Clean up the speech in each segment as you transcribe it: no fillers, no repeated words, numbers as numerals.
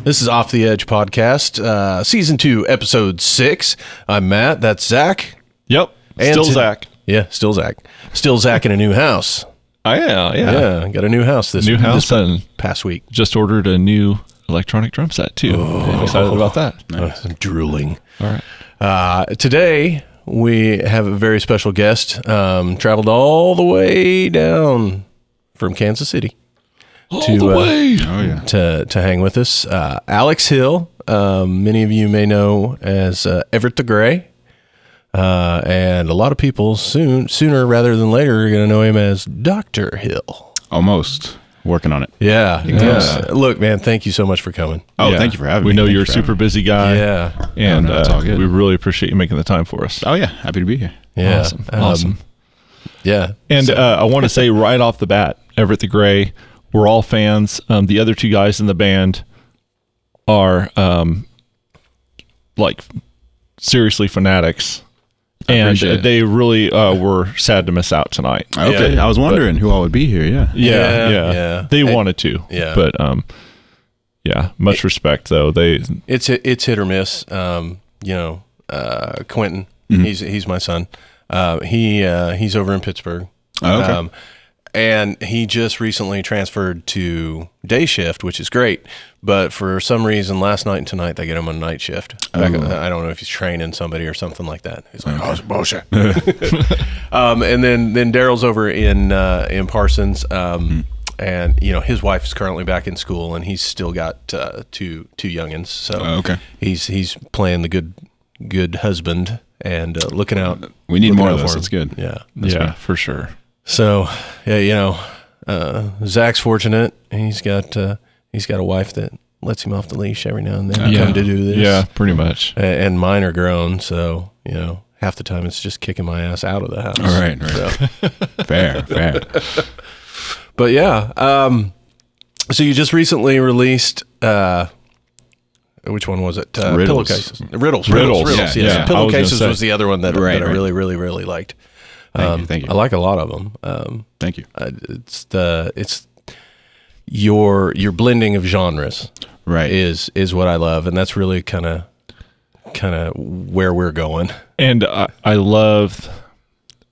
This is Off the Edge Podcast, Season 2, Episode 6. I'm Matt. That's Zach. Yep. And still Zach. Yeah, still Zach. Still Zach in a new house. Yeah. Got a new house this past week. Just ordered a new electronic drum set, too. I'm excited about that. Nice. I'm drooling. All right. Today, we have a very special guest. Traveled all the way down from Kansas City. To hang with us. Alex Hill, many of you may know as Everett the Grey, and a lot of people sooner rather than later are going to know him as Dr. Hill. Almost working on it. Yeah. Look, man, thank you so much for coming. Thank you for having me. We know you're a super busy guy. Yeah. And it's all good. we really appreciate you making the time for us. Oh, yeah. Happy to be here. Yeah. Awesome. Yeah. And I want to say right off the bat, Everett the Grey, we're all fans. The other two guys in the band are like seriously fanatics, and they really were sad to miss out tonight. Okay, I was wondering who all would be here. Yeah. They wanted to. Yeah. But much respect though. It's hit or miss. Quentin, he's my son. He's over in Pittsburgh. Oh, okay. And he just recently transferred to day shift, which is great. But for some reason, last night and tonight, they get him on night shift. I don't know if he's training somebody or something like that. He's like, it's bullshit. And then Daryl's over in Parsons. And, his wife is currently back in school, and he's still got two youngins. So he's playing the good husband and looking out. We need more of this. That's good. Yeah, for sure. So, Zach's fortunate. He's got a wife that lets him off the leash every now and then. Come to do this. Yeah, pretty much. And mine are grown, so, half the time it's just kicking my ass out of the house. All right. So. Fair. But so you just recently released, which one was it? Pillowcases. Riddles. Yeah. Pillowcases was the other one that I really, really, really liked. Thank you. I like a lot of them. Thank you. It's your blending of genres, right? Is what I love, and that's really kind of where we're going. And I love.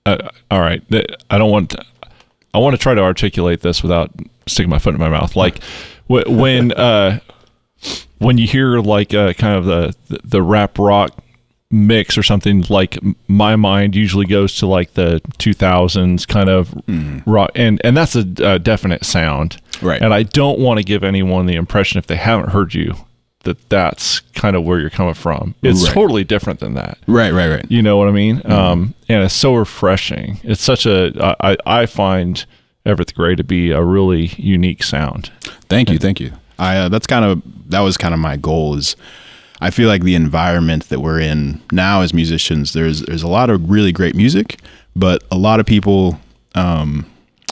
All right, I want to try to articulate this without sticking my foot in my mouth. Like when you hear like kind of the rap rock mix or something, like my mind usually goes to like the 2000s kind of rock, and that's a definite sound, right? And I don't want to give anyone the impression, if they haven't heard you, that's kind of where you're coming from. It's totally different than that. Right. You know what I mean? And it's so refreshing. It's such I find Everett the Grey to be a really unique sound. Thank you. That was kind of my goal. Is I feel like the environment that we're in now as musicians, there's a lot of really great music, but a lot of people, it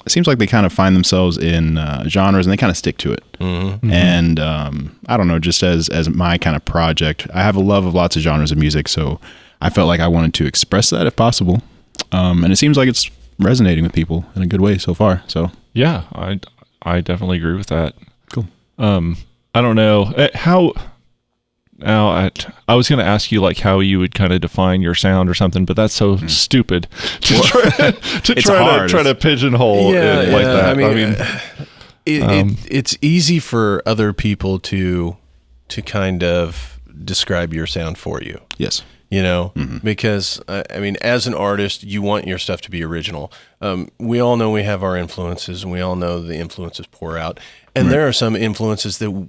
seems like they kind of find themselves in genres and they kind of stick to it. Mm-hmm. And I don't know, just as my kind of project, I have a love of lots of genres of music, so I felt like I wanted to express that if possible. And it seems like it's resonating with people in a good way so far. So yeah, I definitely agree with that. Cool. I don't know how. Now, I was going to ask you like how you would kind of define your sound or something, but that's so stupid to try to pigeonhole it like that. I mean, it's easy for other people to kind of describe your sound for you. Yes. Because as an artist, you want your stuff to be original. We all know we have our influences, and we all know the influences pour out, and there are some influences that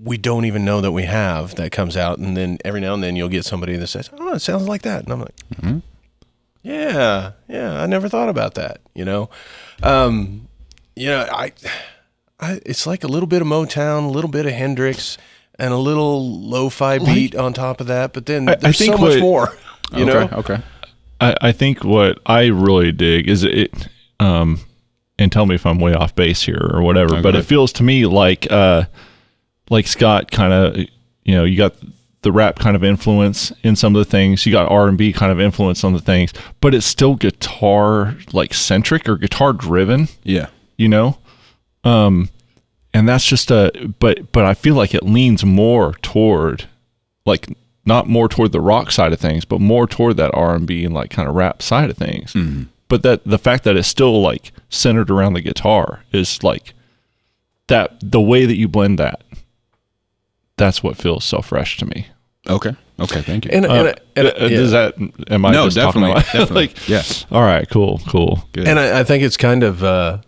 we don't even know that we have that comes out, and then every now and then you'll get somebody that says, "Oh, it sounds like that," and I'm like, "Yeah, I never thought about that." It's like a little bit of Motown, a little bit of Hendrix, and a little lo-fi beat on top of that. But then there's so much more. Okay. I think what I really dig is it. And tell me if I'm way off base here or whatever, but it feels to me like Scott kind of, you got the rap kind of influence in some of the things. You got R&B kind of influence on the things, but it's still guitar like centric or guitar driven. Yeah. and that's just but I feel like it leans more toward, like, not more toward the rock side of things, but more toward that R&B and like kind of rap side of things. Mm-hmm. But that the fact that it's still like centered around the guitar is like that, the way that you blend that, that's what feels so fresh to me. Okay. Thank you. And does that, am I No, just talking definitely, about definitely. like, Yeah. all right, cool. Good. And I think it's kind of a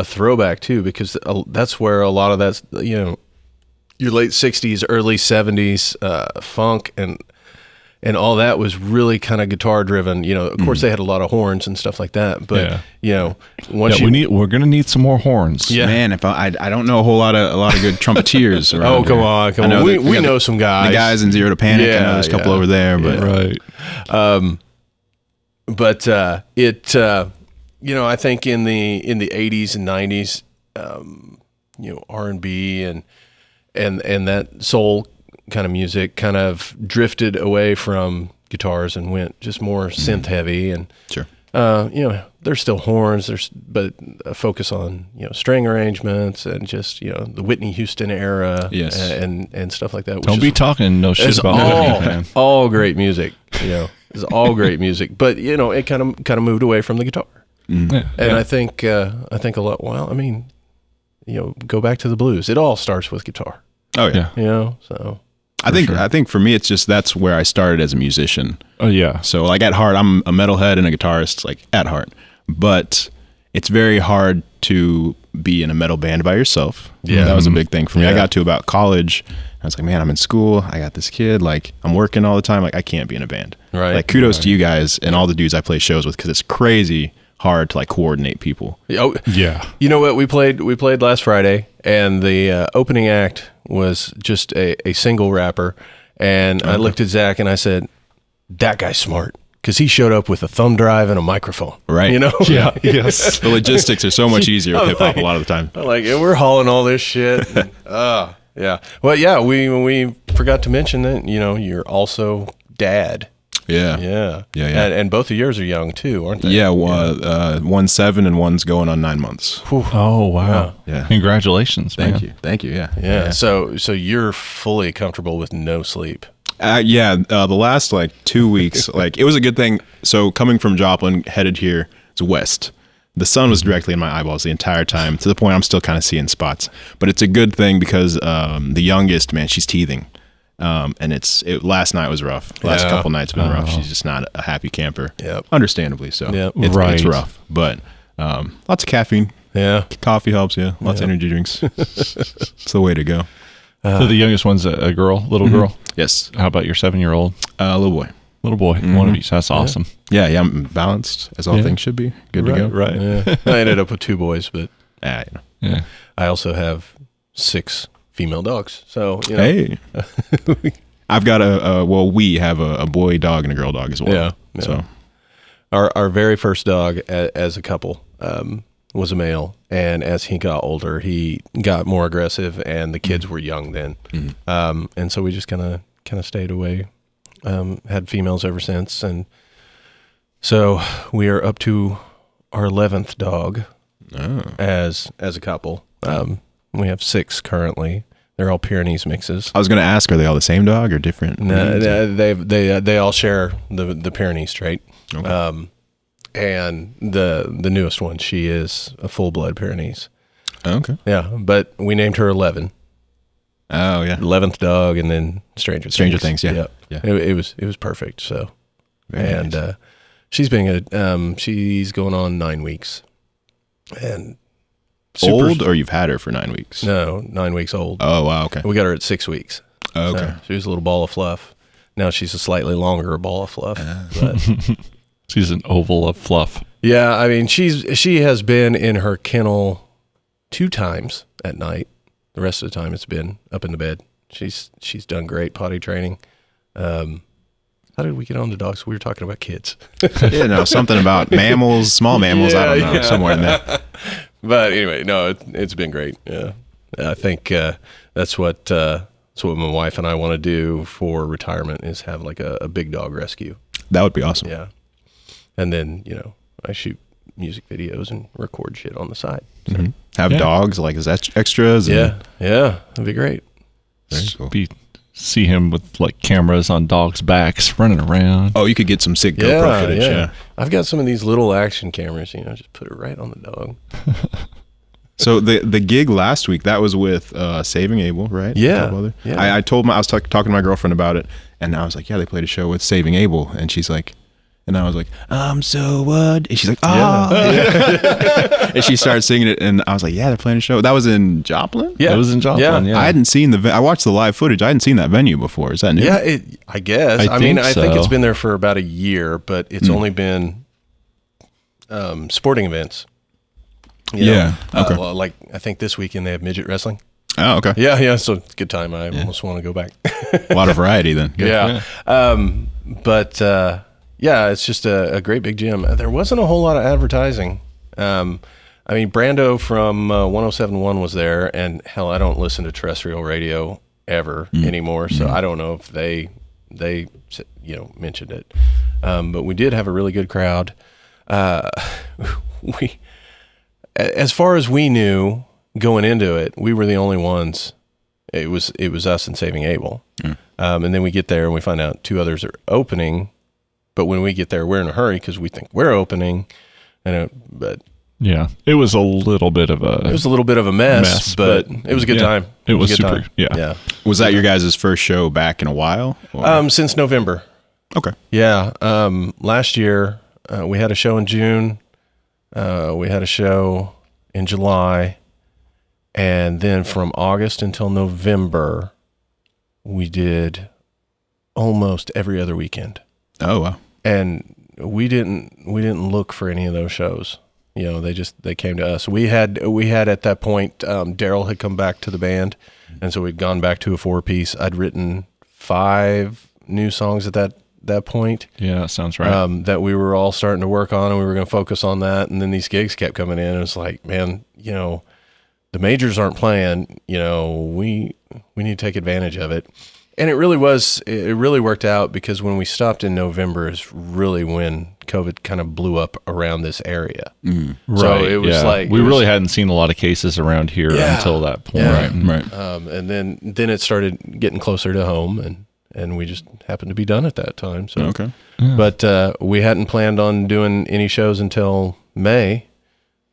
throwback too, because that's where a lot of that's, you know, your late 60s, early 70s funk and all that was really kind of guitar driven. You know, of course they had a lot of horns and stuff like that, but you know, once we're gonna need some more horns. Yeah. Man, if I don't know a lot of good trumpeters around Oh, come here. on. I know We know some guys. The guys in Zero to Panic. I know there's a couple over there, but Right. But it you know, I think in the 80s and 90s, you know, R&B and that soul kind of music kind of drifted away from guitars and went just more synth heavy, and sure. you know, there's still horns, but a focus on, you know, string arrangements and just, you know, the Whitney Houston era, Yes. and stuff like that. Don't be talking no shit It's about all, that, man. all great music, you know. It's all great music, but you know, it kind of moved away from the guitar. Yeah. And I think a lot. Well, I mean, you know, go back to the blues. It all starts with guitar. Oh yeah. You know, so I think for me it's just that's where I started as a musician. Oh yeah. So like at heart I'm a metalhead and a guitarist, like at heart. But it's very hard to be in a metal band by yourself. Yeah. That was a big thing for me. I Yeah. got to about college, I was like, man, I'm in school, I got this kid, like I'm working all the time, like I can't be in a band. Right. Like kudos to you guys and all the dudes I play shows with, because it's crazy hard to like coordinate people. oh, Yeah. you know what, we played last Friday, and the opening act was just a single rapper, and I looked at Zach and I said, that guy's smart, because he showed up with a thumb drive and a microphone. Right. You know. Yeah. Yes. The logistics are so much easier with hip hop a lot of the time. Like, and we're hauling all this shit. And, yeah. Well, yeah, we forgot to mention that, you know, you're also dad. Yeah. Yeah. And both of yours are young too, aren't they? Yeah, one's 7 and one's going on 9 months. Oh wow. Yeah. Congratulations, man. Thank you. Yeah. Yeah. So you're fully comfortable with no sleep. The last like 2 weeks, like it was a good thing. So coming from Joplin, headed here, it's west. The sun was directly in my eyeballs the entire time, to the point I'm still kind of seeing spots. But it's a good thing because the youngest, man, she's teething. And last night was rough. Last couple nights have been rough. She's just not a happy camper. Yep. Understandably so. Yep. It's rough. But lots of caffeine. Yeah. Coffee helps, yeah. Lots of energy drinks. It's the way to go. So the youngest one's a girl, little girl. Yes. How about your 7-year-old? Little boy. Little boy. One of each. That's awesome. Yeah, I'm balanced, as all things should be. Good to go. Right. Yeah. I ended up with 2 boys, but You know. Yeah. I also have 6 female dogs. So, you know. Hey. I've got we have a boy dog and a girl dog as well. Yeah. So Our very first dog as a couple was a male, and as he got older, he got more aggressive, and the kids were young then, and so we just kind of stayed away. Had females ever since, and so we are up to our 11th dog as a couple. We have 6 currently. They're all Pyrenees mixes. I was going to ask, are they all the same dog or different? No, they all share the Pyrenees trait. Okay. And the newest one, she is a full-blood Pyrenees. Okay. Yeah, but we named her 11. Oh yeah. 11th dog, and then Stranger Things. Yeah. It was perfect. So, Very nice. she's she's going on 9 weeks, and Old, or you've had her for 9 weeks? No, 9 weeks old. Oh wow. Okay. We got her at 6 weeks. Okay. So she was a little ball of fluff. Now she's a slightly longer ball of fluff. But She's an oval of fluff. yeah, I mean, she has been in her kennel 2 times at night. The rest of the time it's been up in the bed. She's done great potty training. How did we get on to dogs? We were talking about kids. Yeah, no, something about mammals, small mammals. I don't know, somewhere in there. But anyway, no, it's been great. Yeah, I think that's what my wife and I want to do for retirement, is have like a big dog rescue. That would be awesome. Yeah, and then I shoot music videos and record shit on the side. So, Have dogs like as extras. Yeah, that'd be great. Very cool. See him with like cameras on dogs' backs running around. Oh, you could get some sick GoPro footage. Yeah. I've got some of these little action cameras. Just put it right on the dog. So the gig last week, that was with Saving Abel, right? Yeah. I told I was talking to my girlfriend about it, and I was like, yeah, they played a show with Saving Abel, and she's like, and I was like, so what? And she's like, and she started singing it, and I was like, yeah, they're playing a show. That was in Joplin? Yeah, it was in Joplin. Yeah. I hadn't seen I watched the live footage. I hadn't seen that venue before. Is that new? Yeah, I guess. I think it's been there for about a year, but it's only been sporting events. Okay. Like I think this weekend they have midget wrestling. Oh, okay. Yeah. So it's a good time. I almost want to go back. A lot of variety then. Good. Yeah. But it's just a great big gym. There wasn't a whole lot of advertising. Brando from 107.1 was there, and hell, I don't listen to terrestrial radio ever anymore, so I don't know if they mentioned it. But we did have a really good crowd. As far as we knew going into it, we were the only ones. It was us and Saving Abel. And then we get there and we find out 2 others are opening. But when we get there, we're in a hurry because we think we're opening. But yeah, it was a little bit of a mess, but it was a good time. It was a good super. time. Yeah. Was that your guys' first show back in a while? Since November. Okay. Yeah. Last year we had a show in June. We had a show in July, and then from August until November, we did almost every other weekend. Oh wow! And we didn't look for any of those shows. They came to us. We had at that point, Daryl had come back to the band, and so we'd gone back to a 4-piece. I'd written 5 new songs at that point. Yeah, that sounds right. That we were all starting to work on, and we were going to focus on that. And then these gigs kept coming in, and it's like, man, the majors aren't playing. We need to take advantage of it. And it really worked out, because when we stopped in November is really when COVID kind of blew up around this area. Right. So it was like we really hadn't seen a lot of cases around here until that point. Yeah. Right. And then it started getting closer to home, and we just happened to be done at that time. So Okay. Yeah. But we hadn't planned on doing any shows until May,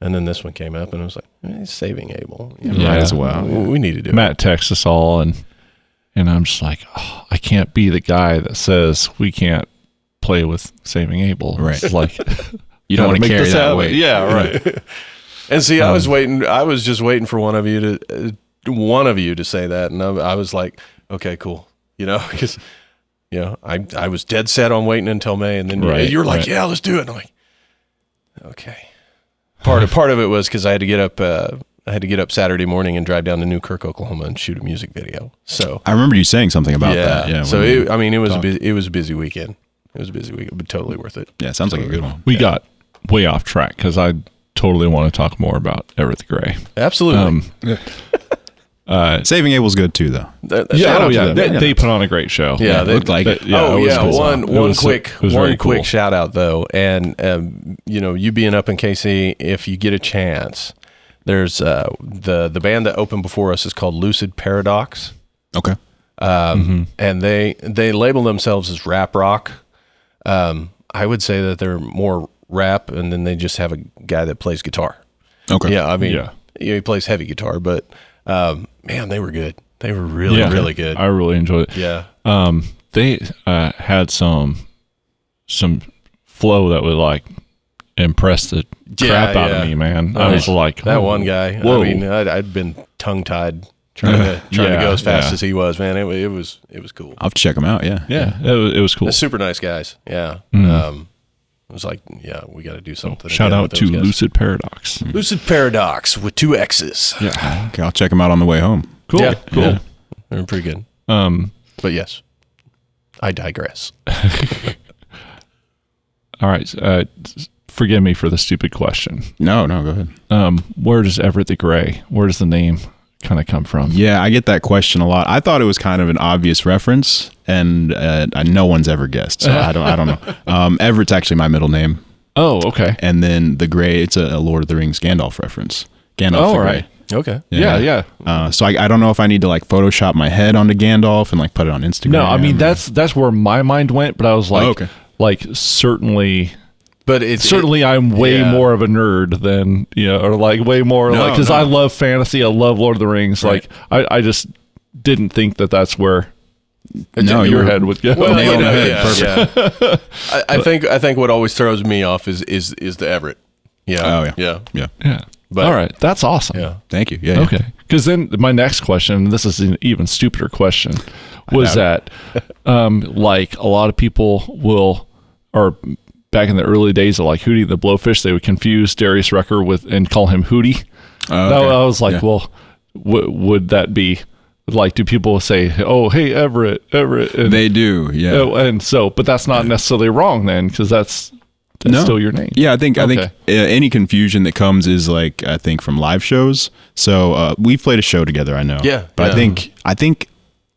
and then this one came up, and I was like, Saving Abel. Might as well. We need to do Matt texts us all, and I'm just like, I can't be the guy that says we can't play with Saving Abel. Right. It's like, You don't want to carry that weight. Yeah, right. And see, I was just waiting for one of you to say that, and I was like, okay, cool, because I was dead set on waiting until May, and then you were like, yeah, let's do it. And I'm like, okay. Part of it was because I had to get up Saturday morning and drive down to Newkirk, Oklahoma, and shoot a music video. So I remember you saying something about that. Yeah. So it was a busy weekend. It was a busy weekend, but totally worth it. Yeah, sounds like a good one. We got way off track because I totally want to talk more about Everett the Grey. Absolutely. Saving Abel's good too, though. They put on a great show. Yeah, they looked like it. One quick shout out though, and you being up in KC, if you get a chance, there's the band that opened before us is called Lucid Paradox. Okay. And they label themselves as rap rock. I would say that they're more rap, and then they just have a guy that plays guitar. Okay. Yeah, he plays heavy guitar, but man, they were good. They were really good. I really enjoyed it. Yeah. They had some flow that would like impress the crap out of me, man. I was like, that one guy. Whoa. I mean, I'd been tongue tied trying to go as fast as he was, man. It was cool. I'll have to check them out. Yeah. It was cool. They're super nice guys. Yeah. It was like, we got to do something. Shout out to Lucid Paradox. Lucid Paradox with 2 X's. Yeah. Okay, I'll check them out on the way home. Cool. Yeah, cool. Yeah. They're pretty good. But yes, I digress. All right. Forgive me for the stupid question. No, go ahead. Where does Everett the Grey? Where does the name kind of come from? Yeah, I get that question a lot. I thought it was kind of an obvious reference, and no one's ever guessed. So I don't know. Everett's actually my middle name. Oh, okay. And then the Grey, it's a Lord of the Rings Gandalf reference. Gandalf the Grey. Okay. Yeah. So I don't know if I need to like Photoshop my head onto Gandalf and like put it on Instagram. No, I mean that's where my mind went, but I was like, okay. like certainly. But it's certainly I'm way more of a nerd than or like way more like because I love fantasy, I love Lord of the Rings. Right. Like I just didn't think that's where your head would go. Well, nail on the head. Perfect. I think what always throws me off is the Everett. Yeah. Oh yeah. But, all right, that's awesome. Yeah. Thank you. Yeah. Okay. Because then my next question, and this is an even stupider question, was that like a lot of people or back in the early days of like Hootie the Blowfish, they would confuse Darius Rucker with and call him Hootie. Okay. I was like, well, would that be like? Do people say, "Oh, hey, Everett"? And, they do, yeah. And so, but that's not necessarily wrong then, because that's still your name. Yeah, I think any confusion that comes is like I think from live shows. So we've played a show together, I know. Yeah, but I think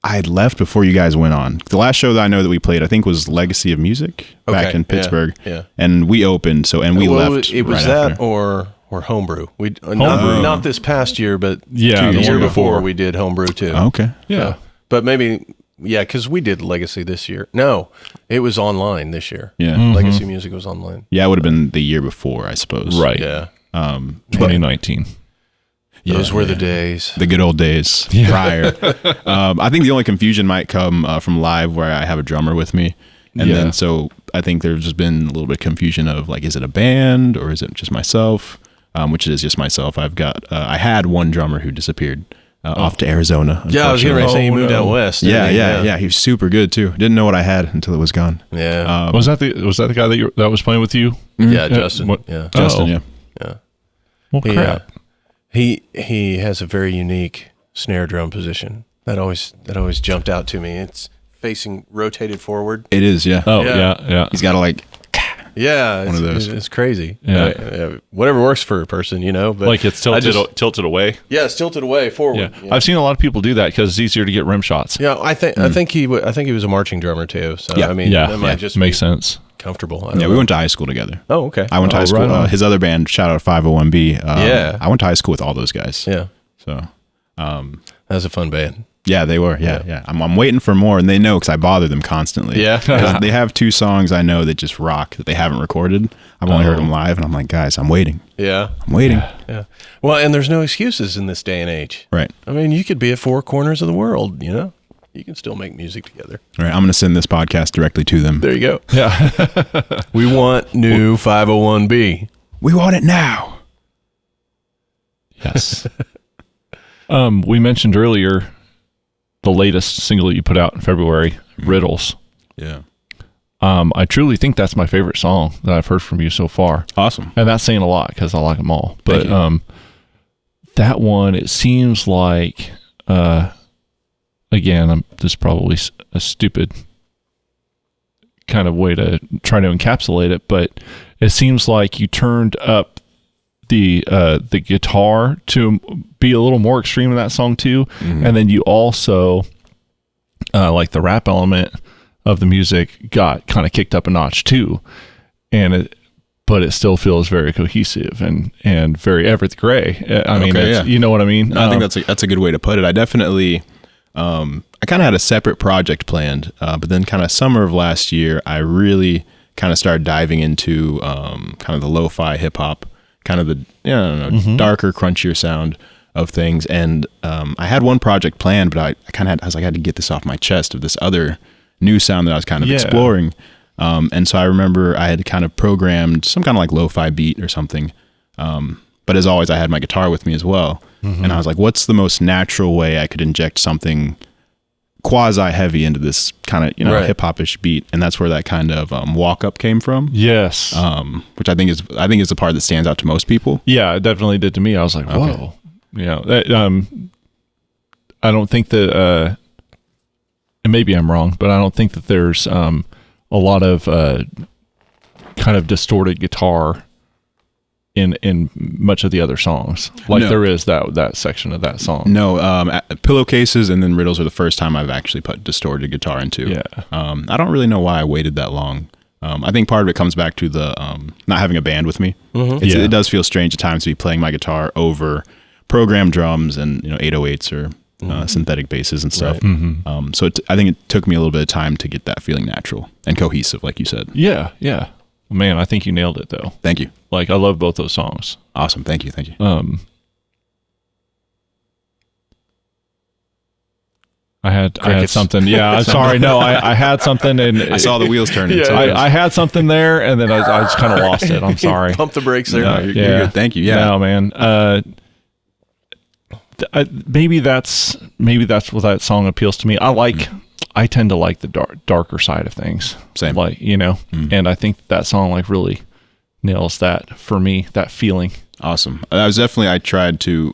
I had left before you guys went on. The last show that I know that we played, I think, was Legacy of Music back in Pittsburgh. Yeah. And we opened, we left. It was right that after. or Homebrew. We not this past year, but the year before we did Homebrew too. Okay. Yeah. But maybe because we did Legacy this year. No, it was online this year. Yeah. Legacy Music was online. Yeah, it would have been the year before, I suppose. Right. Yeah. 2019. Those were the days. The good old days prior. I think the only confusion might come from live where I have a drummer with me. And then so I think there's just been a little bit of confusion of like, is it a band or is it just myself? Which is just myself. I've got, I had one drummer who disappeared off to Arizona. Yeah, I was getting ready to say he moved out west. Yeah. He was super good too. Didn't know what I had until it was gone. Yeah. Was that the guy that was playing with you? Yeah, Justin. Yeah. Justin, Yeah. Well, crap. He has a very unique snare drum position. That always jumped out to me. It's facing rotated forward. It is, yeah. Oh, yeah. He's got to like... Yeah, one of those. It's crazy. Yeah. Whatever works for a person, But like it's tilted away. Yeah, it's tilted away forward. Yeah. I've seen a lot of people do that because it's easier to get rim shots. Yeah, I think he was a marching drummer too. So I mean, that might just makes sense. Comfortable. We went to high school together. Oh, okay. I went to high school. Right his other band, shout out 501B. I went to high school with all those guys. Yeah. So that was a fun band. Yeah, they were. Yeah. I'm waiting for more, and they know because I bother them constantly. Yeah. 'Cause they have 2 songs I know that just rock that they haven't recorded. I've only heard them live, and I'm like, guys, I'm waiting. Yeah. I'm waiting. Yeah. Well, and there's no excuses in this day and age. Right. I mean, you could be at 4 corners of the world, You can still make music together. All right, I'm going to send this podcast directly to them. There you go. Yeah. We want new 501B. We want it now. Yes. We mentioned earlier the latest single you put out in February, Riddles. Yeah. I truly think that's my favorite song that I've heard from you so far. Awesome. And that's saying a lot because I like them all. But that one, it seems like, again, this is probably a stupid kind of way to try to encapsulate it, but it seems like you turned up the guitar to be a little more extreme in that song too, and then you also like the rap element of the music got kind of kicked up a notch too, but it still feels very cohesive and very Everett the Grey. I mean, you know what I mean? I think that's a good way to put it. I definitely, I kind of had a separate project planned, but then kind of summer of last year, I really kind of started diving into kind of the lo-fi hip hop, kind of the darker, crunchier sound of things. And I had one project planned, but I was like, I had to get this off my chest of this other new sound that I was kind of exploring. And so I remember I had kind of programmed some kind of like lo-fi beat or something. But as always, I had my guitar with me as well. And I was like, what's the most natural way I could inject something quasi heavy into this kind of, hip hop-ish beat? And that's where that kind of walk up came from. Yes. Which I think is the part that stands out to most people. Yeah, it definitely did to me. I was like, whoa. I don't think that, and maybe I'm wrong, but I don't think that there's a lot of kind of distorted guitar in much of the other songs. Like there is that section of that song. No, Pillowcases and then Riddles are the first time I've actually put distorted guitar into. Yeah. I don't really know why I waited that long. I think part of it comes back to the not having a band with me. It does feel strange at times to be playing my guitar over programmed drums and 808s or synthetic basses and stuff. Right. So I think it took me a little bit of time to get that feeling natural and cohesive, like you said. Yeah. Man, I think you nailed it though. Thank you. Like I love both those songs. Awesome. Thank you. I had something. Yeah, I'm sorry. No, I had something, and I saw the wheels turning. Yeah, so I had something there, and then I just kind of lost it. I'm sorry. Pump the brakes there. No, you're good. Thank you. Yeah. No, man. Maybe that's what that song appeals to me. I tend to like the darker side of things. Same. Like, and I think that song like really nails that for me, that feeling. Awesome. I tried to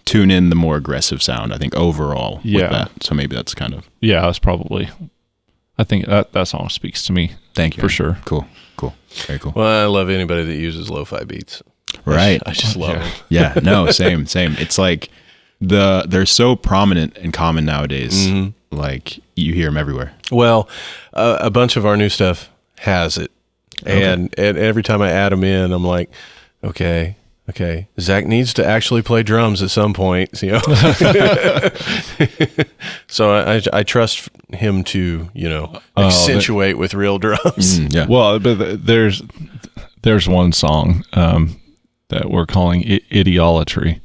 tune in the more aggressive sound, I think, overall with that. So maybe that's kind of... Yeah, that's probably... I think that song speaks to me. Thank you. For sure. Cool. Very cool. Well, I love anybody that uses lo-fi beats. Right. I just love it. Yeah, no, same. It's like they're so prominent and common nowadays. Like you hear them everywhere. Well, a bunch of our new stuff has it. And every time I add them in, I'm like, okay, Zach needs to actually play drums at some point, So I trust him to, accentuate with real drums. Yeah. Well, but there's one song that we're calling Ideolatry.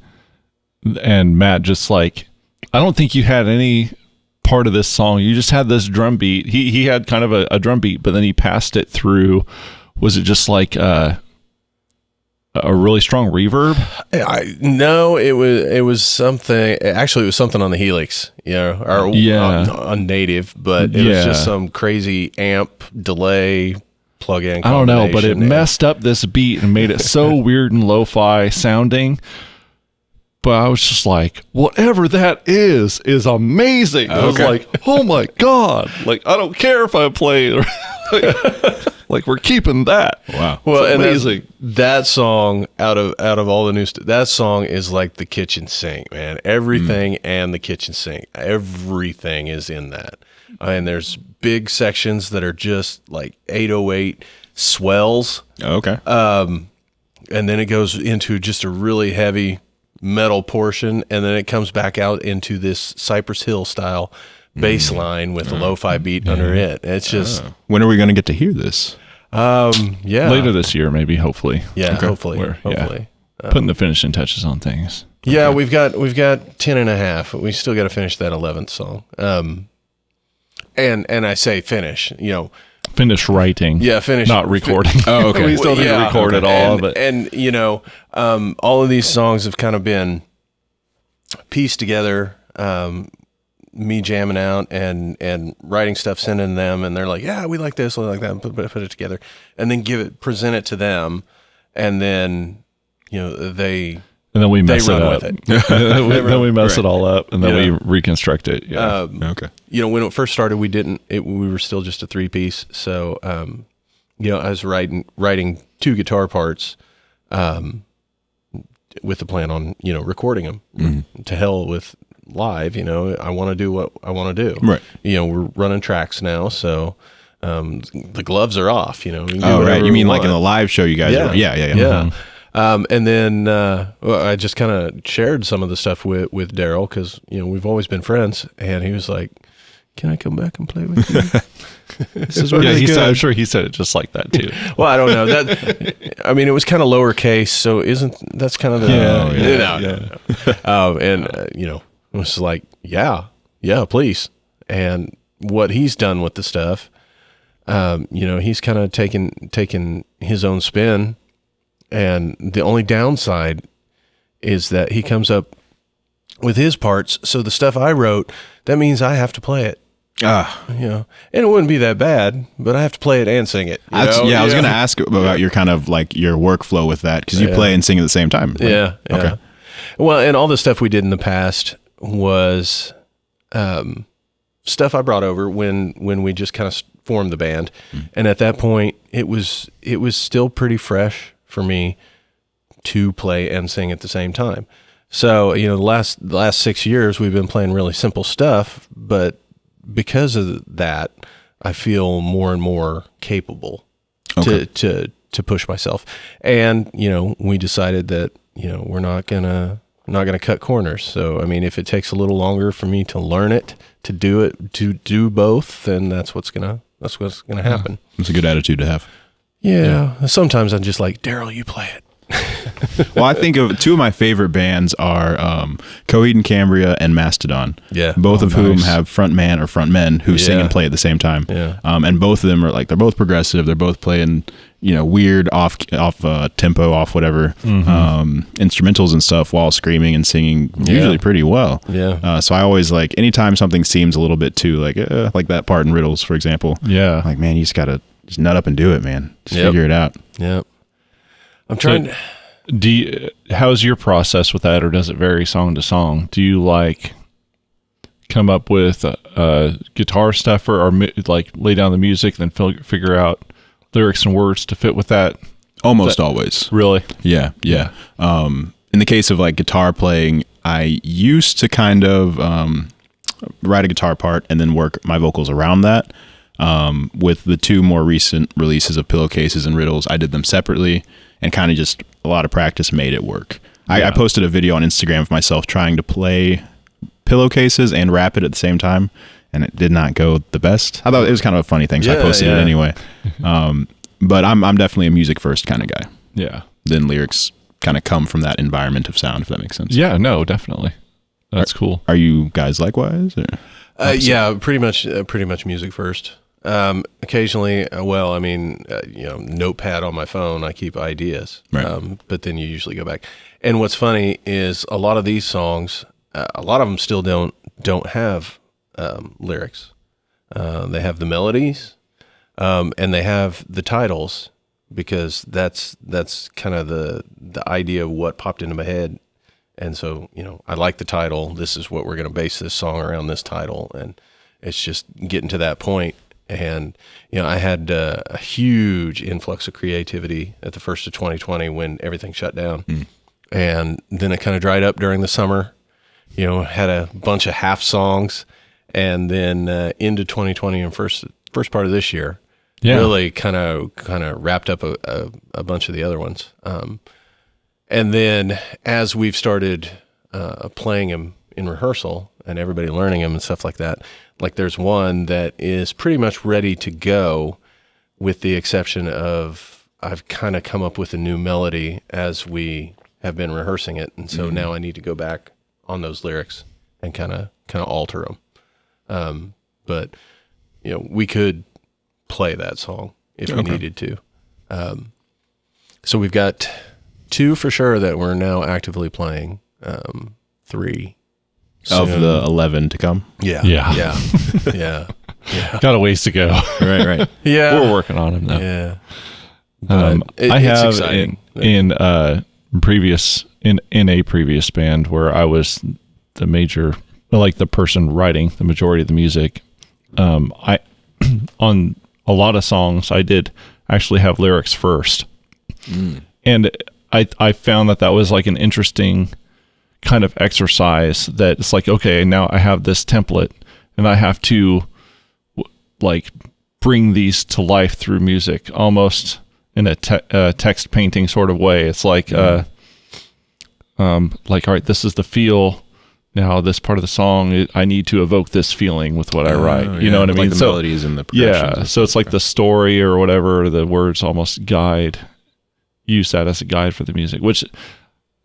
And Matt, just like, I don't think you had any part of this song. You just had this drum beat. He had kind of a drum beat, but then he passed it through. Was it just like a really strong reverb? No, it was something. Actually, it was something on the Helix, on native, but it was just some crazy amp delay plug-in. I don't know, but it messed up this beat and made it so weird and lo-fi sounding. But I was just like, whatever that is amazing. I was like, oh my God. Like, I don't care if I play. Like, we're keeping that. Wow. Well, it's amazing. That song, out of all the new stuff, that song is like the kitchen sink, man. Everything and the kitchen sink. Everything is in that. And there's big sections that are just like 808 swells. Okay. And then it goes into just a really heavy metal portion, and then it comes back out into this Cypress Hill style bass line with a lo-fi beat under it. It's just when are we going to get to hear this? Later this year, maybe, hopefully. Yeah, Okay. hopefully. Putting the finishing touches on things. Yeah, we've got 10 and a half. We still got to finish that 11th song. And I say finish, Finish writing. Yeah, finish. Not recording. Oh, okay. We still didn't record it all. But all of these songs have kind of been pieced together, me jamming out and writing stuff, sending them, and they're like, yeah, we like this, we like that, put it together, and then present it to them, and then, and then we mess it run up. with it. Then we mess Right. it all up, and then we reconstruct it. Yeah. Okay. When it first started, we were still just a 3-piece. So, I was writing 2 guitar parts, with the plan on, recording them. To hell with live, I want to do what I want to do. Right. We're running tracks now, so the gloves are off, we can do Oh, whatever right. You we mean like want. in the live show you guys Yeah. are? Yeah. Yeah. And then I just kind of shared some of the stuff with Daryl because, we've always been friends. And he was like, can I come back and play with you? This is really good. I'm sure he said it just like that too. Well, I don't know. It was kind of lowercase. So that's kind of the... No. And, it was like, yeah, please. And what he's done with the stuff, he's kind of taken his own spin. And the only downside is that he comes up with his parts. So the stuff I wrote, that means I have to play it. And it wouldn't be that bad, but I have to play it and sing it. I was going to ask about your kind of like your workflow with that because you play and sing at the same time. Like, Yeah. Okay. Well, and all the stuff we did in the past was stuff I brought over when we just kind of formed the band. And at that point, it was still pretty fresh for me to play and sing at the same time. So, the last 6 years we've been playing really simple stuff, but because of that, I feel more and more capable Okay. to push myself. And, we decided that, we're not gonna cut corners. So, I mean, if it takes a little longer for me to learn it, to do both, then that's what's gonna happen. It's a good attitude to have. Yeah. Sometimes I'm just like, Daryl, you play it. Well, I think of two of my favorite bands are Coheed and Cambria and Mastodon. Yeah. Both of whom nice. have frontman or frontmen who sing Yeah. and play at the same time. Yeah. And both of them are they're both progressive. They're both playing, weird off tempo, off whatever instrumentals and stuff while screaming and singing usually pretty well. Yeah. So I always anytime something seems a little bit too like that part in Riddles, for example. Yeah. Like, man, you just gotta just nut up and do it, man. Just Yep. figure it out. Yep. I'm trying to. How's your process with that, or does it vary song to song? Do you come up with guitar stuff, or lay down the music, then figure out lyrics and words to fit with that? Almost always. Really? Yeah. In the case of guitar playing, I used to kind of write a guitar part and then work my vocals around that. With the two more recent releases of Pillowcases and Riddles, I did them separately, and kind of just a lot of practice made it work. I posted a video on Instagram of myself trying to play Pillowcases and rap it at the same time, and it did not go the best. I thought it was kind of a funny thing, so I posted it anyway. But I'm definitely a music first kind of guy. Yeah. Then lyrics kind of come from that environment of sound, if that makes sense. Yeah, no, definitely. That's cool. Are you guys likewise? Or? yeah, pretty much music first. Occasionally, notepad on my phone, I keep ideas, Right. but then you usually go back. And what's funny is a lot of these songs, a lot of them still don't have lyrics. They have the melodies, and they have the titles, because that's kind of the idea of what popped into my head. And so, I like the title. This is what we're going to base this song around, this title. And it's just getting to that point. And, I had a huge influx of creativity at the first of 2020 when everything shut down. And then it kind of dried up during the summer, had a bunch of half songs. And then into 2020 and first part of this year, really kind of wrapped up a bunch of the other ones. And then as we've started playing them in rehearsal and everybody learning them and stuff like that, there's one that is pretty much ready to go, with the exception of I've kind of come up with a new melody as we have been rehearsing it. And so now I need to go back on those lyrics and kind of alter them. But, we could play that song if we needed to. So we've got 2 for sure that we're now actively playing. 3 Of soon. the 11 to come? Yeah. Yeah. Got a ways to go. Right. Yeah. We're working on them though. Yeah. I it's have exciting. in a previous band where I was the major, the person writing the majority of the music. I on a lot of songs I did actually have lyrics first, and I found that was an interesting kind of exercise. That it's okay, now I have this template, and I have to bring these to life through music, almost in a text painting sort of way. It's all right, this is the feel. Now this part of the song, I need to evoke this feeling with what I write. You know what I mean? The So melodies and the progressions. yeah, so it's the story or whatever, the words almost use that as a guide for the music, which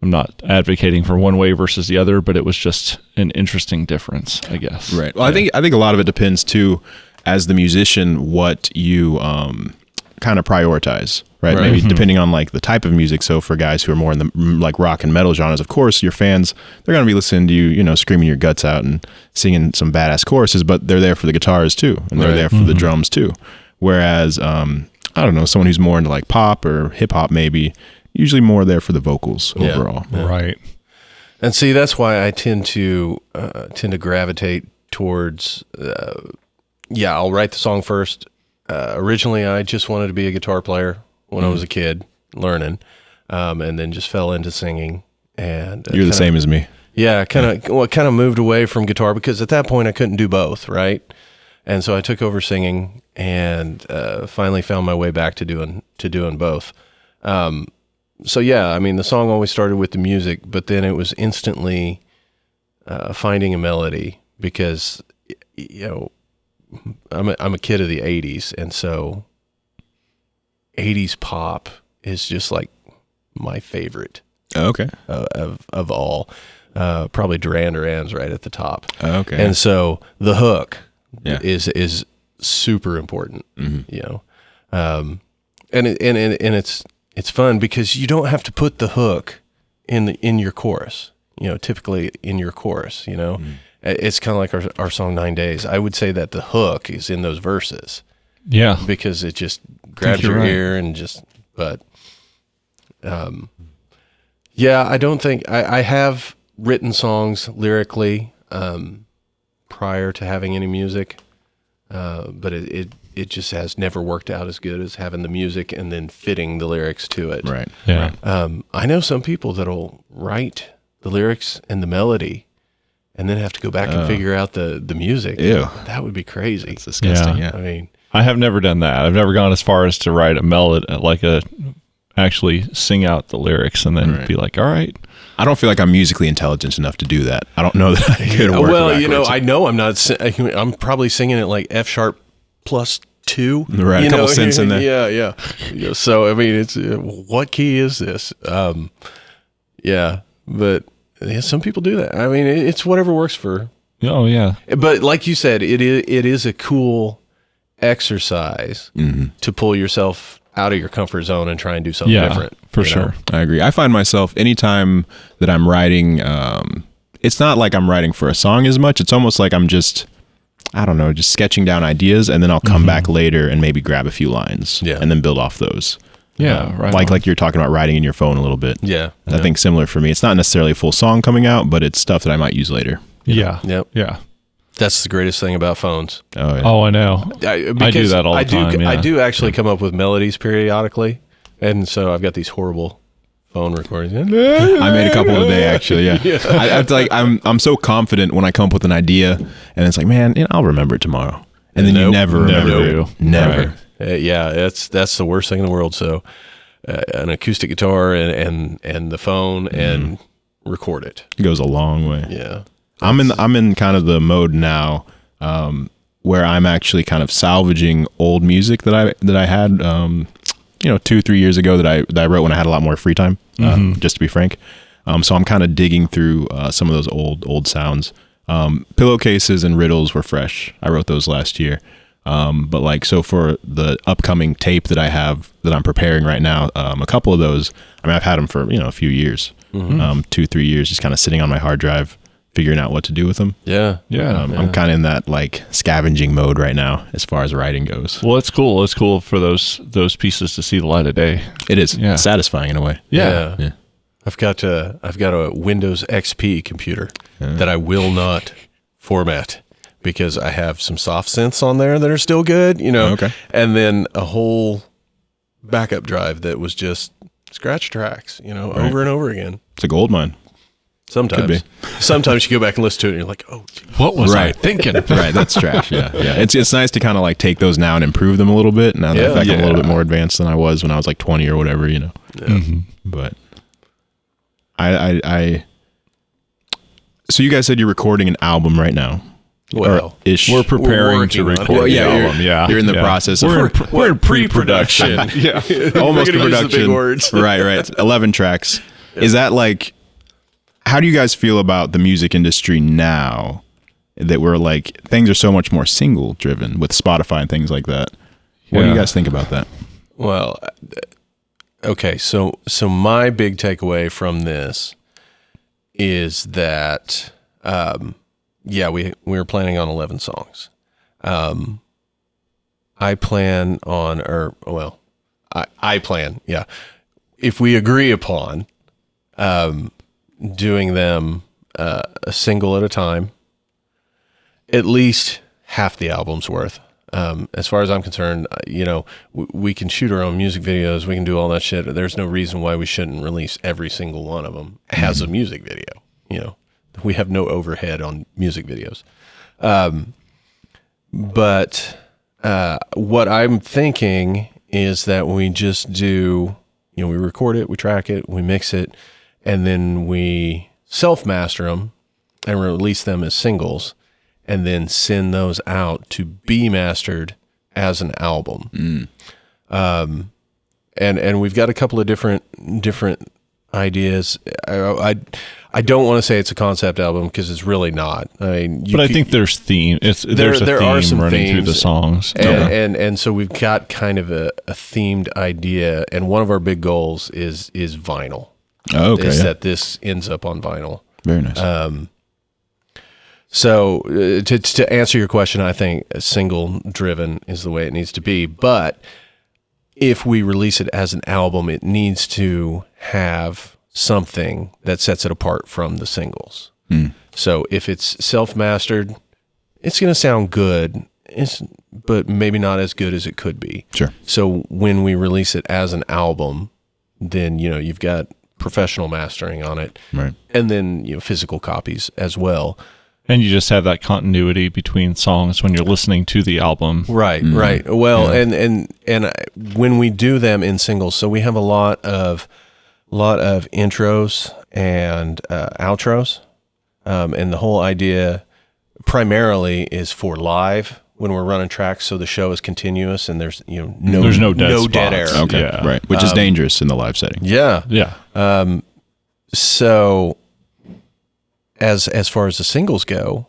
I'm not advocating for one way versus the other, but it was just an interesting difference, I guess. Right. Well, I think a lot of it depends too, as the musician, what you kind of prioritize, right? Maybe depending on the type of music. So for guys who are more in the rock and metal genres, of course, your fans, they're going to be listening to you, screaming your guts out and singing some badass choruses, but they're there for the guitars too, and they're there for the drums too. Whereas, I don't know, someone who's more into pop or hip hop, maybe usually more there for the vocals overall. Yeah. Right. And see, that's why I tend to gravitate towards, I'll write the song first. Originally, I just wanted to be a guitar player when I was a kid, learning, and then just fell into singing. And You're the same as me. Yeah, kind of moved away from guitar because at that point I couldn't do both, right? And so I took over singing and finally found my way back to doing both. So yeah, I mean, the song always started with the music, but then it was instantly finding a melody because, you know, I'm a kid of the 80s, and so 80s pop is just like my favorite. Okay. Of all. Probably Duran Duran's right at the top. Okay. And so the hook Yeah. is super important, you know. And it's fun because you don't have to put the hook in your chorus, you know, typically in your chorus, you know. It's kind of like our song 9 Days. I would say that the hook is in those verses. Yeah. Because it just grabs your ear and just, but, yeah, I don't think, I have written songs lyrically prior to having any music, but it just has never worked out as good as having the music and then fitting the lyrics to it. Right. Yeah. I know some people that'll write the lyrics and the melody and then have to go back and figure out the music. Ew. That would be crazy. It's disgusting. Yeah. Yeah. I mean, I have never done that. I've never gone as far as to write a melody, actually sing out the lyrics and then be like, all right. I don't feel like I'm musically intelligent enough to do that. I don't know that I could work well, you know, backwards. I know I'm not, I'm probably singing it like F +2. Right, you a couple know? cents in there. Yeah. So, I mean, it's, what key is this? Yeah, but yeah, some people do that. I mean, it's whatever works for. Oh, yeah. But like you said, it is a cool exercise to pull yourself out of your comfort zone and try and do something different. For you know? sure. I agree. I find myself anytime that I'm writing, it's not like I'm writing for a song as much. It's almost like I'm just, I don't know, just sketching down ideas, and then I'll come back later and maybe grab a few lines and then build off those. Yeah, right. Like you're talking about writing in your phone a little bit. Yeah. I think similar for me. It's not necessarily a full song coming out, but it's stuff that I might use later. Yeah. Yep. Yeah. That's the greatest thing about phones. Oh, yeah. Oh, I know. I do that all the time. I Yeah. do actually come up with melodies periodically, and so I've got these horrible phone recordings. I made a couple today, actually. Yeah, I feel like I'm so confident when I come up with an idea, and it's like, man, I'll remember it tomorrow, and then you Nope. never remember it. Never. Right. Yeah, that's the worst thing in the world. So, an acoustic guitar and the phone and record it. It goes a long way. Yeah, I'm in kind of the mode now where I'm actually kind of salvaging old music that I had 2-3 years ago that I wrote when I had a lot more free time. Just to be frank, so I'm kind of digging through some of those old sounds. Pillowcases and riddles were fresh. I wrote those last year. But like, so for the upcoming tape that I have that I'm preparing right now, a couple of those, I mean, I've had them for a few years, 2-3 years, just kind of sitting on my hard drive, figuring out what to do with them. yeah. I'm kind of in that like scavenging mode right now as far as writing goes. Well, it's cool. It's cool for those pieces to see the light of day. It is Yeah. satisfying in a way. Yeah. I've got a Windows XP computer that I will not format because I have some soft synths on there that are still good, Okay. and then a whole backup drive that was just scratch tracks, over and over again. It's a gold mine. Sometimes, sometimes you go back and listen to it and you're like, oh, geez. What was I Right. thinking? Right, that's trash. Yeah. It's nice to kind of like take those now and improve them a little bit. Now that I think I'm a little bit more advanced than I was when I was like 20 or whatever, But I so you guys said you're recording an album right now. Well, ish. We're preparing to working on it. record Well, the yeah, album. you're in the process of We're in pre-production. Yeah. almost We're gonna use the big production. words. Right. 11 tracks. Is that like, how do you guys feel about the music industry now that we're like, things are so much more single driven with Spotify and things like that? What do you Yeah. guys think about that? Well, okay. So my big takeaway from this is that, we were planning on 11 songs. I plan on, I plan, if we agree upon, doing them, a single at a time, at least half the album's worth. As far as I'm concerned, we can shoot our own music videos. We can do all that shit. There's no reason why we shouldn't release every single one of them as a music video. We have no overhead on music videos. But what I'm thinking is that we just do, we record it, we track it, we mix it, and then we self-master them and release them as singles, and then send those out to be mastered as an album. And we've got a couple of different ideas. I don't want to say it's a concept album because it's really not. I mean, I think there's theme. There's a theme running through the songs, and so we've got kind of a themed idea. And one of our big goals is vinyl. Oh, okay. Is that this ends up on vinyl. Very nice. So to answer your question, I think single driven is the way it needs to be. But if we release it as an album, it needs to have something that sets it apart from the singles. So if it's self-mastered, it's going to sound good, but maybe not as good as it could be. Sure. So when we release it as an album, then, you've got professional mastering on it. Right. And then, physical copies as well. And you just have that continuity between songs when you're listening to the album. Right, right. Well, and when we do them in singles, so we have a lot of intros and outros, and the whole idea primarily is for live when we're running tracks, so the show is continuous and there's no dead air. Okay, Yeah. right, which is dangerous in the live setting. Yeah, Yeah. So as far as the singles go,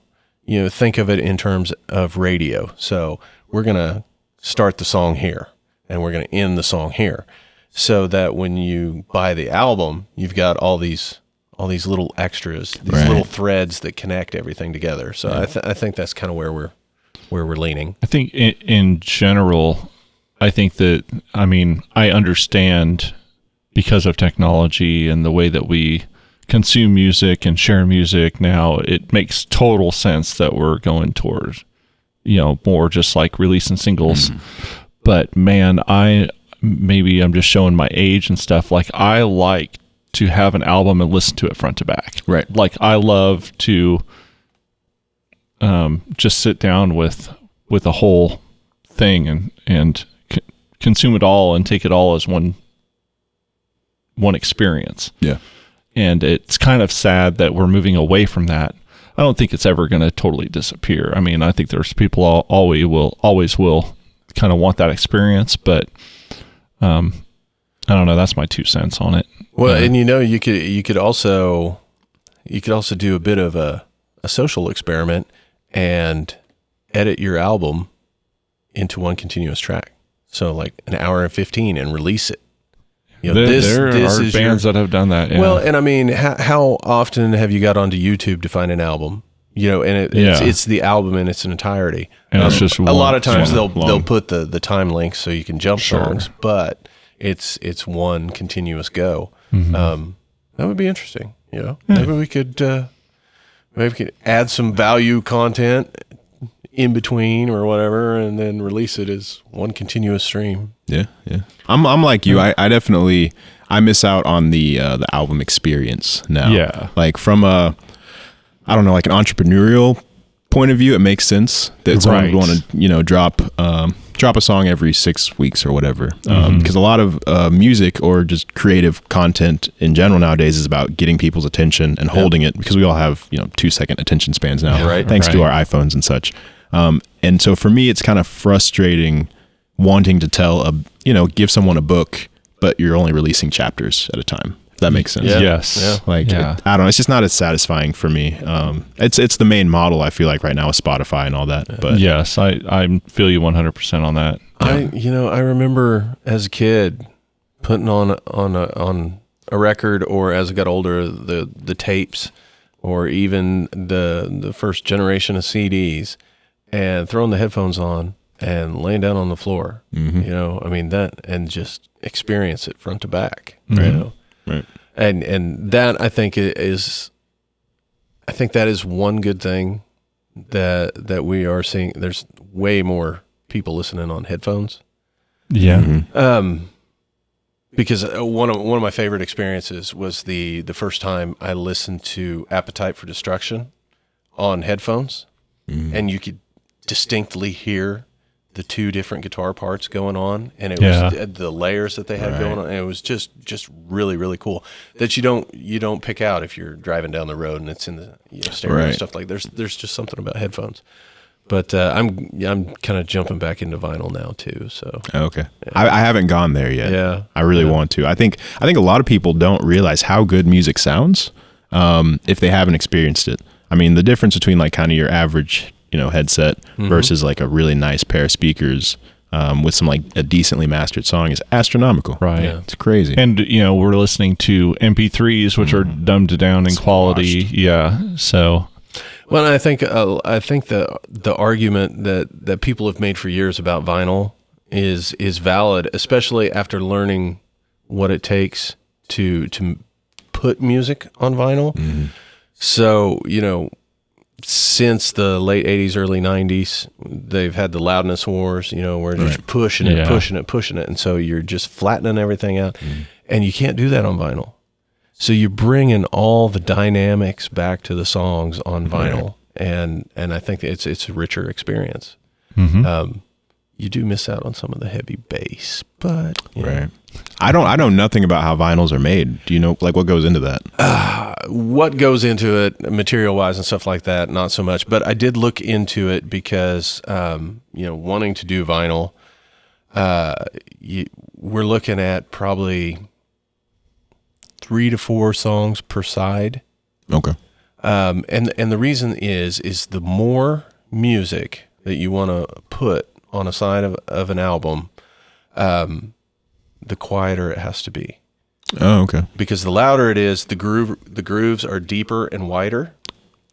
think of it in terms of radio. So we're going to start the song here and we're going to end the song here, so that when you buy the album, you've got all these little extras, these little threads that connect everything together. So I think that's kind of where we're leaning. I think in general, I think that, I understand, because of technology and the way that we consume music and share music now, it makes total sense that we're going towards, more just like releasing singles. But man, maybe I'm just showing my age and stuff. Like, I like to have an album and listen to it front to back. Right. Like, I love to just sit down with a whole thing and consume it all and take it all as one experience. Yeah. And it's kind of sad that we're moving away from that. I don't think it's ever going to totally disappear. I think there's people always will kind of want that experience, but I don't know. That's my 2 cents on it. Well, and you could also do a bit of a social experiment and edit your album into one continuous track. So like an hour and 15 and release it. There are bands that have done that. Yeah. Well, and how often have you got onto YouTube to find an album? And it's the album in its entirety. And it's just a lot of times they'll long. put the time links so you can jump songs, but it's one continuous go. That would be interesting. Maybe we could add some value content in between or whatever, and then release it as one continuous stream. Yeah. I'm like you. I definitely miss out on the album experience now. Yeah. Like from like an entrepreneurial point of view, it makes sense that someone would want to drop a song every 6 weeks or whatever. Because a lot of music or just creative content in general nowadays is about getting people's attention and holding it, because we all have 2-second attention spans now, thanks to our iPhones and such. And so for me, it's kind of frustrating wanting to give someone a book, but you're only releasing chapters at a time. If that makes sense. Yeah. Yes. Yeah. I don't know. It's just not as satisfying for me. It's the main model, I feel like, right now with Spotify and all that. But yes, I feel you 100% on that. I remember as a kid putting on a record, or as I got older, the tapes, or even the first generation of CDs, and throwing the headphones on and laying down on the floor, that, and just experience it front to back, Right. And that I think that is one good thing that we are seeing. There's way more people listening on headphones. Yeah. Because one of my favorite experiences was the first time I listened to Appetite for Destruction on headphones, and you could distinctly hear the two different guitar parts going on, and it was the layers that they had going on, and it was just really, really cool that you don't pick out if you're driving down the road and it's in the stereo and stuff like. There's just something about headphones. But I'm kind of jumping back into vinyl now too. So okay, I haven't gone there yet. Yeah, I really want to. I think a lot of people don't realize how good music sounds if they haven't experienced it. I mean, the difference between like kind of your average headset versus like a really nice pair of speakers with some like a decently mastered song is astronomical. Right. Yeah. It's crazy. And we're listening to MP3s, which are dumbed down in quality. Yeah. So. Well, I think the argument that people have made for years about vinyl is valid, especially after learning what it takes to put music on vinyl. Mm-hmm. So, since the late 80s, early 90s, they've had the loudness wars, where they're just pushing it. And so you're just flattening everything out. Mm-hmm. And you can't do that on vinyl. So you bring in all the dynamics back to the songs on vinyl. And I think it's a richer experience. Mm-hmm. You do miss out on some of the heavy bass, but right. I know nothing about how vinyls are made. Do you know like what goes into that? What goes into it, material wise and stuff like that? Not so much, but I did look into it because wanting to do vinyl, we're looking at probably 3 to 4 songs per side. Okay. And the reason is the more music that you want to put on a side of an album, the quieter it has to be. Oh, okay. Because the louder it is, the grooves are deeper and wider,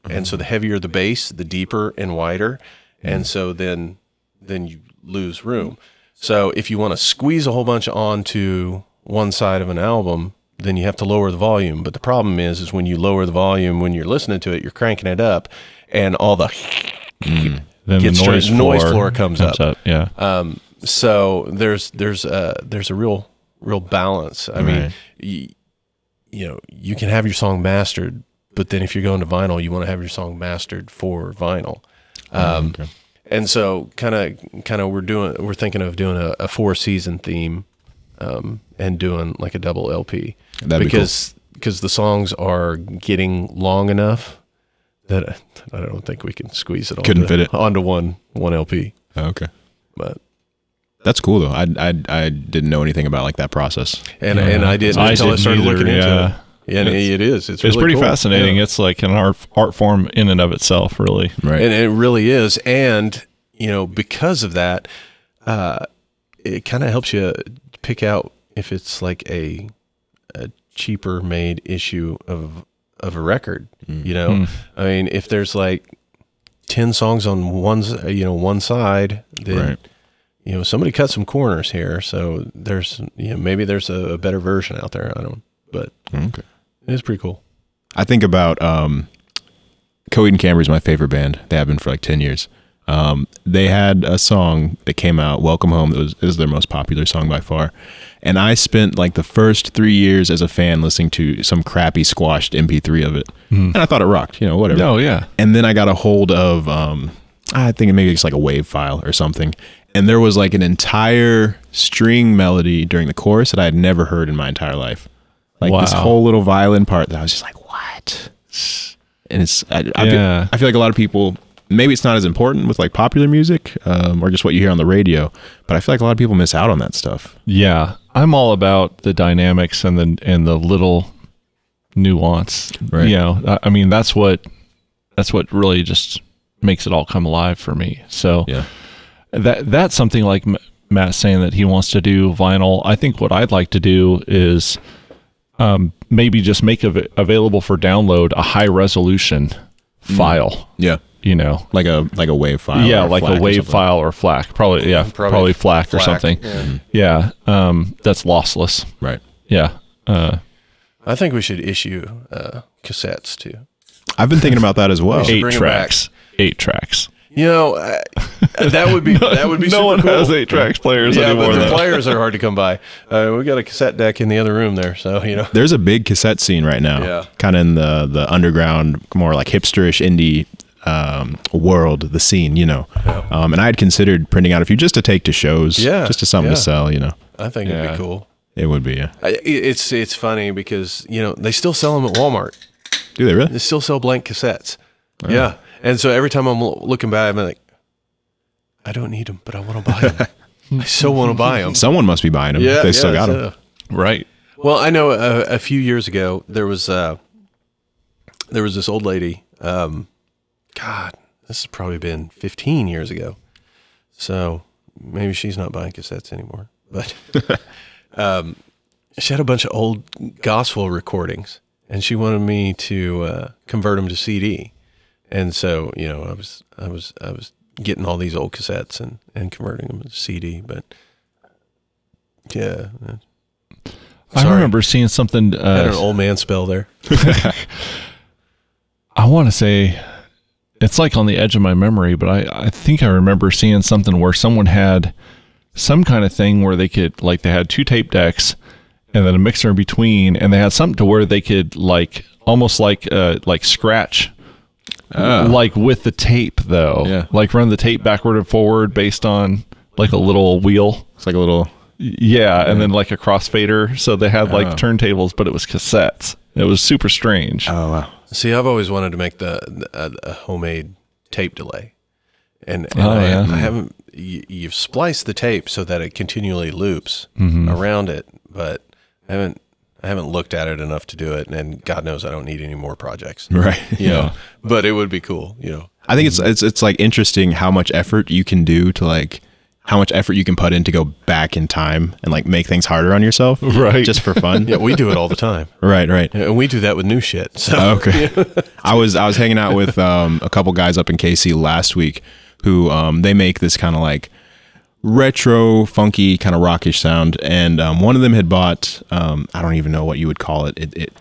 and so the heavier the bass, the deeper and wider, and so then you lose room. So if you want to squeeze a whole bunch onto one side of an album, then you have to lower the volume. But the problem is when you lower the volume, when you're listening to it, you're cranking it up, and all the then the noise floor comes up. Yeah. So there's a real balance. I mean, you can have your song mastered, but then if you're going to vinyl, you want to have your song mastered for vinyl. Okay. And so kind of we're thinking of doing a 4-season theme, and doing like a double LP. Because the songs are getting long enough that I don't think we can squeeze it onto one LP. Okay. But that's cool though. I didn't know anything about like that process. And I didn't until I started looking into it. And it is. It's really pretty cool. Fascinating. Yeah. It's like an art form in and of itself, really. Right. And it really is. And, because of that, it kind of helps you pick out if it's like a cheaper made issue of a record. I mean, if there's like 10 songs on one side, then somebody cut some corners here. So there's maybe there's a better version out there. But it's pretty cool. I think about Coheed and Cambria is my favorite band. They have been for like 10 years. They had a song that came out, Welcome Home. It was their most popular song by far. And I spent like the first 3 years as a fan listening to some crappy squashed MP3 of it. And I thought it rocked, whatever. Oh, yeah. And then I got a hold of, I think maybe it's like a wave file or something. And there was like an entire string melody during the chorus that I had never heard in my entire life. Like this whole little violin part that I was just like, what? And I feel like a lot of people, maybe it's not as important with like popular music or just what you hear on the radio, but I feel like a lot of people miss out on that stuff. Yeah, I'm all about the dynamics and the little nuance. Right. I mean that's what really just makes it all come alive for me. So that's something like Matt's saying that he wants to do vinyl. I think what I'd like to do is maybe just make available for download a high resolution file. Yeah. Like a WAV file. Yeah, like a WAV file or FLAC. Probably FLAC or something. Yeah. That's lossless. Right. Yeah. I think we should issue cassettes too. I've been thinking about that as well. 8 tracks. 8 tracks. That would be no super one cool. has 8-track players anymore. But the players are hard to come by. We got a cassette deck in the other room there, so There's a big cassette scene right now. Yeah. Kind of in the underground, more like hipsterish indie world, the scene, you know. And I had considered printing out a few just to take to shows, just to something to sell, you know. I think it'd be cool. It would be, yeah. It's funny because, you know, they still sell them at Walmart. Do they really? They still sell blank cassettes. Oh. Yeah. And so every time I'm looking back, I'm like, I don't need them, but I want to buy them. I so want to buy them. Someone must be buying them. Yeah, they still got them. Right. Well, I know a few years ago, there was this old lady. God, this has probably been 15 years ago. So maybe she's not buying cassettes anymore. But she had a bunch of old gospel recordings, and she wanted me to convert them to CD. And so, you know, I was getting all these old cassettes and converting them to CD. But yeah, I remember seeing something. Had an old man spell there. I want to say it's like on the edge of my memory, but I think I remember seeing something where someone had some kind of thing where they could, like, they had 2 tape decks and then a mixer in between, and they had something to where they could, like, almost like scratch, like with the tape though, like run the tape backward and forward based on like a little wheel. It's like a little, and then like a crossfader. So they had like turntables, but it was cassettes. It was super strange. Oh wow. See, I've always wanted to make a homemade tape delay, and I haven't. You've spliced the tape so that it continually loops around it, but I haven't looked at it enough to do it, and God knows I don't need any more projects. Right. You know, but it would be cool. You know, I think it's like interesting how much effort you can do to like. How much effort you can put in to go back in time and like make things harder on yourself, right? Just for fun. Yeah, we do it all the time. Right. And we do that with new shit. So. Okay. I was hanging out with a couple guys up in KC last week who they make this kind of like retro, funky, kind of rockish sound, and one of them had bought I don't even know what you would call it.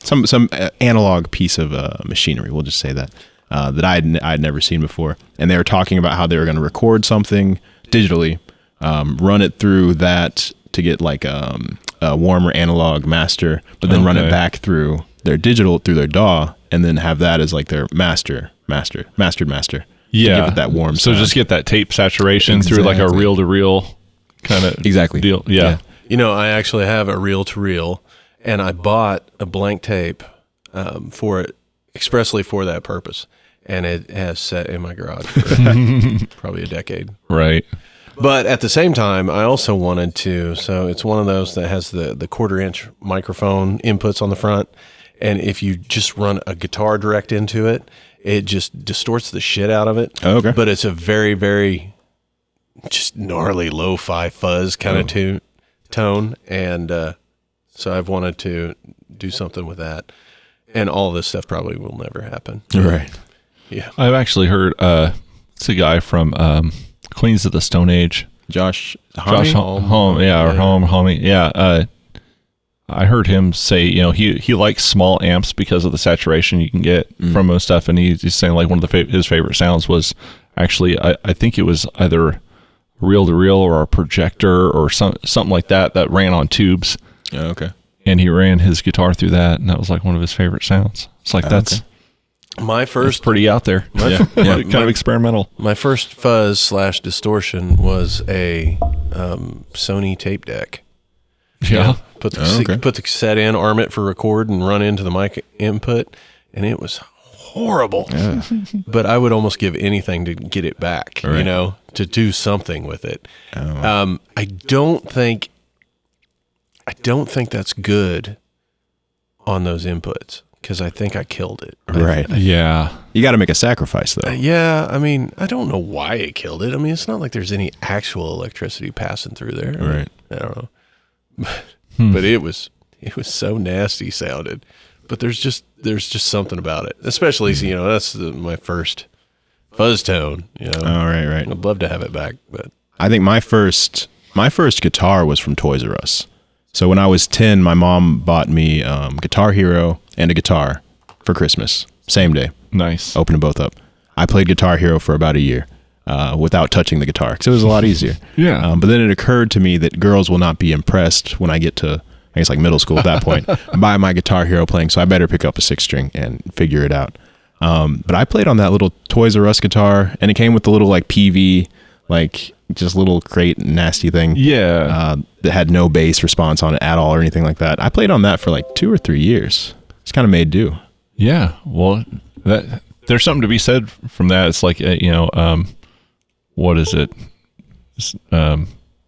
Some analog piece of machinery. We'll just say that that I'd never seen before, and they were talking about how they were going to record something digitally, run it through that to get like a warmer analog master, but then run it back through their digital through their DAW, and then have that as like their mastered master. Yeah, to give it that warm. So sound. Just get that tape saturation through like a reel to reel kind of deal. Yeah. You know, I actually have a reel to reel, and I bought a blank tape for it expressly for that purpose. And it has sat in my garage for probably a decade. Right. But at the same time, I also wanted to, so it's one of those that has the 1/4-inch microphone inputs on the front. And if you just run a guitar direct into it, it just distorts the shit out of it. Oh, okay. But it's a very, very just gnarly lo-fi fuzz kind of tone. And so I've wanted to do something with that. And all this stuff probably will never happen. Right. Yeah, I've actually heard it's a guy from Queens of the Stone Age, Josh Homme, yeah. I heard him say, you know, he likes small amps because of the saturation you can get from most stuff, and he's saying like one of his favorite sounds was actually I think it was either reel to reel or a projector or something like that ran on tubes. Oh, okay. And he ran his guitar through that, and that was like one of his favorite sounds. It's like that's pretty out there. Kind of experimental. My first fuzz / distortion was a Sony tape deck. Yeah. Put the cassette in, arm it for record, and run into the mic input, and it was horrible. Yeah. But I would almost give anything to get it back, you know, to do something with it. Oh. I don't think that's good on those inputs, because I think I killed it. Right. Yeah. You got to make a sacrifice, though. Yeah. I mean, I don't know why it killed it. I mean, it's not like there's any actual electricity passing through there. Right. I don't know. But it was so nasty sounded. But there's just something about it. Especially, you know, that's my first fuzz tone, you know. Oh, right. I'd love to have it back, but I think my first guitar was from Toys R Us. So when I was 10, my mom bought me Guitar Hero and a guitar for Christmas. Same day. Nice. Opened them both up. I played Guitar Hero for about a year without touching the guitar, because it was a lot easier. Yeah. But then it occurred to me that girls will not be impressed when I get to, I guess, like middle school at that point, by my Guitar Hero playing. So I better pick up a 6-string and figure it out. But I played on that little Toys R Us guitar, and it came with the little like PV, like just little crate nasty thing. Yeah. That had no bass response on it at all or anything like that. I played on that for like 2 or 3 years. It's kind of made do. Yeah. Well, there's something to be said from that. It's like, what is it?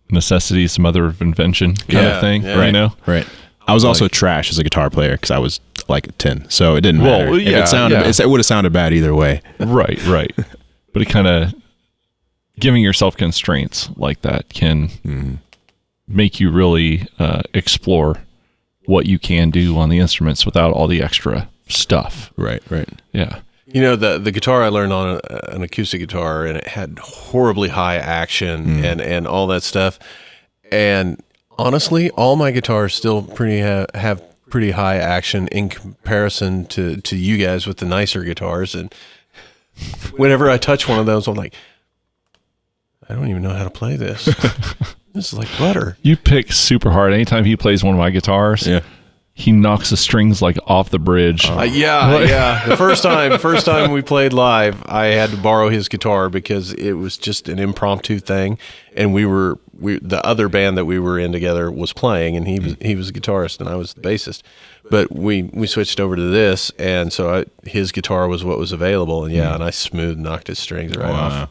Necessity is the mother of invention kind of thing. Yeah. You know? Right. I was also trash as a guitar player because I was like 10, so it didn't matter. Well, If it sounded, it would have sounded bad either way. Right. But it kind of giving yourself constraints like that can make you really explore what you can do on the instruments without all the extra stuff. Right. Yeah. You know, the guitar I learned on an acoustic guitar, and it had horribly high action and all that stuff. And honestly, all my guitars still have pretty high action in comparison to you guys with the nicer guitars. And whenever I touch one of those, I'm like, I don't even know how to play this. This is like butter. You pick super hard. Anytime he plays one of my guitars, he knocks the strings like off the bridge. Yeah. The first time we played live, I had to borrow his guitar because it was just an impromptu thing, and the other band that we were in together was playing, and he was a guitarist and I was the bassist. But we switched over to this, and so his guitar was what was available, and and I knocked his strings right off.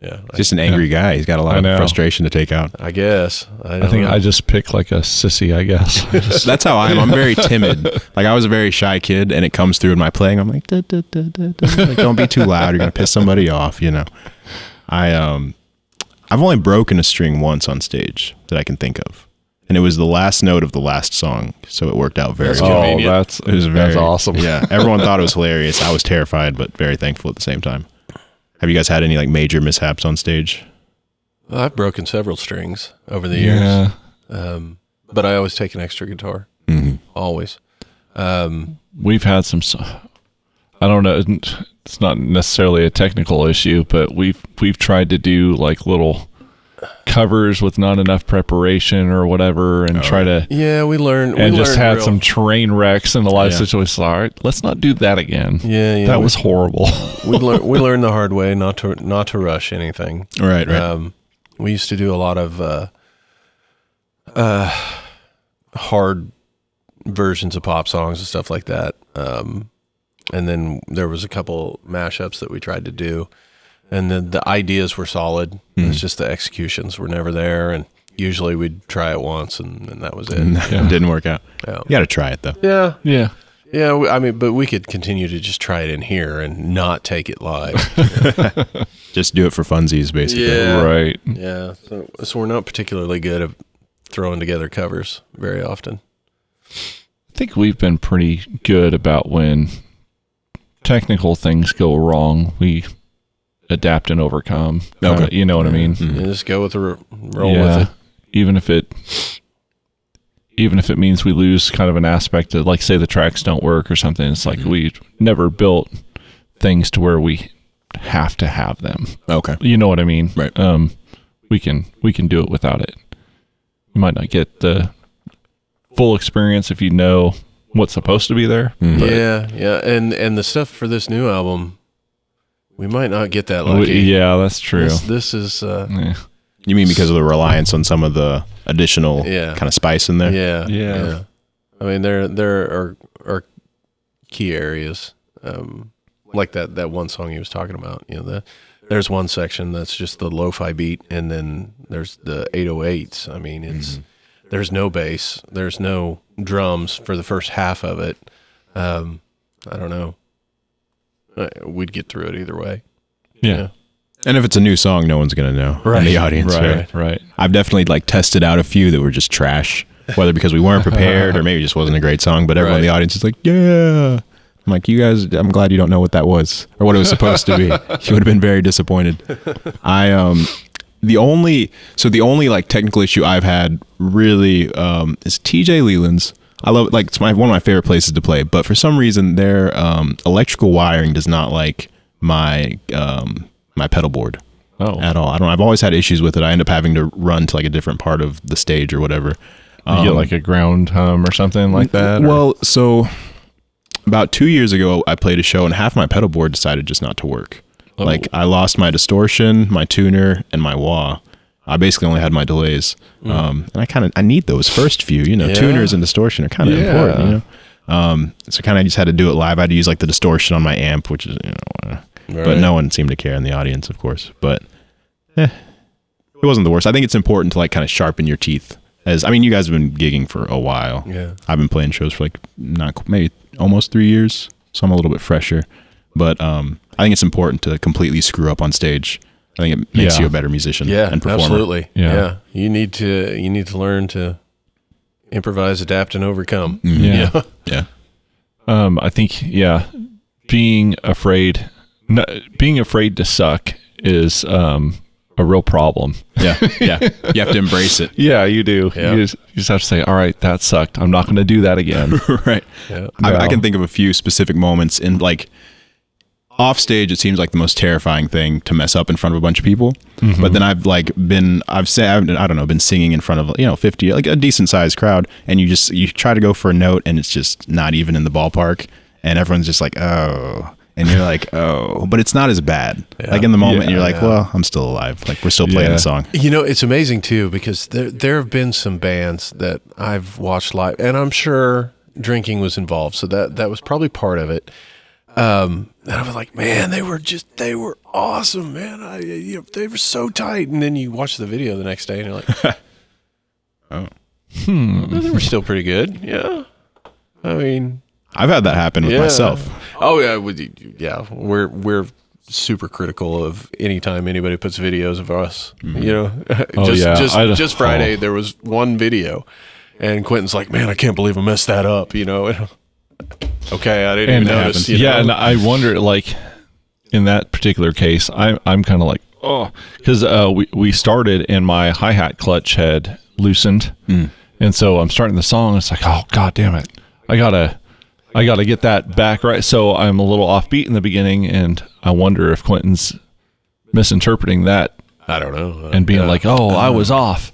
Yeah, just an angry guy. He's got a lot of frustration to take out. I guess. I think I just pick like a sissy, I guess. That's how I am. I'm very timid. Like, I was a very shy kid, and it comes through in my playing. I'm like, like, don't be too loud. You're gonna piss somebody off. You know. I've only broken a string once on stage that I can think of, and it was the last note of the last song. So it worked out very well. That's awesome. Yeah, everyone thought it was hilarious. I was terrified, but very thankful at the same time. Have you guys had any like major mishaps on stage? Well, I've broken several strings over the years, but I always take an extra guitar. Always. We've had some. I don't know. It's not necessarily a technical issue, but we've tried to do like little covers with not enough preparation or whatever, and try to we learned and just had some train wrecks in the live situation. All right, let's not do that again. That was horrible. we learned the hard way not to rush anything. Right. We used to do a lot of hard versions of pop songs and stuff like that, and then there was a couple mashups that we tried to do. And then the ideas were solid. It's just the executions were never there. And usually we'd try it once, and that was it. It didn't work out. Yeah. You got to try it, though. Yeah. I mean, but we could continue to just try it in here and not take it live. Just do it for funsies, basically. Yeah. Right. Yeah. So we're not particularly good at throwing together covers very often. I think we've been pretty good about when technical things go wrong, we adapt and overcome. You know what I mean? You just go with the roll with it. Even if it means we lose kind of an aspect of, like, say the tracks don't work or something. It's like we never built things to where we have to have them. Okay. You know what I mean? Right. We can do it without it. You might not get the full experience if you know what's supposed to be there. Yeah. And the stuff for this new album, we might not get that lucky. Yeah, that's true. This is... You mean because of the reliance on some of the additional kind of spice in there? Yeah. I mean, there are key areas, like that one song he was talking about. You know, there's one section that's just the lo-fi beat, and then there's the 808s. I mean, there's no bass, there's no drums for the first half of it. I don't know. We'd get through it either way. Yeah. And if it's a new song, no one's going to know in the audience. Right. I've definitely like tested out a few that were just trash, whether because we weren't prepared or maybe it just wasn't a great song, but everyone in the audience is like, yeah. I'm like, you guys, I'm glad you don't know what that was or what it was supposed to be. You would have been very disappointed. The only like technical issue I've had really is TJ Leland's. I love it. Like, it's one of my favorite places to play, but for some reason their electrical wiring does not like my my pedal board at all. I've always had issues with it. I end up having to run to like a different part of the stage or whatever. You get like a ground hum or something like that? Well, so about 2 years ago, I played a show and half my pedal board decided just not to work. Oh. Like I lost my distortion, my tuner, and my wah. I basically only had my delays. And I need those first few, tuners and distortion are kind of important, so kind of just had to do it live. I had to use like the distortion on my amp, which is, but no one seemed to care in the audience, of course, but it wasn't the worst. I think it's important to like kind of sharpen your teeth. You guys have been gigging for a while. Yeah. I've been playing shows for like maybe almost 3 years, so I'm a little bit fresher. But I think it's important to completely screw up on stage. I think it makes you a better musician and performer. Absolutely. Yeah. You need to learn to improvise, adapt, and overcome. Yeah. Yeah. I think being afraid to suck is a real problem. Yeah. You have to embrace it. Yeah, you do. Yeah. You just have to say, all right, that sucked. I'm not going to do that again. Right. Yeah. I can think of a few specific moments in like off stage. It seems like the most terrifying thing to mess up in front of a bunch of people. Mm-hmm. But then I've been singing in front of 50, like a decent sized crowd, and you try to go for a note and it's just not even in the ballpark, and everyone's just like, oh. And you're like, oh, but it's not as bad. Yeah. Like in the moment, you're like, well, I'm still alive. Like we're still playing the song. It's amazing too, because there have been some bands that I've watched live, and I'm sure drinking was involved, so that was probably part of it. And I was like, man, they were awesome, man. They were so tight. And then you watch the video the next day, and you're like, oh, they were still pretty good. Yeah, I've had that happen with myself. Oh yeah, we're super critical of anytime anybody puts videos of us. Mm-hmm. Just Friday there was one video, and Quentin's like, "Man, I can't believe I messed that up." Okay, I didn't even notice. And I wonder, like in that particular case, I'm kind of like, oh, because we started and my hi-hat clutch had loosened, and so I'm starting the song. It's like, oh god damn it, I gotta get that back right. So I'm a little offbeat in the beginning, and I wonder if Quentin's misinterpreting that. I don't know. And being like, oh, I was off.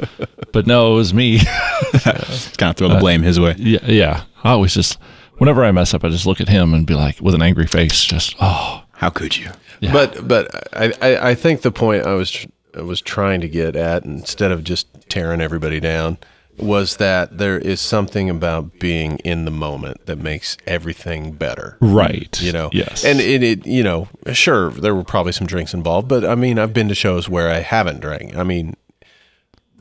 But no, it was me. Kind of throw the blame his way. Yeah. I always just, whenever I mess up, I just look at him and be like, with an angry face, just, oh. How could you? Yeah. But I think the point I was trying to get at, instead of just tearing everybody down, was that there is something about being in the moment that makes everything better. Right. Yes. And it sure, there were probably some drinks involved, but I've been to shows where I haven't drank.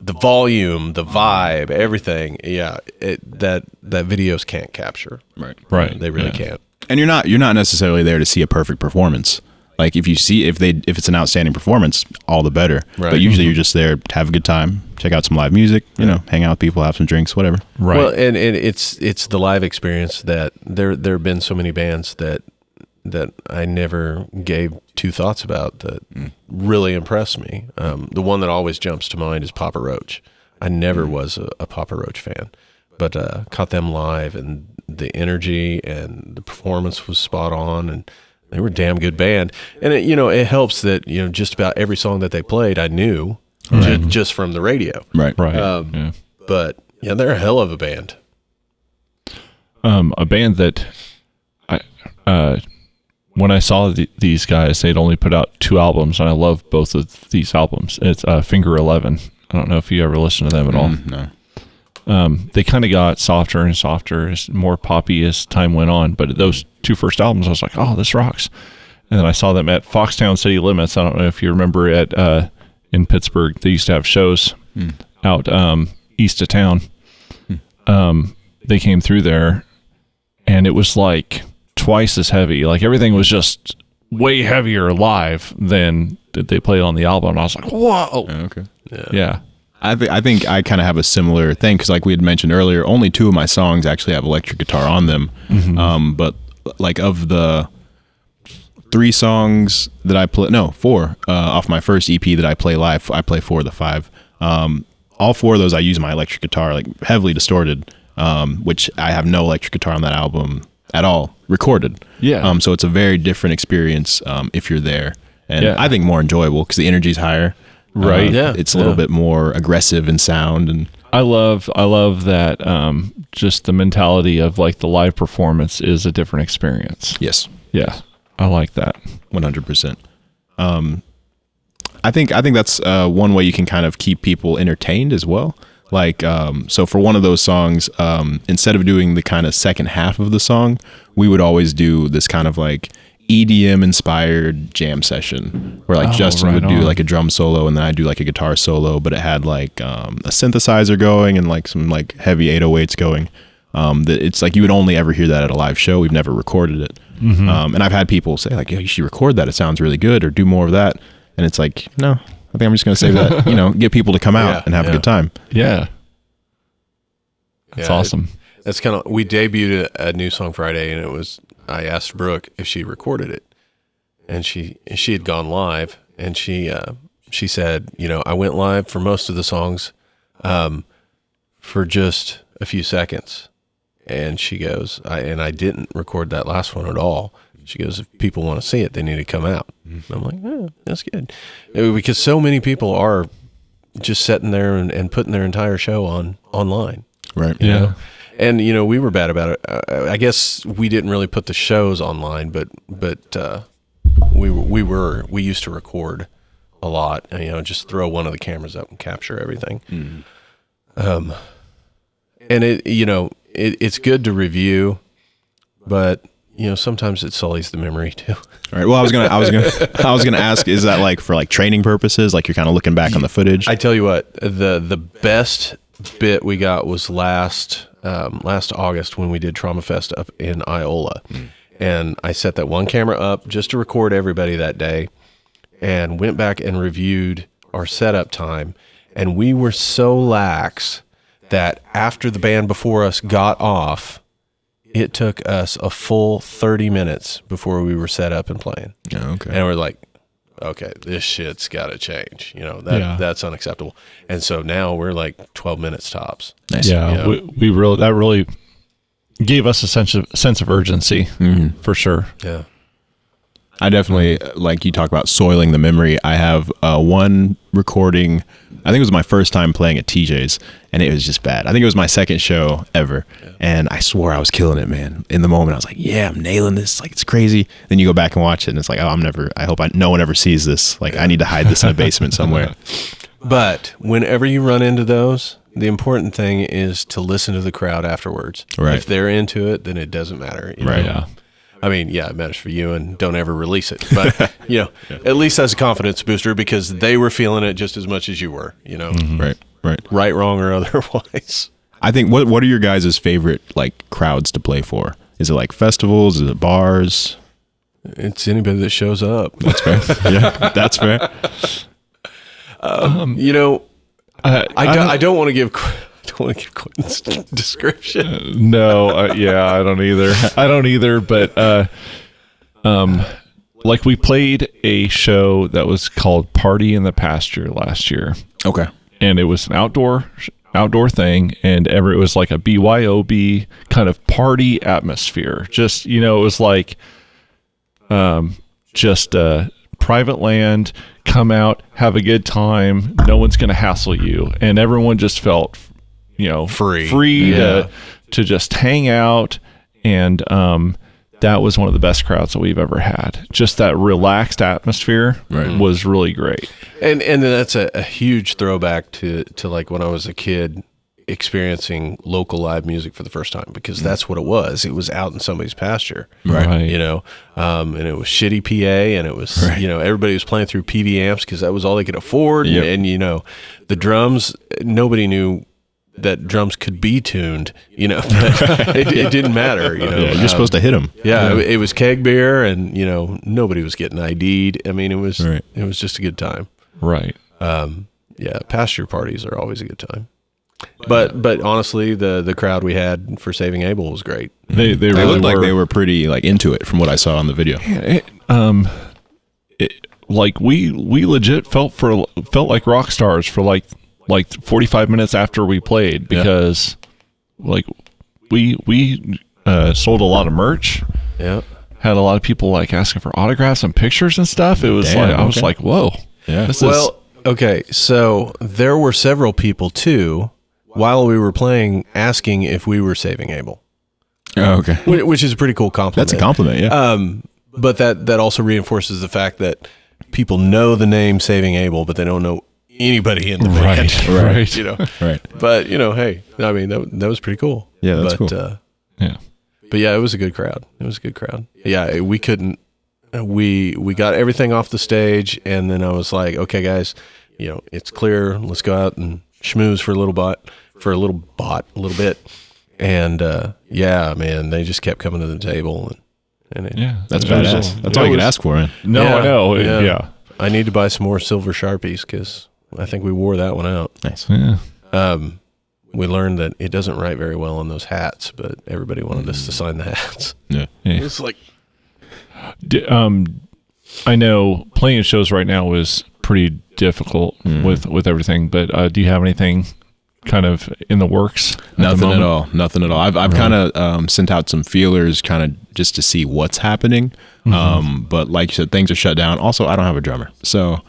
The volume, the vibe, everything, that videos can't capture. Right. They really can't. And you're not necessarily there to see a perfect performance. Like if it's an outstanding performance, all the better. Right. But usually you're just there to have a good time, check out some live music, hang out with people, have some drinks, whatever. Right. Well, and it's the live experience that there have been so many bands that I never gave two thoughts about that really impressed me. The one that always jumps to mind is Papa Roach. I never was a Papa Roach fan, but caught them live, and the energy and the performance was spot on, and they were a damn good band. And it helps that just about every song that they played I knew just from the radio. Right. But they're a hell of a band. A band that when I saw these guys, they'd only put out 2 albums, and I love both of these albums. It's Finger 11. I don't know if you ever listened to them at all. No. They kind of got softer and softer, more poppy as time went on. But those 2 first albums, I was like, oh, this rocks. And then I saw them at Foxtown City Limits. I don't know if you remember in Pittsburgh, they used to have shows out east of town. They came through there, and it was like twice as heavy. Like everything was just way heavier live than they played on the album. And I was like, whoa. Okay. Yeah. I think I kind of have a similar thing, because like we had mentioned earlier, only 2 of my songs actually have electric guitar on them. Mm-hmm. But like of the 3 songs that I play, 4 off my first EP that I play live, I play 4 of the 5. All 4 of those I use my electric guitar, like heavily distorted, which I have no electric guitar on that album at all recorded. Yeah. So it's a very different experience if you're there, and I think more enjoyable because the energy's higher. Right. It's a little bit more aggressive in sound, and I love that just the mentality of like the live performance is a different experience. Yes. Yeah, I like that. 100%. I think that's one way you can kind of keep people entertained as well. Like, so for one of those songs, instead of doing the kind of second half of the song, we would always do this kind of like EDM inspired jam session where like Justin would do like a drum solo and then I'd do like a guitar solo, but it had like a synthesizer going and like some like heavy 808s going. It's like you would only ever hear that at a live show. We've never recorded it. And I've had people say like, yeah, you should record that. It sounds really good, or do more of that. And it's like, no, I think I'm just going to save that, get people to come out and have a good time. Yeah. That's awesome. That's kind of, we debuted a new song Friday, and I asked Brooke if she recorded it, and she had gone live, and she said, I went live for most of the songs, for just a few seconds. And she goes, I didn't record that last one at all. She goes, if people want to see it, they need to come out. And I'm like, oh, that's good. Because so many people are just sitting there and putting their entire show online. Right. You know? And, we were bad about it. I guess we didn't really put the shows online, but we used to record a lot, and, just throw one of the cameras up and capture everything. And it's good to review, but sometimes it sullies the memory too. All right. Well, I was gonna ask, is that like for like training purposes? Like you're kind of looking back on the footage? I tell you what, the best bit we got was last August when we did Trauma Fest up in Iola, and I set that one camera up just to record everybody that day, and went back and reviewed our setup time, and we were so lax that after the band before us got off, it took us a full 30 minutes before we were set up and playing. Oh, okay. And we're like, okay, this shit's got to change. That's unacceptable. And so now we're like 12 minutes tops. Nice. Yeah, we really, that really gave us a sense of urgency, for sure. Yeah. I definitely, like you talk about soiling the memory. I have one recording, I think it was my first time playing at TJ's, and it was just bad. I think it was my second show ever, and I swore I was killing it, man. In the moment, I was like, yeah, I'm nailing this. Like, it's crazy. Then you go back and watch it, and it's like, oh, I hope no one ever sees this. Like, I need to hide this in a basement somewhere. But whenever you run into those, the important thing is to listen to the crowd afterwards. Right. If they're into it, then it doesn't matter. Right. Yeah. I mean, yeah, it matters for you, and don't ever release it. But, at least that's a confidence booster because they were feeling it just as much as you were, Right. Right, wrong, or otherwise. I think, what are your guys' favorite, like, crowds to play for? Is it like festivals? Is it bars? It's anybody that shows up. That's fair. Yeah, that's fair. I don't want to give Quentin's description. No, I don't either. But like we played a show that was called Party in the Pasture last year. Okay. And it was an outdoor thing, and it was like a BYOB kind of party atmosphere. Just, it was like just private land, come out, have a good time, no one's going to hassle you. And everyone just felt free to just hang out, and that was one of the best crowds that we've ever had. Just that relaxed atmosphere was really great. And that's a huge throwback to like when I was a kid experiencing local live music for the first time, because that's what it was. It was out in somebody's pasture, right? And it was shitty PA, and it was everybody was playing through PV amps because that was all they could afford. Yep. And the drums, nobody knew that drums could be tuned, but it didn't matter, You're supposed to hit them. Yeah, it was keg beer, and nobody was getting ID'd. I mean, it was just a good time. Right. Pasture parties are always a good time. But honestly, the crowd we had for Saving Abel was great. They really looked like were. they were pretty like into it from what I saw on the video. Like we legit felt like rock stars for like 45 minutes after we played, because like we sold a lot of merch. Yeah. Had a lot of people like asking for autographs and pictures and stuff. It was I was like, whoa. Yeah. Okay, so there were several people too. while we were playing, asking if we were Saving Abel. Oh, okay. Which is a pretty cool compliment. That's a compliment, yeah. But that also reinforces the fact that people know the name Saving Abel, but they don't know anybody in the band. Right. You know. Right. But hey, I mean that was pretty cool. Yeah, that's cool. Yeah. But yeah, it was a good crowd. Yeah, we couldn't. We got everything off the stage, and then I was like, okay, guys, it's clear. Let's go out and schmooze for a little bit. And yeah, man, they just kept coming to the table, and that's badass. That's all you could ask for, man. No, I know. Yeah. I need to buy some more silver Sharpies because I think we wore that one out. Nice. Yeah. We learned that it doesn't write very well on those hats, but everybody wanted us to sign the hats. Yeah. It's like, I know playing shows right now is pretty difficult with everything, but do you have anything kind of in the works? Nothing at all. I've kind of sent out some feelers kind of just to see what's happening. But like you said, things are shut down. Also, I don't have a drummer. So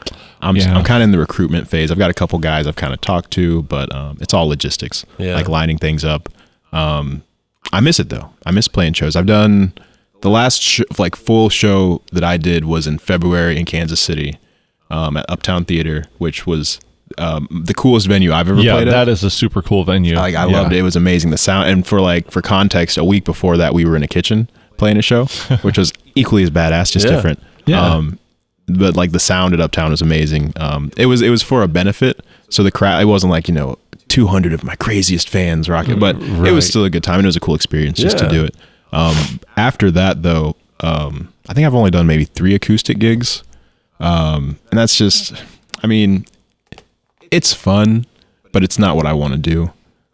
I'm kind of in the recruitment phase. I've got a couple guys I've kind of talked to, but it's all logistics, like lining things up. I miss it though. I miss playing shows. I've done the last full show that I did was in February in Kansas City at Uptown Theater, which was the coolest venue I've ever played at. That is a super cool venue. I loved it. It was amazing. The sound, and for context, a week before that, we were in a kitchen playing a show, which was equally as badass, just different. Yeah. But the sound at Uptown was amazing. It was for a benefit, so the crowd, it wasn't 200 of my craziest fans rocking, but it was still a good time, and it was a cool experience just to do it. After that, though, I think I've only done maybe 3 acoustic gigs, and that's just, I mean, it's fun, but it's not what I want to do.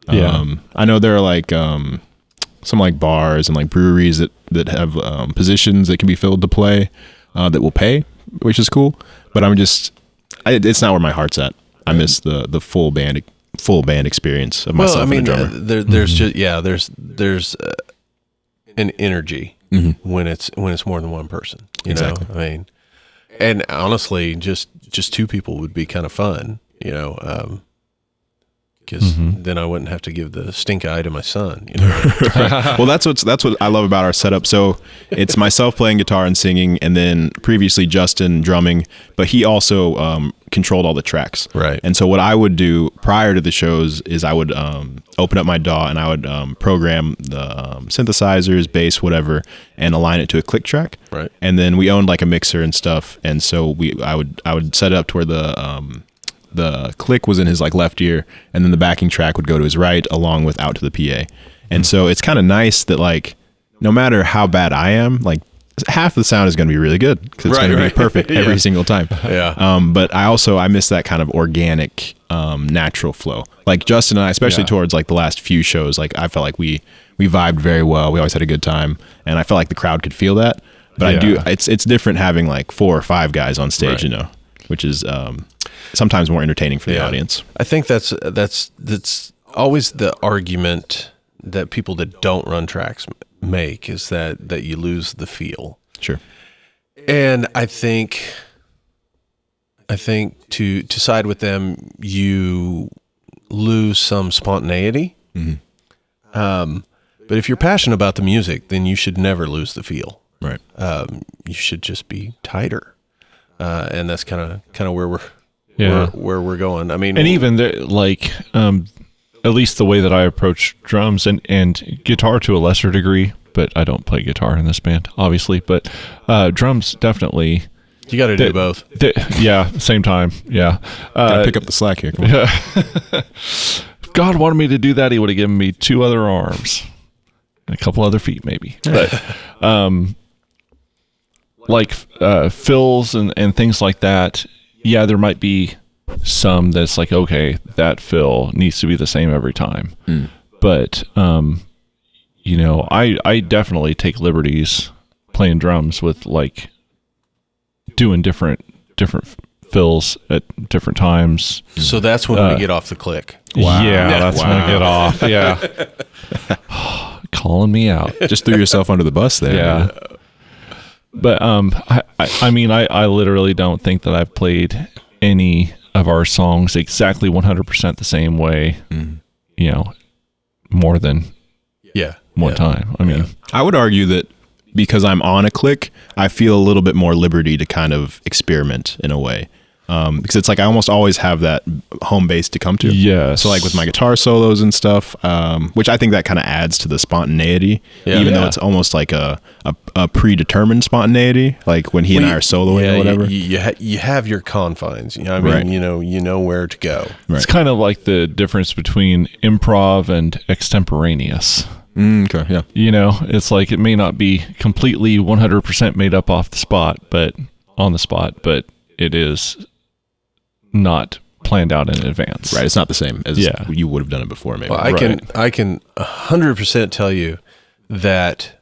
I know there are some bars and breweries that have positions that can be filled to play that will pay, which is cool. But it's not where my heart's at. I miss the full band experience of myself and a drummer. There's an energy when it's more than one person. You know, I mean, and honestly, just 2 people would be kind of fun. Because then I wouldn't have to give the stink eye to my son. Well, that's what I love about our setup. So it's myself playing guitar and singing, and then previously Justin drumming, but he also controlled all the tracks. Right. And so what I would do prior to the shows is I would open up my DAW and I would program the synthesizers, bass, whatever, and align it to a click track. Right. And then we owned a mixer and stuff, and so I would set it up to where the click was in his left ear, and then the backing track would go to his right along with out to the PA. And so it's kind of nice that no matter how bad I am, half the sound is going to be really good because it's going to be perfect every single time. Yeah. But I miss that kind of organic, natural flow. Justin and I, especially towards the last few shows, I felt like we vibed very well. We always had a good time, and I felt like the crowd could feel that. But I do. It's different having 4 or 5 guys on stage, which is sometimes more entertaining for the audience. I think that's always the argument that people that don't run tracks make, is that you lose the feel. Sure. And I think to side with them, you lose some spontaneity. But if you're passionate about the music, then you should never lose the feel. Right. You should just be tighter. And that's kind of where we're going. I mean, and even at least the way that I approach drums and guitar to a lesser degree, but I don't play guitar in this band, obviously. But drums definitely. You got to do both. Same time. Yeah. Gotta pick up the slack here. If God wanted me to do that, He would have given me 2 other arms and a couple other feet, maybe. But fills and things like that. Yeah, there might be some that's okay, that fill needs to be the same every time. But I definitely take liberties playing drums with doing different fills at different times. So that's when we get off the click. Wow. Yeah, that's when I get off. Yeah. Calling me out. Just threw yourself under the bus there. Yeah. Man. But I literally don't think that I've played any of our songs exactly 100% the same way more than one time. I mean, I would argue that because I'm on a click, I feel a little bit more liberty to kind of experiment in a way. Because it's like I almost always have that home base to come to. Yes. So like with my guitar solos and stuff, which I think that kind of adds to the spontaneity, even though it's almost like a predetermined spontaneity, like when he and I are soloing or whatever. You have your confines. I mean, you know where to go. Right. It's kind of like the difference between improv and extemporaneous. Okay, yeah. It's like it may not be completely 100% made up on the spot, but it is not planned out in advance. Right, it's not the same as you would have done it before, maybe. Well, I can 100% tell you that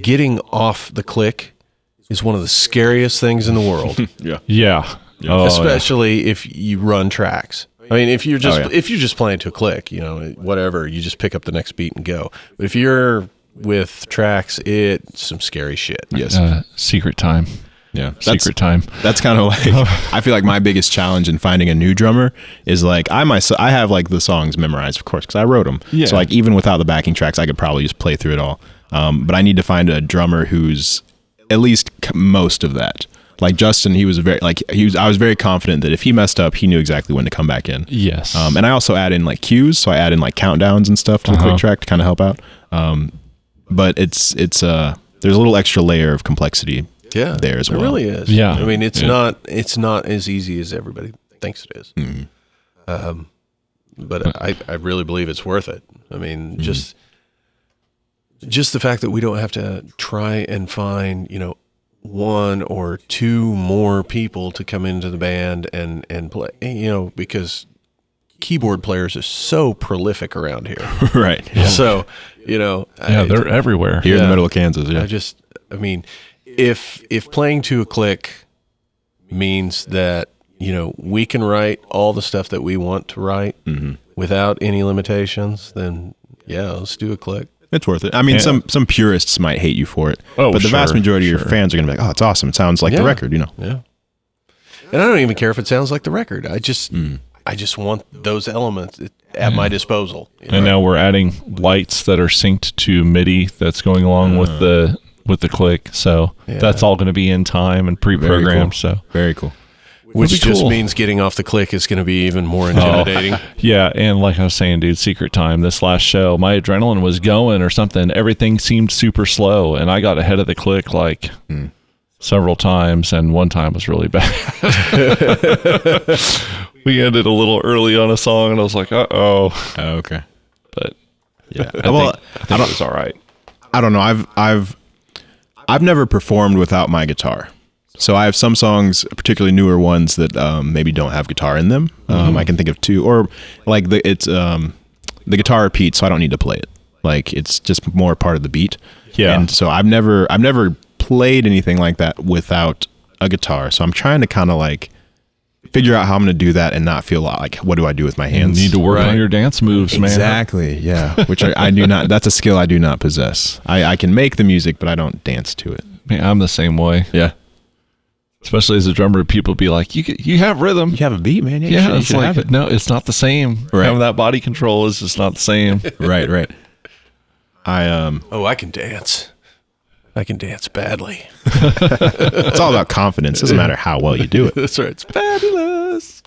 getting off the click is one of the scariest things in the world. Yeah. Oh, especially if you run tracks. I mean, if you're just playing to a click, whatever, you just pick up the next beat and go. But if you're with tracks, it's some scary shit. Yes. Secret time. Yeah, secret time. That's kind of like I feel like my biggest challenge in finding a new drummer is like I have like the songs memorized, of course, because I wrote them. Yeah. So like even without the backing tracks, I could probably just play through it all. But I need to find a drummer who's at least most of that. Like Justin, I was very confident that if he messed up, he knew exactly when to come back in. Yes. And I also add in like cues, so I add in like countdowns and stuff to the quick track to kind of help out. But it's there's a little extra layer of complexity. Yeah, there as well. It really is. Yeah, I mean, it's not as easy as everybody thinks it is. But I really believe it's worth it. I mean, just the fact that we don't have to try and find one or two more people to come into the band and play. Because keyboard players are so prolific around here. Right. Yeah. So they're everywhere here in the middle of Kansas. Yeah. I mean. If playing to a click means that we can write all the stuff that we want to write without any limitations, then let's do a click. It's worth it. I mean, some purists might hate you for it, but the vast majority of your fans are going to be like, "Oh, it's awesome! It sounds like the record." Yeah, and I don't even care if it sounds like the record. I just want those elements at my disposal. And now we're adding lights that are synced to MIDI that's going along with the click, so that's all going to be in time and pre-programmed. Very cool. So very cool. Which just means getting off the click is going to be even more intimidating. Yeah, and like I was saying, dude, secret time. This last show, my adrenaline was going or something. Everything seemed super slow, and I got ahead of the click several times, and one time was really bad. We ended a little early on a song, and I was like, "Uh-oh." Oh, okay. But yeah, I think it was all right. I don't know. I've never performed without my guitar. So I have some songs, particularly newer ones, that maybe don't have guitar in them. I can think of two, or like the guitar repeats, so I don't need to play it. Like it's just more part of the beat. Yeah. And so I've never played anything like that without a guitar. So I'm trying to kind of like figure out how I'm going to do that and not feel like, what do I do with my hands? You need to work on your dance moves, man. Exactly, yeah. Which I do not, that's a skill I do not possess. I can make the music, but I don't dance to it. Man, I'm the same way. Yeah. Especially as a drummer, people be like, you have rhythm. You have a beat, man. Yeah, it's like, no, it's not the same. Right. Having that body control is just not the same. Right. I can dance. I can dance badly. It's all about confidence. Doesn't matter how well you do it. That's right. It's fabulous.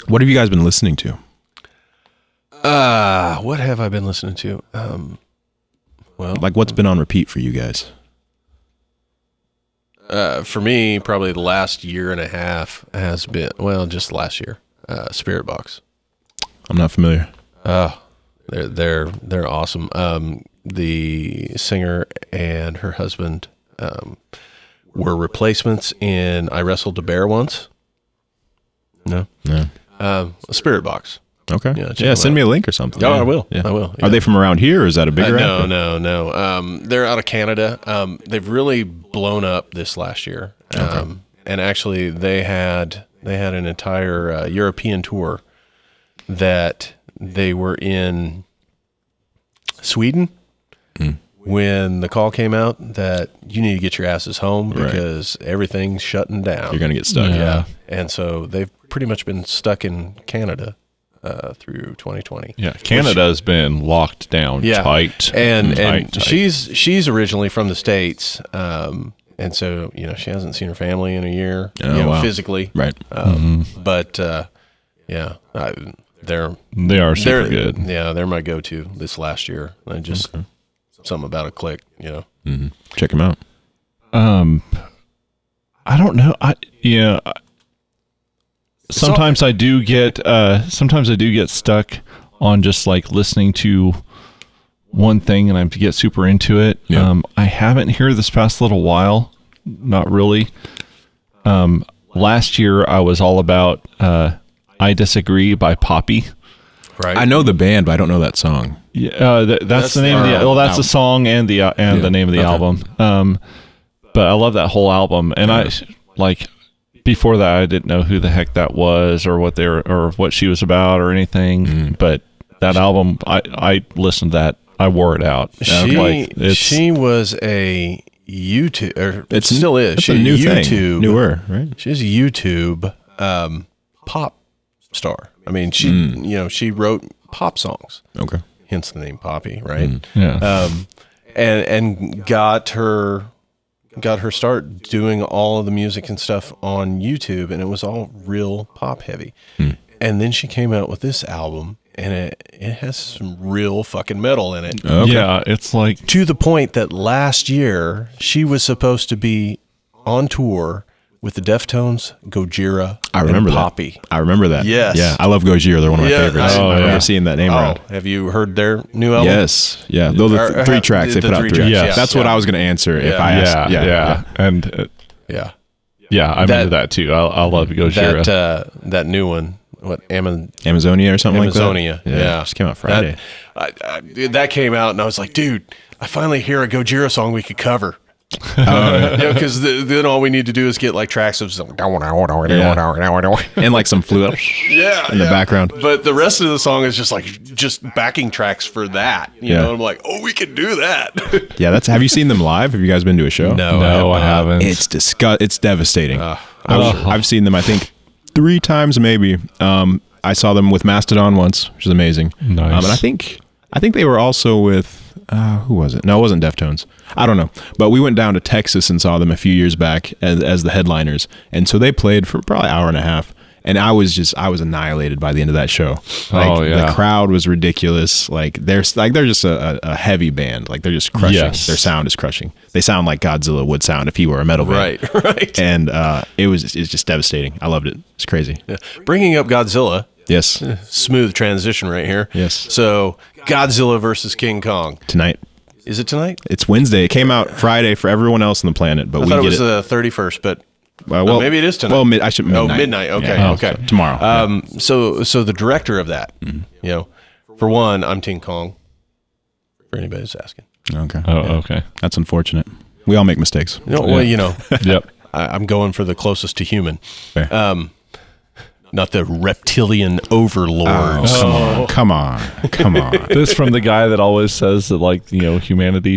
What have you guys been listening to? What have I been listening to? Like what's been on repeat for you guys? For me, probably the last year and a half has been, just last year, Spirit Box. I'm not familiar. They're awesome. The singer and her husband were replacements in I Wrestled a Bear Once. No. Spirit Box. Okay. Yeah, send me a link or something. Oh, I will. Yeah. I will. Are they from around here, or is that a bigger act? No. They're out of Canada. They've really blown up this last year. And actually, they had an entire European tour that they were in Sweden when the call came out that you need to get your asses home because everything's shutting down. You're going to get stuck. Yeah. And so they've pretty much been stuck in Canada through 2020. Yeah, Canada's been locked down tight. And tight. she's originally from the States, and so she hasn't seen her family in a year, physically, Right. But They are super good. Yeah, they're my go-to this last year. I just something about a click, Check them out. I don't know. Sometimes I do get stuck on just like listening to one thing and I get super into it. Yeah. I haven't here this past little while, not really. Last year I was all about I Disagree by Poppy. Right. I know the band, but I don't know that song. Yeah, that's the name of the that's the song and the name of the album. But I love that whole album, and I like before that I didn't know who the heck that was or what or what she was about or anything. But that album, I listened to that. I wore it out. She was a YouTube, or it still is. She's a new thing. Newer, right? She's a YouTube pop star. I mean, she wrote pop songs. Okay. Hence the name Poppy, right? Yeah. And got her start doing all of the music and stuff on YouTube, and it was all real pop heavy. And then she came out with this album, and it has some real fucking metal in it. Okay. Yeah, it's like to the point that last year she was supposed to be on tour with the Deftones, Gojira, I remember and that. Poppy. I remember that. Yes. Yeah. I love Gojira. They're one of my favorites. I remember seeing that name around. Have you heard their new album? Yes. Yeah. Those are the three tracks. They put out 3 tracks. Yes. That's what I was going to answer if I asked. Yeah. And I'm into that too. I love Gojira. That new one. What, Amazonia or something Amazonia, like that? yeah. Just came out Friday. That came out, and I was like, dude, I finally hear a Gojira song we could cover. Because then all we need to do is get like tracks of some And like some flute in the background. But the rest of the song is just backing tracks for that. You know, I'm like, oh, we can do that. Yeah, have you seen them live? Have you guys been to a show? No, I haven't. It's it's devastating. I've seen them, I think, 3 times maybe. I saw them with Mastodon once, which is amazing. Nice. And I think they were also with who was it? No, it wasn't Deftones. I don't know. But we went down to Texas and saw them a few years back as the headliners. And so they played for probably an hour and a half. And I was annihilated by the end of that show. The crowd was ridiculous. They're just a heavy band. They're just crushing. Yes. Their sound is crushing. They sound like Godzilla would sound if he were a metal band. Right. And it's just devastating. I loved it. It's crazy. Yeah. Bringing up Godzilla. Yes. Smooth transition right here. Yes. So Godzilla versus King Kong. Tonight. Is it tonight? It's Wednesday. It came out Friday for everyone else on the planet, but I thought it was the 31st, but well, maybe it is tonight. Well, midnight. Midnight. Okay, Yeah. okay. So tomorrow. So the director of that, for one, I'm King Kong. For anybody who's asking. Okay. Oh, okay. That's unfortunate. We all make mistakes. Yep. I'm going for the closest to human. Fair. Not the reptilian overlords. Oh, come on. This from the guy that always says that humanity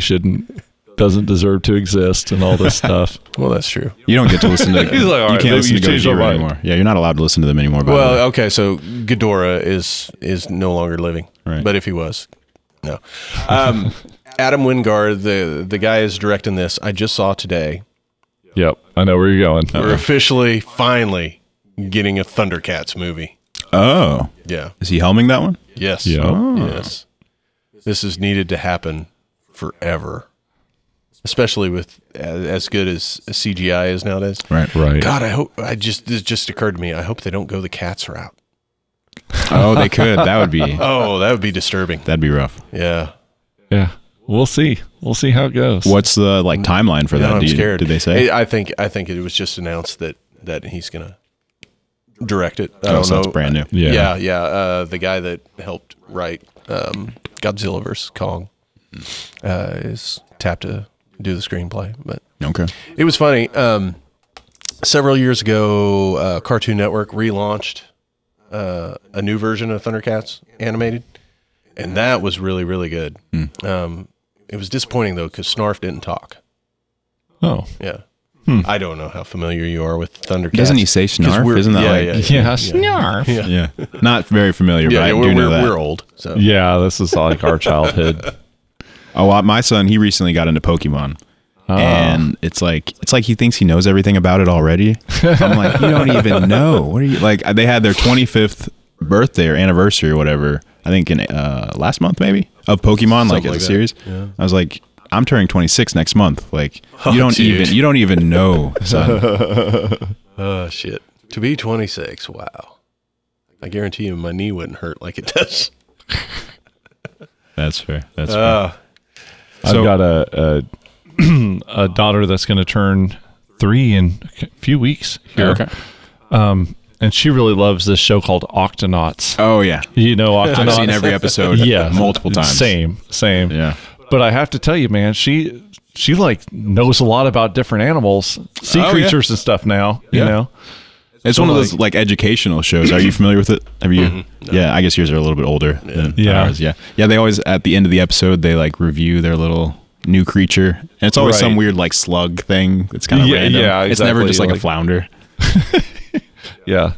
doesn't deserve to exist and all this stuff. Well, that's true. You don't get to listen to. He's like, all right, you can't listen to changed my Gojira mind. anymore. Yeah, you're not allowed to listen to them anymore. Well, okay, so Ghidorah is no longer living, Right. But if he was, no. Adam Wingard, the guy is directing this. I just saw today. Yep, I know where you're going. We're officially, finally getting a Thundercats movie. Oh, Yeah. is he helming that one? Yes. Yeah. Oh. Yes. This is needed to happen forever, especially with as good as CGI is nowadays. Right. God, this just occurred to me. I hope they don't go the Cats route. Oh, they could. That would be. Oh, that would be disturbing. That'd be rough. Yeah. Yeah, we'll see. We'll see how it goes. What's the timeline for that? I'm scared. Did they say? I think it was just announced that he's gonna direct it. I don't so know. it's brand new. Yeah. Yeah. The guy that helped write Godzilla vs. Kong is tapped to do the screenplay. But Okay. it was funny. Several years ago, Cartoon Network relaunched a new version of Thundercats animated, and that was really, really good. It was disappointing though because Snarf didn't talk. Oh, Yeah. I don't know how familiar you are with Thundercats. Doesn't he say snarf? Isn't that snarf. Yeah. Not very familiar, but I do know that. We're old. So. Yeah, this is like our childhood. Oh, my son, he recently got into Pokemon. And it's like he thinks he knows everything about it already. I'm like, you don't even know. What are you like? They had their 25th birthday or anniversary or whatever. I think in last month maybe of Pokemon, like as a series. Yeah. I was like, I'm turning 26 next month. Like you don't even know, son. Oh shit! To be 26, wow! I guarantee you, my knee wouldn't hurt like it does. That's fair. That's fair. I've got a daughter that's going to turn 3 in a few weeks here. Okay. And she really loves this show called Octonauts. Oh yeah, you know Octonauts. I've seen every episode. Yeah, multiple times. Same. Yeah. But I have to tell you, man, she like knows a lot about different animals, sea creatures and stuff now. You know, it's one of those like educational shows. Are you familiar with it? Have you? Mm-hmm. No. Yeah, I guess yours are a little bit older than ours. Yeah. They always at the end of the episode they like review their little new creature, and it's always some weird like slug thing. It's kind of random. Yeah, exactly. It's never just like a flounder. Yeah,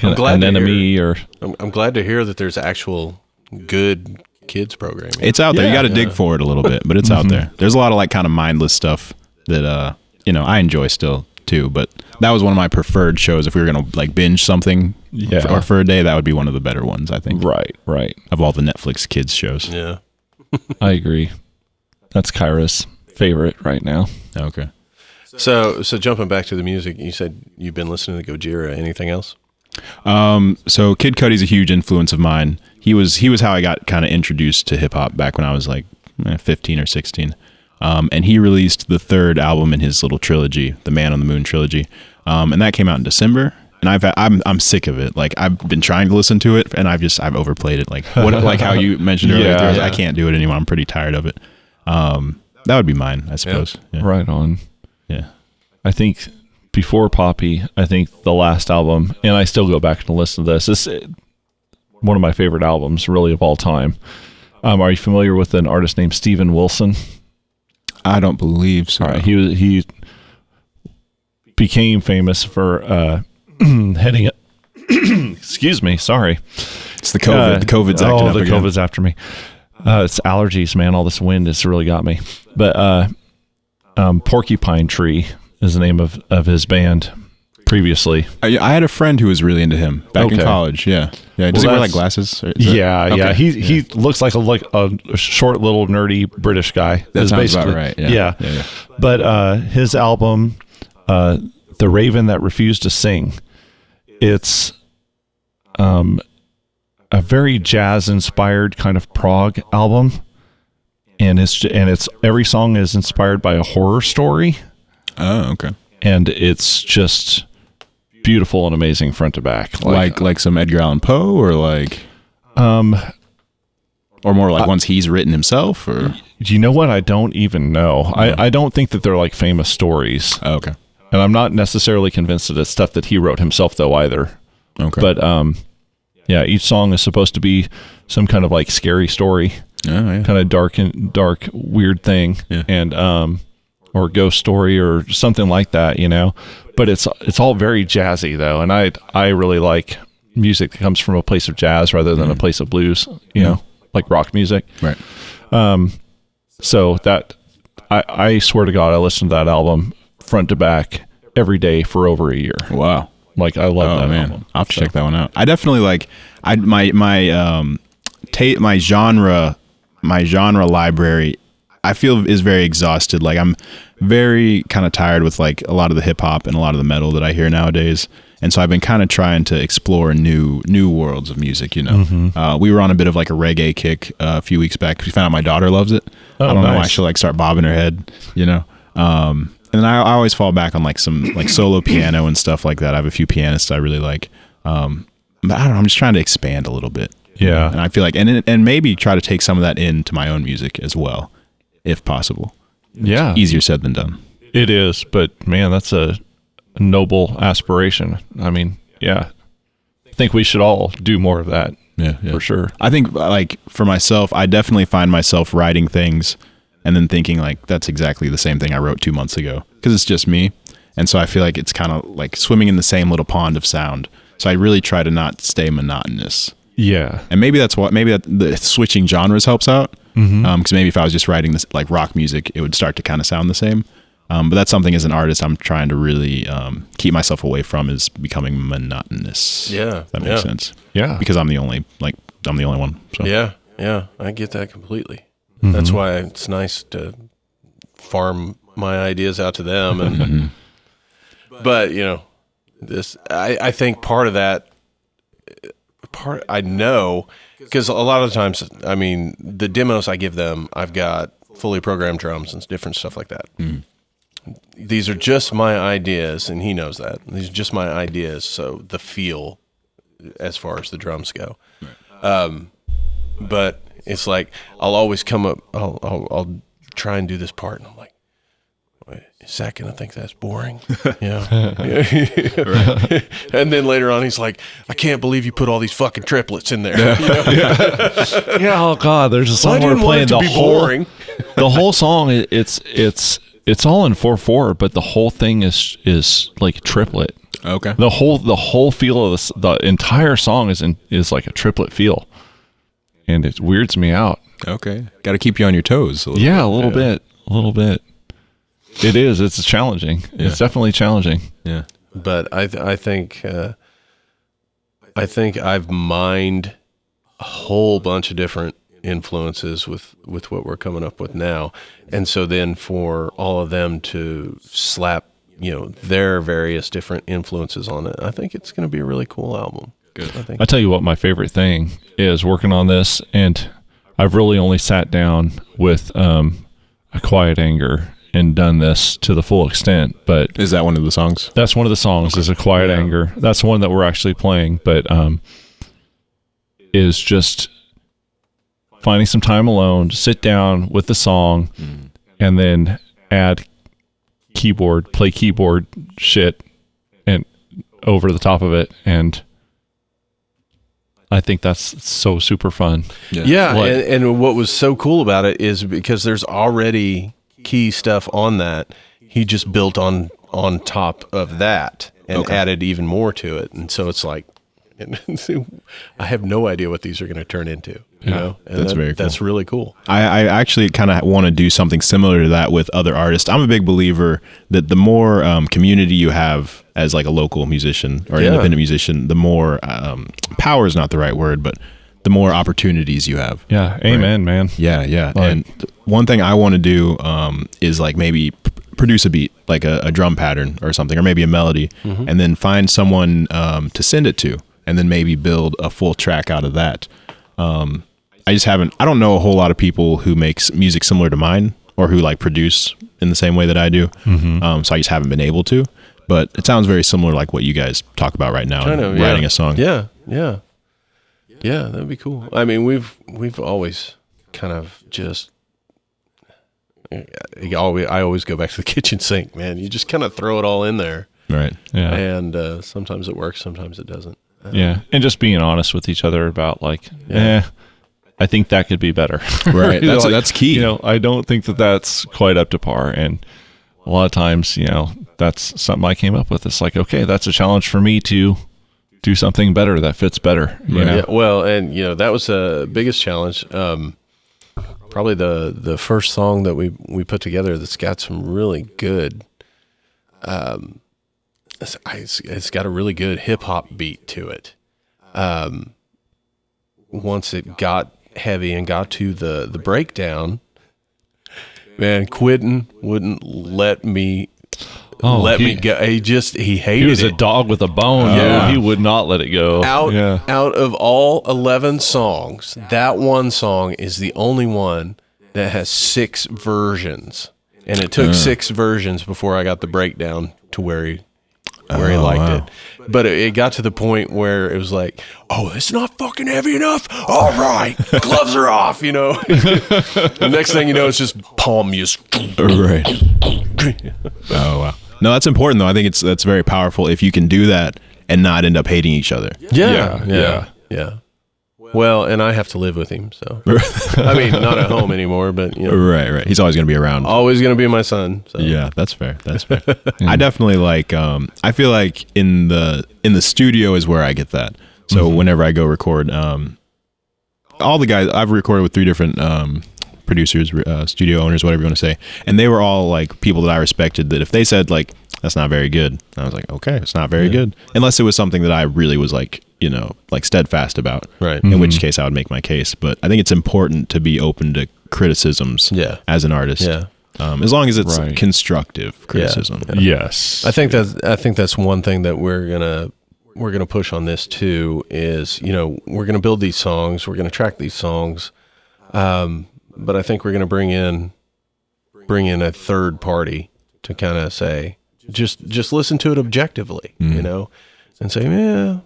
I'm glad an enemy or. I'm glad to hear that there's actual good kids programming. It's out there. You got to dig for it a little bit, but it's out there. There's a lot of like kind of mindless stuff that I enjoy still too. But that was one of my preferred shows. If we were gonna like binge something for a day, that would be one of the better ones, I think. Right. Of all the Netflix kids shows. Yeah, I agree. That's Kyra's favorite right now. Okay. So jumping back to the music, you said you've been listening to Gojira. Anything else? So Kid Cudi's a huge influence of mine. He was how I got kind of introduced to hip hop back when I was like 15 or 16. And he released the 3rd album in his little trilogy, the Man on the Moon trilogy. And that came out in December. And I'm sick of it. Like I've been trying to listen to it, and I've overplayed it. Like like how you mentioned earlier, I can't do it anymore. I'm pretty tired of it. That would be mine, I suppose. Yeah. Right on. Yeah. I think before Poppy, I think the last album, and I still go back and listen to this. This is one of my favorite albums, really, of all time. Are you familiar with an artist named Steven Wilson? I don't believe so. All right, he became famous for heading. Excuse me, sorry. It's the COVID. The COVID's acting up again. COVID's after me. It's allergies, man. All this wind has really got me. But Porcupine Tree is the name of his band previously. I had a friend who was really into him back in college. Yeah. Does he wear like glasses? Yeah. He looks like a short little nerdy British guy. That sounds about right. Yeah. But his album, The Raven That Refused to Sing, it's a very jazz inspired kind of prog album, and it's every song is inspired by a horror story. Oh, okay. And it's just beautiful and amazing front to back. Like some Edgar Allan Poe, or like or more like ones he's written himself, or you know what? I don't even know. I don't think that they're like famous stories. Oh, okay. And I'm not necessarily convinced that it's stuff that he wrote himself though either. Okay. But each song is supposed to be some kind of like scary story. Oh, yeah. Kind of dark, weird thing. Yeah. And or ghost story or something like that, but it's all very jazzy though. And I really like music that comes from a place of jazz rather than a place of blues, like rock music. Right. So that I swear to God, I listened to that album front to back every day for over a year. Wow. Like I love that album. I'll have to check that one out. I definitely like my genre library, I feel is very exhausted. Like I'm very kind of tired with like a lot of the hip hop and a lot of the metal that I hear nowadays. And so I've been kind of trying to explore new worlds of music, Mm-hmm. We were on a bit of like a reggae kick a few weeks back. We found out my daughter loves it. I don't know why she'll like start bobbing her head, and then I always fall back on like some like solo piano and stuff like that. I have a few pianists I really like. But I don't know, I'm just trying to expand a little bit. Yeah. And I feel like, and maybe try to take some of that into my own music as well, if possible. Yeah. It's easier said than done. It is, but man, that's a noble aspiration. I mean, yeah. I think we should all do more of that. Yeah. For sure. I think like for myself, I definitely find myself writing things and then thinking like, that's exactly the same thing I wrote 2 months ago. 'Cause it's just me. And so I feel like it's kind of like swimming in the same little pond of sound. So I really try to not stay monotonous. Yeah. And maybe the switching genres helps out. Because maybe if I was just writing this like rock music, it would start to kind of sound the same. But that's something as an artist I'm trying to really keep myself away from, is becoming monotonous. Yeah. If that makes sense. Yeah. Because I'm the only one. So. Yeah. I get that completely. That's why it's nice to farm my ideas out to them. And but I think part of that I know, because a lot of the times, I mean, the demos I give them, I've got fully programmed drums and different stuff like that. These are just my ideas, and he knows that. These are just my ideas, so the feel as far as the drums go. But it's like I'll always come up, I'll try and do this part, and I'm like, wait, is Zach gonna think that's boring? And then later on, he's like, I can't believe you put all these fucking triplets in there. Yeah. Oh God, there's a song we're playing. The whole song. It's all in 4/4, but the whole thing is like triplet. Okay. The whole feel of the entire song is like a triplet feel, and it weirds me out. Okay. Got to keep you on your toes. A little bit. It is. It's challenging. Yeah. It's definitely challenging. Yeah. But I think I've mined a whole bunch of different influences with what we're coming up with now, and so then for all of them to slap their various different influences on it, I think it's going to be a really cool album. Good. I tell you what, my favorite thing is working on this, and I've really only sat down with A Quiet Anger and done this to the full extent. But is that one of the songs? That's one of the songs. Is A Quiet Anger. That's one that we're actually playing, but is just finding some time alone to sit down with the song and then play keyboard shit and over the top of it, and I think that's so super fun. Yeah. And what was so cool about it is because there's already key stuff on that, he just built on top of that and added even more to it, and so it's like I have no idea what these are going to turn into. And that's very cool. That's really cool. I actually kind of want to do something similar to that with other artists. I'm a big believer that the more community you have as like a local musician or independent musician, the more power is not the right word, but the more opportunities you have. Yeah. Amen, man. Yeah. And one thing I want to do is like maybe produce a beat, like a drum pattern or something, or maybe a melody, and then find someone to send it to, and then maybe build a full track out of that. I don't know a whole lot of people who makes music similar to mine or who like produce in the same way that I do. So I just haven't been able to, but it sounds very similar like what you guys talk about right now, writing a song. Yeah, that'd be cool. I mean, we've always kind of just I always go back to the kitchen sink, man. You just kind of throw it all in there. Right. Yeah. And sometimes it works, sometimes it doesn't. Yeah. And just being honest with each other about like, I think that could be better. Right. That's key. I don't think that's quite up to par. And a lot of times, that's something I came up with. It's like, okay, that's a challenge for me to do something better that fits better. Yeah. Well, and that was the biggest challenge. Probably the first song that we put together that's got some really good. It's got a really good hip hop beat to it. Once it got heavy and got to the breakdown, man, Quentin wouldn't let me. Me go. He hated it. He was a dog with a bone. Yeah. He would not let it go. Out of all 11 songs, that one song is the only one that has 6 versions. And it took 6 versions before I got the breakdown to where he liked it. But it got to the point where it was like, oh, it's not fucking heavy enough? All right, gloves are off, The next thing you know, it's just palm music. Right. Oh, wow. No, that's important, though. I think that's very powerful if you can do that and not end up hating each other. Yeah. Well, and I have to live with him, so I mean, not at home anymore, but right. He's always going to be around. Always going to be my son. So. Yeah, that's fair. I definitely like. I feel like in the studio is where I get that. So whenever I go record, all the guys I've recorded with 3 different producers, studio owners, whatever you want to say, and they were all like people that I respected. That if they said like that's not very good, I was like, okay, it's not very good, unless it was something that I really was like, like steadfast about. Right. In which case I would make my case. But I think it's important to be open to criticisms. As an artist. Yeah. As long as it's constructive criticism. Yeah. Yes. I think that's one thing that we're gonna push on this too. Is we're gonna build these songs, we're gonna track these songs, but I think we're gonna bring in a third party to kind of say just listen to it objectively, and say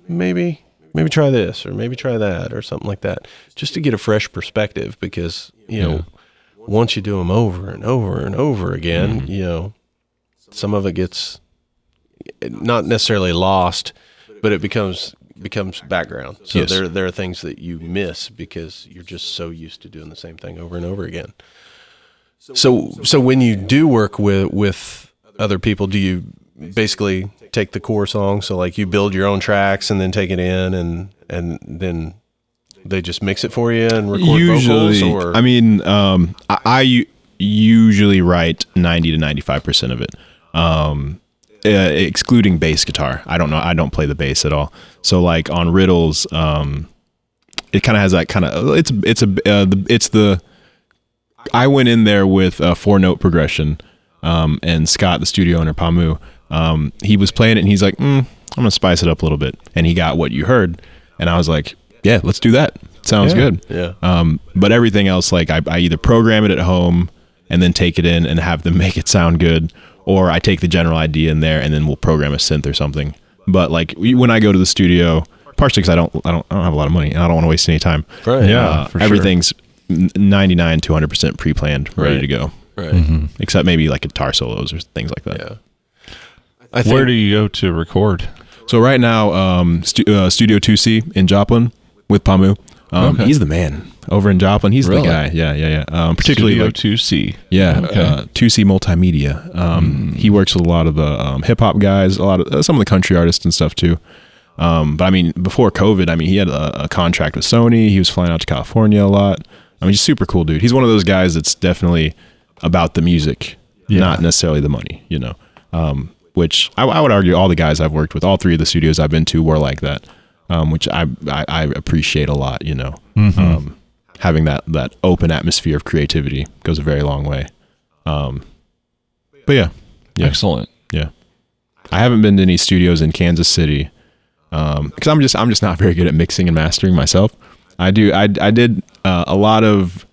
maybe try this or maybe try that or something like that, just to get a fresh perspective because once you do them over and over and over again, some of it gets not necessarily lost, but it becomes background. So there are things that you miss because you're just so used to doing the same thing over and over again. So when you do work with other people, do you basically take the core song? So like you build your own tracks and then take it in and then they just mix it for you and record vocals? Or? I mean, I usually write 90 to 95% of it, excluding bass guitar. I don't know. I don't play the bass at all. So like on riddles, it kind of has that kind of. I went in there with a 4-note progression, and Scott, the studio owner, Pamu, he was playing it and he's like, I'm gonna spice it up a little bit, and he got what you heard, and I was like, yeah, let's do that. Sounds good. Yeah. But everything else, like I either program it at home and then take it in and have them make it sound good, or I take the general idea in there and then we'll program a synth or something. But like when I go to the studio, partially because I don't have a lot of money and I don't want to waste any time. Right. Yeah. For everything's 99 to 100% pre-planned, ready to go. Right. Except maybe like guitar solos or things like that. Yeah. Where do you go to record? So right now, Studio 2C in Joplin with Pamu. He's the man over in Joplin. He's the guy. Yeah. Particularly Studio like 2C. Yeah. 2C Multimedia. He works with a lot of the hip hop guys, some of the country artists and stuff too. But I mean, before COVID, I mean, he had a contract with Sony. He was flying out to California a lot. I mean, he's a super cool dude. He's one of those guys that's definitely about the music, not necessarily the money, which I would argue all the guys I've worked with, all 3 of the studios I've been to were like that, which I appreciate a lot, having that open atmosphere of creativity goes a very long way. But yeah. Excellent. Yeah. I haven't been to any studios in Kansas City, because I'm just not very good at mixing and mastering myself. I did a lot of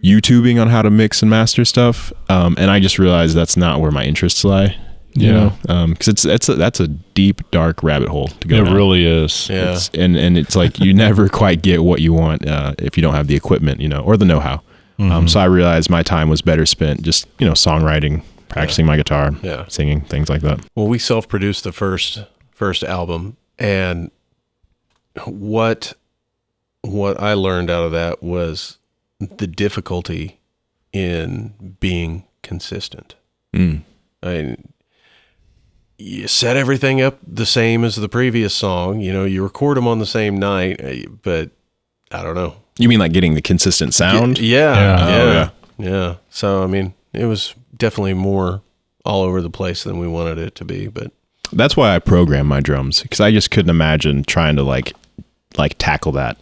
YouTubing on how to mix and master stuff, and I just realized that's not where my interests lie. Because that's a deep, dark rabbit hole to go down. It really is. Yeah. And it's like you never quite get what you want if you don't have the equipment, or the know-how. So I realized my time was better spent just songwriting, practicing my guitar, singing, things like that. Well, we self-produced the first album, and what I learned out of that was the difficulty in being consistent. I mean, you set everything up the same as the previous song, you record them on the same night, but I don't know. You mean like getting the consistent sound? Yeah. So, I mean, it was definitely more all over the place than we wanted it to be, but that's why I program my drums, because I just couldn't imagine trying to like tackle that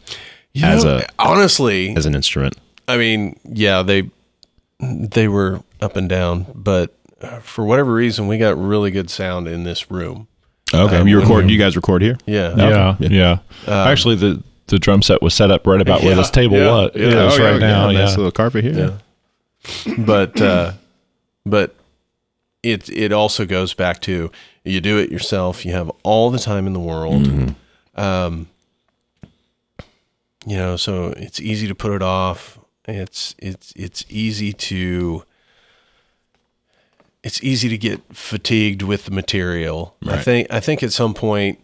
honestly as an instrument. I mean, yeah, they were up and down, but for whatever reason, we got really good sound in this room. Okay, you guys record here? Yeah. Actually, the drum set was set up right about where this table is right now. Nice little carpet here. Yeah. But it also goes back to you do it yourself. You have all the time in the world. So it's easy to put it off. It's easy to get fatigued with the material. Right. I think at some point,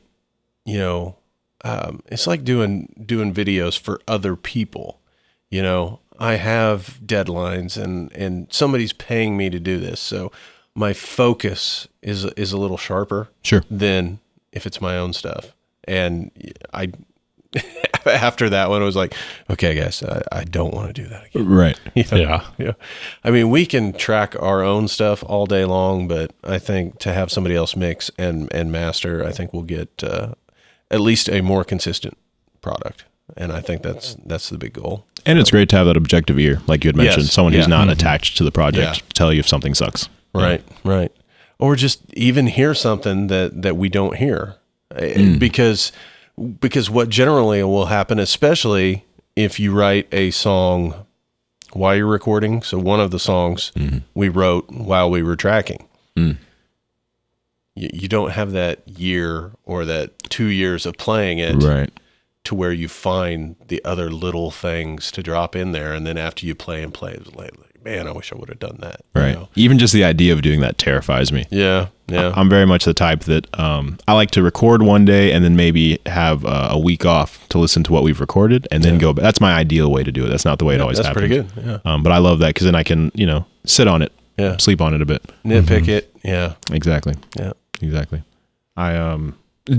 it's like doing videos for other people. You know, I have deadlines and somebody's paying me to do this. So my focus is a little sharper Sure. than if it's my own stuff. And I, after that one, I was like, okay, guys, I don't want to do that again. Right. You know? Yeah. Yeah. I mean, we can track our own stuff all day long, but I think to have somebody else mix and master, I think we'll get at least a more consistent product. And I think that's the big goal. And it's great to have that objective ear, like you had mentioned, Yes. someone who's Yeah. not attached to the project to tell you if something sucks. Right, right. Or just even hear something that we don't hear. Because what generally will happen, especially if you write a song while you're recording, so one of the songs we wrote while we were tracking, you don't have that year or that 2 years of playing it Right. to where you find the other little things to drop in there. And then after you play, it's like, man, I wish I would have done that. Right. You know? Even just the idea of doing that terrifies me. Yeah, yeah. I'm very much the type that I like to record one day and then maybe have a week off to listen to what we've recorded and then go. That's my ideal way to do it. That's not the way it always That's happens. pretty good. Yeah. But I love that because then I can, sit on it, sleep on it a bit. Nitpick it. Yeah. Exactly. Yeah. Exactly.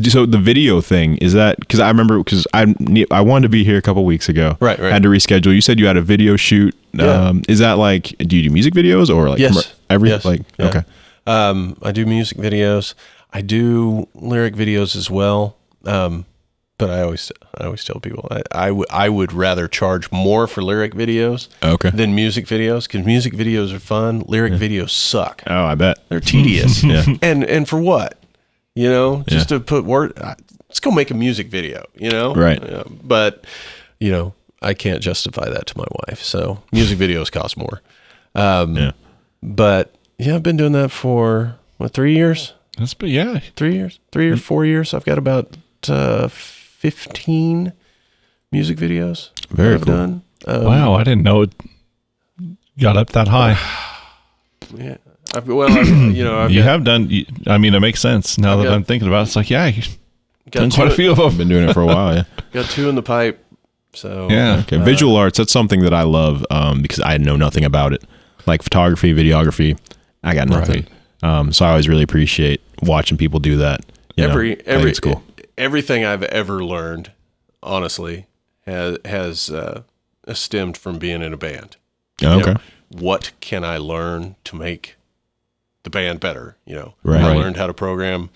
So the video thing, is that because I remember because I wanted to be here a couple weeks ago. Right. Had to reschedule. You said you had a video shoot. Yeah. Is that like, do you do music videos or like Yes. Yes. like Yeah. okay. I do music videos. I do lyric videos as well. But I always tell people I would rather charge more for lyric videos than music videos, because music videos are fun. Lyric videos suck. Oh, I bet. They're tedious. Yeah. And for what? Just to put word. Let's go make a music video. Right. But I can't justify that to my wife. So music videos cost more. But yeah, I've been doing that for 3 years. 3 years, 3 or 4 years. I've got about 15 music videos. Very I've cool. done. Wow, I didn't know it got up that high. Yeah. I've Have done. I mean, it makes sense now that I'm thinking about it. It's like, yeah, you've done quite a few of I've them. been doing it for a while. Yeah. got 2 in the pipe. So Yeah. Okay. Visual arts. That's something that I love because I know nothing about it. Like photography, videography, I got nothing. So I always really appreciate watching people do that. I think it's cool. Everything I've ever learned, honestly, has stemmed from being in a band. Oh, okay. What can I learn to make the band better? Right. I learned how to program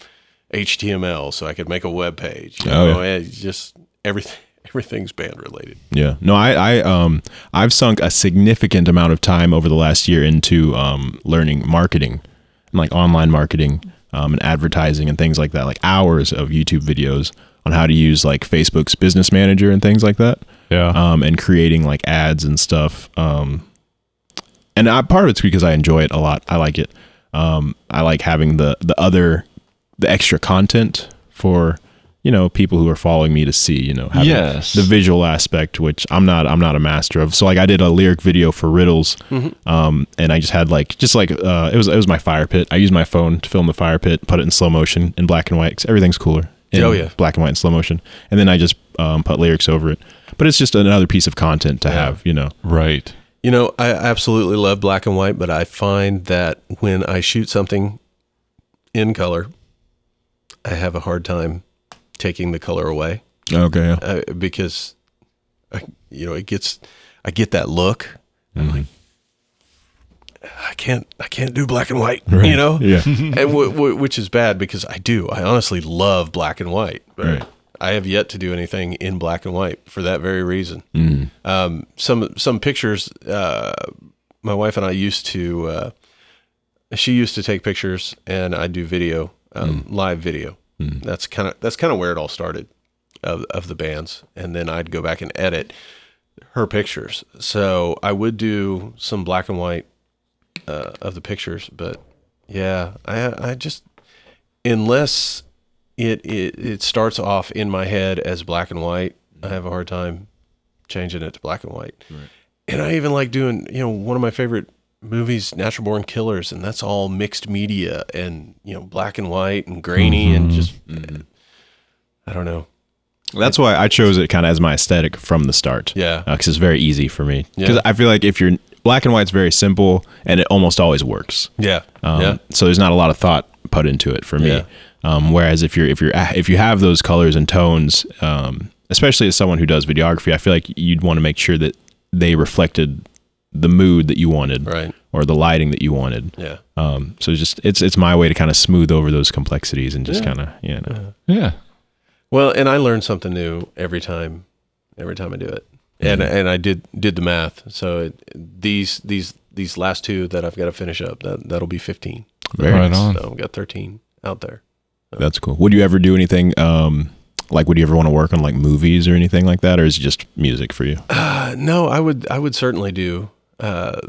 HTML so I could make a web page. It's just everything's band related. Yeah. No, I've sunk a significant amount of time over the last year into learning marketing, and like online marketing and advertising and things like that. Like hours of YouTube videos on how to use like Facebook's Business Manager and things like that. Yeah. And creating like ads and stuff. And part of it's because I enjoy it a lot. I like it. I like having the extra content for people who are following me to see, having the visual aspect, which I'm not a master of. So like I did a lyric video for Riddles, and I just had it was my fire pit. I used my phone to film the fire pit, put it in slow motion in black and white, 'cause everything's cooler in black and white and slow motion. And then I just put lyrics over it. But it's just another piece of content to have, Right. I absolutely love black and white, but I find that when I shoot something in color, I have a hard time taking the color away. Okay. Yeah. Because I get that look. I'm like, I can't do black and white, Right. Yeah. Yeah. And which is bad because I honestly love black and white, but Right. I have yet to do anything in black and white for that very reason. Some pictures, my wife and I used to, she used to take pictures and I do video, live video. That's kind of where it all started of the bands. And then I'd go back and edit her pictures. So I would do some black and white of the pictures, but yeah, I just, unless it starts off in my head as black and white, I have a hard time changing it to black and white. Right. And I even like doing, one of my favorite movies, Natural Born Killers, and that's all mixed media and black and white and grainy and just I don't know. That's why I chose it kind of as my aesthetic from the start. Yeah. Because it's very easy for me. Because Yeah. I feel like if you're black and white's very simple and it almost always works. Yeah. So there's not a lot of thought put into it for me. Yeah. Whereas if you have those colors and tones, especially as someone who does videography, I feel like you'd want to make sure that they reflected the mood that you wanted, Right. or the lighting that you wanted. Yeah. So it's my way to kind of smooth over those complexities and just kind of Yeah. Well, and I learn something new every time I do it. And I did the math. So these last two that I've got to finish up, that'll be 15. Very Right nice. on. So I've got 13 out there. That's cool. Would you ever do anything like? Would you ever want to work on like movies or anything like that, or is it just music for you? No, I would certainly do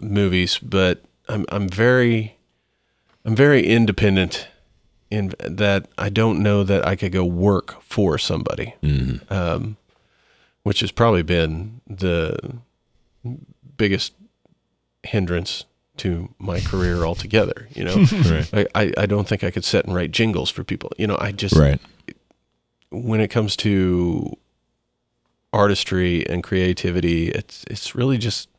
movies, but I'm very independent in that I don't know that I could go work for somebody, which has probably been the biggest hindrance to my career altogether. You know, Right. I don't think I could sit and write jingles for people. You know, I just Right. when it comes to artistry and creativity, it's really just,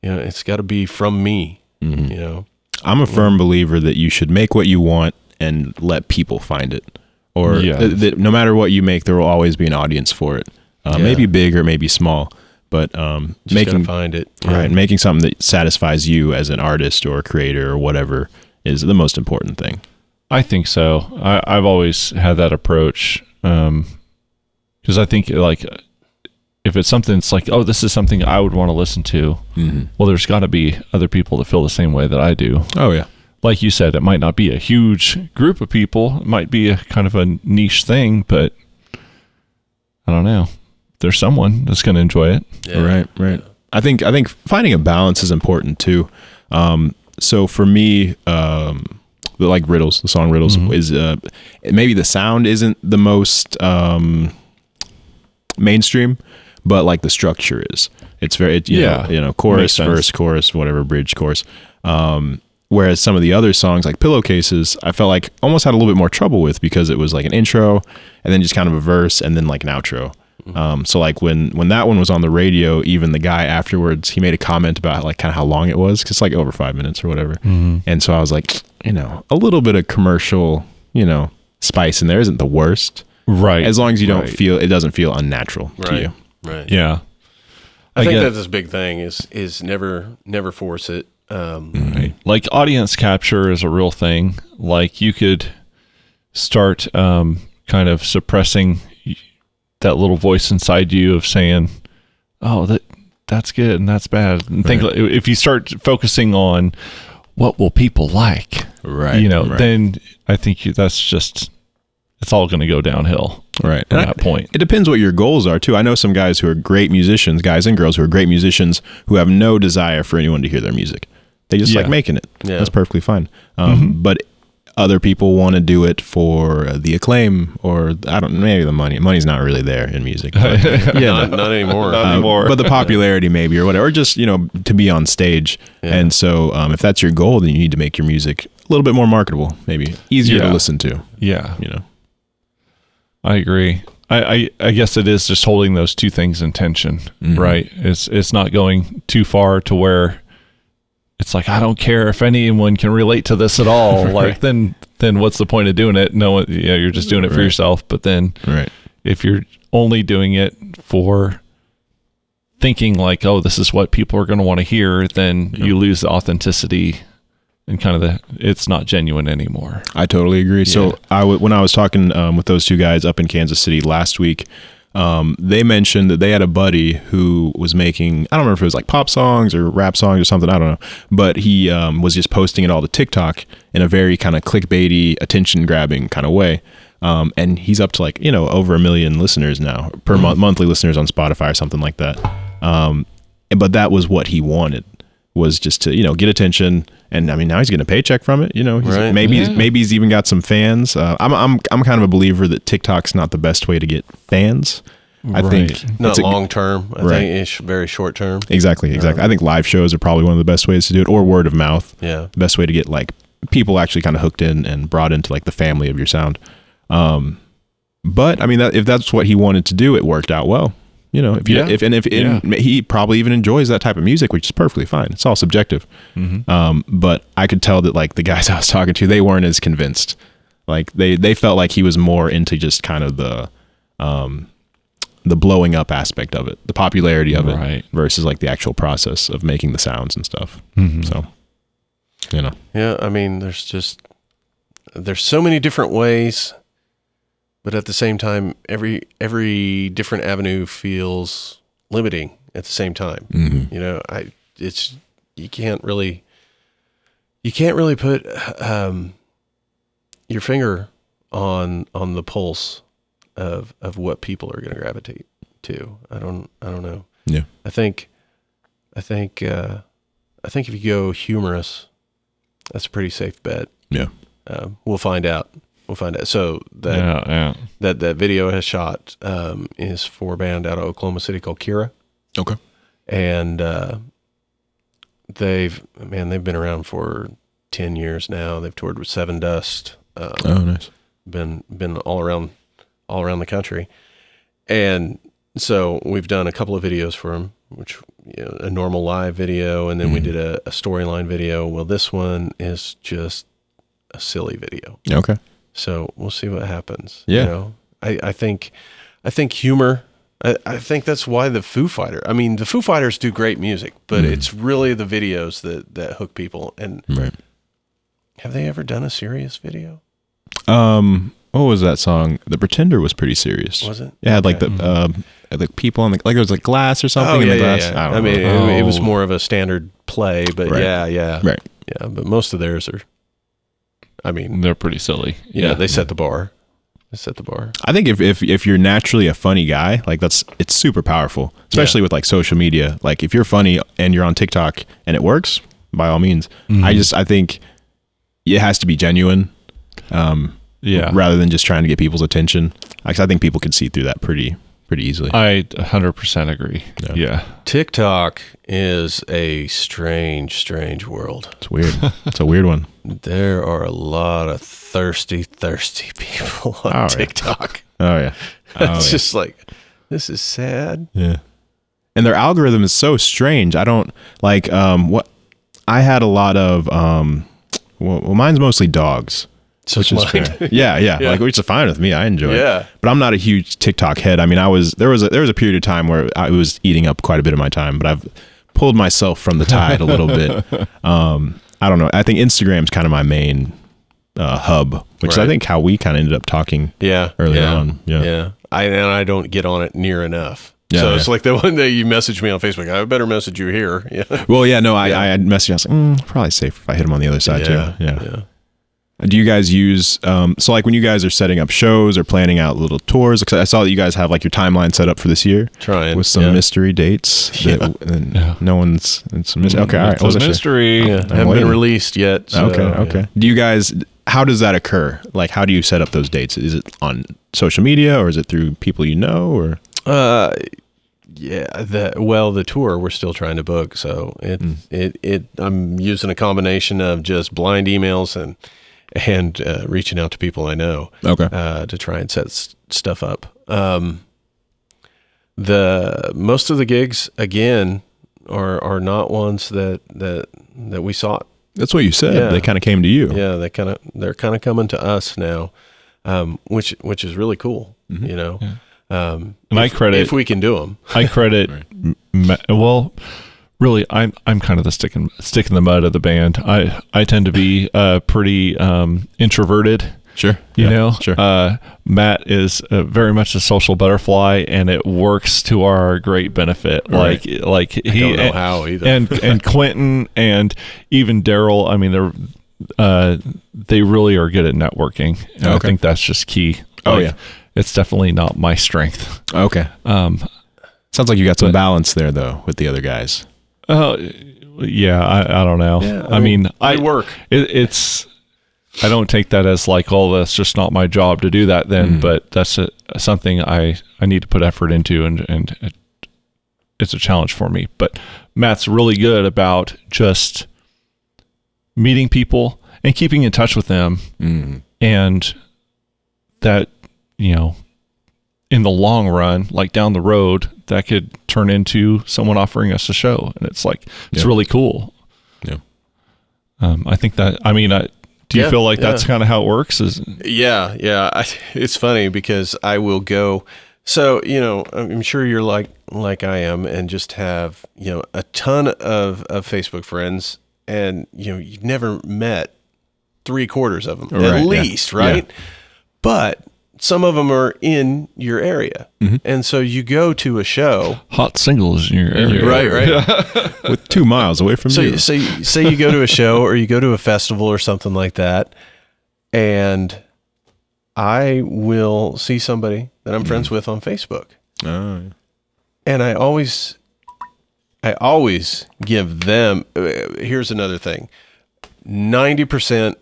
you know, it's got to be from me. You know, I'm a firm believer that you should make what you want and let people find it. Or Yes. that no matter what you make, there will always be an audience for it. Maybe big or maybe small, but just making gotta find it. Yeah. right, making something that satisfies you as an artist or a creator or whatever is the most important thing. I think so. I've always had that approach because I think like if it's something that's like, oh, this is something I would want to listen to, well, there's got to be other people that feel the same way that I do. Oh yeah, Like you said, it might not be a huge group of people. It might be a kind of a niche thing, but I don't know. There's someone that's going to enjoy it. Yeah. right. I think finding a balance is important too. So for me, like Riddles, the song Riddles is maybe the sound isn't the most mainstream, but like the structure is. It's very chorus, verse, chorus, whatever, bridge, chorus. Whereas some of the other songs like Pillowcases, I felt like almost had a little bit more trouble with because it was like an intro and then just kind of a verse and then like an outro. So like when that one was on the radio, even the guy afterwards, he made a comment about like kind of how long it was, because it's like over 5 minutes or whatever. And so I was like, a little bit of commercial, spice in there isn't the worst, Right. as long as you don't feel it doesn't feel unnatural to you. Right. Yeah. I think get- that's this big thing is never force it. Right. Like audience capture is a real thing. Like you could start kind of suppressing that little voice inside you of saying, "Oh, that's good and that's bad." And think if you start focusing on what will people like, Right. then I think it's all going to go downhill. Right. From And that point. It depends what your goals are too. I know some guys who are great musicians, guys and girls who are great musicians who have no desire for anyone to hear their music. They just like making it. Yeah. That's perfectly fine. But other people want to do it for the acclaim, or maybe the money. Money's not really there in music. But, Not anymore. Not anymore. but the popularity maybe, or whatever, or just, to be on stage. Yeah. And so if that's your goal, then you need to make your music a little bit more marketable, maybe easier to Yeah. listen to. Yeah. I agree. I guess it is just holding those two things in tension, right? It's not going too far to where it's like, I don't care if anyone can relate to this at all. Like then what's the point of doing it? No, you're just doing it for yourself. But then if you're only doing it for thinking like, oh, this is what people are going to want to hear, then you lose the authenticity and kind of it's not genuine anymore. I totally agree. So when I was talking with those two guys up in Kansas City last week, they mentioned that they had a buddy who was making, I don't remember if it was like pop songs or rap songs or something, I don't know, but he was just posting it all to TikTok in a very kind of clickbaity, attention grabbing kind of way. And he's up to like, over 1 million listeners now per monthly listeners on Spotify or something like that. But that was what he wanted, was just to, get attention. And I mean, now he's getting a paycheck from it. Maybe he's even got some fans. I'm kind of a believer that TikTok's not the best way to get fans. I think Not long term. I think it's very short term. Exactly. I think live shows are probably one of the best ways to do it, or word of mouth. Yeah. The best way to get like people actually kind of hooked in and brought into like the family of your sound. But I mean, if that's what he wanted to do, it worked out well. You know, he probably even enjoys that type of music, which is perfectly fine. It's all subjective. But I could tell that like the guys I was talking to, they weren't as convinced. Like they felt like he was more into just kind of the blowing up aspect of it, the popularity of it, versus like the actual process of making the sounds and stuff. So, you know, yeah. I mean, there's so many different ways. But at the same time, every different avenue feels limiting at the same time. You know, you can't really put your finger on the pulse of what people are going to gravitate to. I don't know. Yeah. I think if you go humorous, that's a pretty safe bet. Yeah. We'll find out. So that video has shot is for a band out of Oklahoma City called Kira. Okay. And they've been around for 10 years now. They've toured with Seven Dust. Nice. Been all around the country. And so we've done a couple of videos for them, which, you know, a normal live video, and then we did a storyline video. Well, this one is just a silly video. Okay. So we'll see what happens. Yeah. You know, I think humor, I think that's why the Foo Fighters do great music, but it's really the videos that hook people. And have they ever done a serious video? What was that song? The Pretender was pretty serious. Was it? Yeah, okay. Like the people on the, like there was like glass or something in the glass. Yeah. I mean, it was more of a standard play, but yeah. But most of theirs are, I mean, they're pretty silly. Yeah, they set the bar. I think if you're naturally a funny guy, like it's super powerful, especially with like social media. Like if you're funny and you're on TikTok and it works, by all means. I think it has to be genuine. Rather than just trying to get people's attention. I think people can see through that pretty easily. I 100% agree. Yeah. TikTok is a strange world. It's weird. It's a weird one. There are a lot of thirsty people on TikTok. Oh yeah. It's just like, this is sad. Yeah. And their algorithm is so strange. I don't like what I had a lot of well, mine's mostly dogs. So which is fair. Yeah. Like, which is fine with me. I enjoy it. But I'm not a huge TikTok head. I mean, there was a period of time where I was eating up quite a bit of my time, but I've pulled myself from the tide a little bit. I don't know. I think Instagram's kind of my main hub, which is I think how we kind of ended up talking early on. Yeah. I don't get on it near enough. So it's like the one day you messaged me on Facebook. I better message you here. Yeah. Well, yeah, no, I had messaged. I was like, probably safe if I hit him on the other side too. Yeah. Do you guys use so like when you guys are setting up shows or planning out little tours? Because I saw that you guys have like your timeline set up for this year, trying with some mystery dates. No one's. It's a mystery. Okay, all right. It's a mystery. Yeah, haven't been released yet. So, okay. Do you guys? How does that occur? Like, how do you set up those dates? Is it on social media or is it through people you know? Or the tour we're still trying to book. So I'm using a combination of just blind emails and reaching out to people I know, to try and set stuff up. The most of the gigs again are not ones that we sought. That's what you said. Yeah. They kind of came to you. Yeah, they're kind of coming to us now, which is really cool. You know, and if we can do them, I credit. Well, really, I'm kind of the stick in the mud of the band. I tend to be pretty introverted. Sure. You know? Sure. Matt is very much a social butterfly, and it works to our great benefit. Right. Like I don't know how either. And Quentin and even Daryl. I mean, they really are good at networking, and I think that's just key. It's definitely not my strength. Okay. Sounds like you got some balance there though with the other guys. Yeah, I don't know. Yeah, I mean, I work. It's. I don't take that as like, oh, that's just not my job to do that then, but that's something I need to put effort into, and it's a challenge for me. But Matt's really good about just meeting people and keeping in touch with them, and that, you know, in the long run, like down the road, that could turn into someone offering us a show. And it's like, it's really cool. Yeah. I think that, I mean, do you feel like that's kind of how it works? Yeah. It's funny because I will go. So, I'm sure you're like I am and just have, a ton of Facebook friends, and, you've never met 3/4 of them at least, right? Yeah. But some of them are in your area. Mm-hmm. And so you go to a show. Hot singles in your area. Right. With 2 miles away from you. So say you go to a show or you go to a festival or something like that, and I will see somebody that I'm friends with on Facebook. Oh. And I always give them, here's another thing. 90%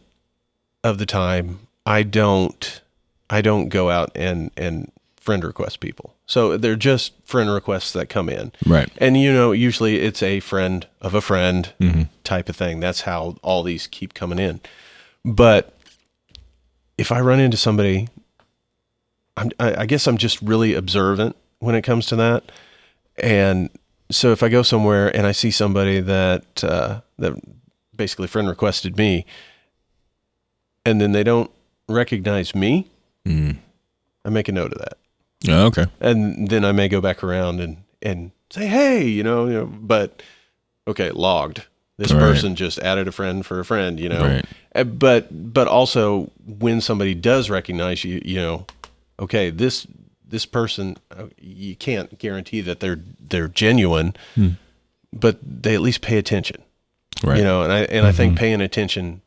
of the time, I don't go out and friend request people. So they're just friend requests that come in. Right. And, usually it's a friend of a friend type of thing. That's how all these keep coming in. But if I run into somebody, I guess I'm just really observant when it comes to that. And so if I go somewhere and I see somebody that basically friend requested me, and then they don't recognize me, I make a note of that. Oh, okay. And then I may go back around and say, hey, but okay, logged. This person just added a friend for a friend, Right. But also when somebody does recognize you, okay, this person, you can't guarantee that they're genuine, but they at least pay attention, right? And I think paying attention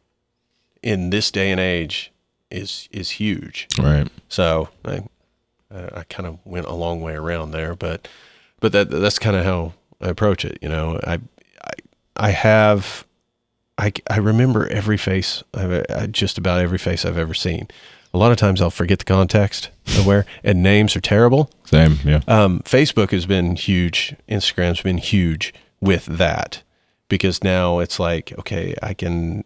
in this day and age is huge, right? So I kind of went a long way around there, but that's kind of how I approach it. I remember every face, just about every face I've ever seen. A lot of times I'll forget the context of where, and names are terrible. Same, yeah. Facebook has been huge. Instagram's been huge with that, because now it's like, okay, I can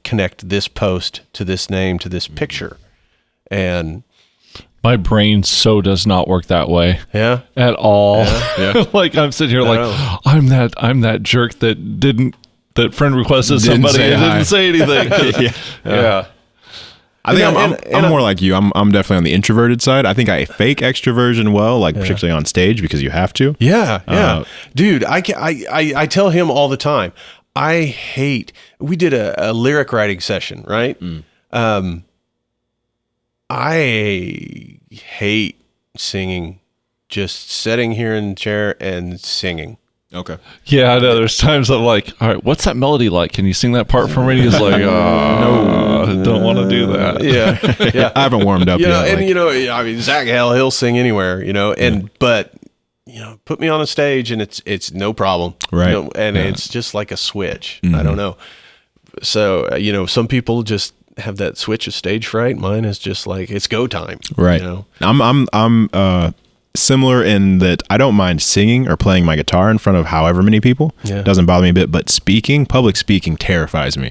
connect this post to this name to this picture, and my brain so does not work that way. Yeah, at all. Yeah. Like I'm sitting here like I'm that jerk that friend requested somebody and didn't say anything. Yeah. I think I'm more like you. I'm definitely on the introverted side. I think I fake extroversion well, like particularly on stage, because you have to. Yeah. Dude, I tell him all the time. We did a lyric writing session, right? I hate singing, just sitting here in the chair and singing. Okay. Yeah, I know. There's times I'm like, all right, what's that melody like? Can you sing that part for me? He's like, no, I don't want to do that. Yeah. I haven't warmed up yet. And Zach Hell, he'll sing anywhere, but put me on a stage and it's no problem. Right. It's just like a switch. I don't know. So, some people just have that switch of stage fright. Mine is just like, it's go time. Right. I'm similar in that I don't mind singing or playing my guitar in front of however many people. It doesn't bother me a bit, but public speaking terrifies me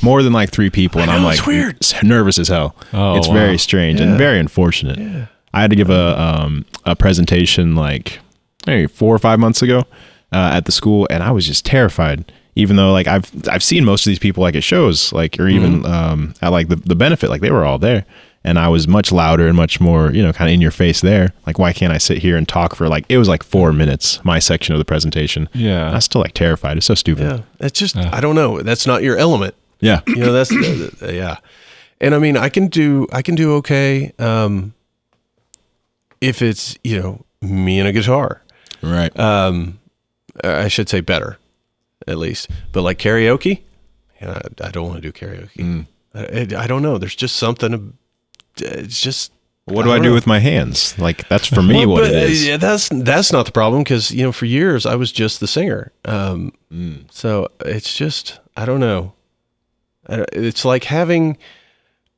more than like 3 people. And I'm like weird. Nervous as hell. It's very strange and very unfortunate. Yeah. I had to give a presentation like maybe 4 or 5 months ago at the school, and I was just terrified. Even though like I've seen most of these people like at shows, like, or even at like the benefit, like they were all there. And I was much louder and much more, kind of in your face there. Like, why can't I sit here and talk for it was like 4 minutes, my section of the presentation. Yeah. I was still like terrified. It's so stupid. Yeah. It's just, I don't know. That's not your element. Yeah. That's, yeah. And I mean, I can do okay. If it's, me and a guitar. Right. I should say better, at least. But like karaoke, I don't want to do karaoke. I don't know. There's just something. It's just. What do I do with my hands? Like, that's for me what it is. Yeah, that's not the problem, because for years I was just the singer. So it's just, I don't know. It's like having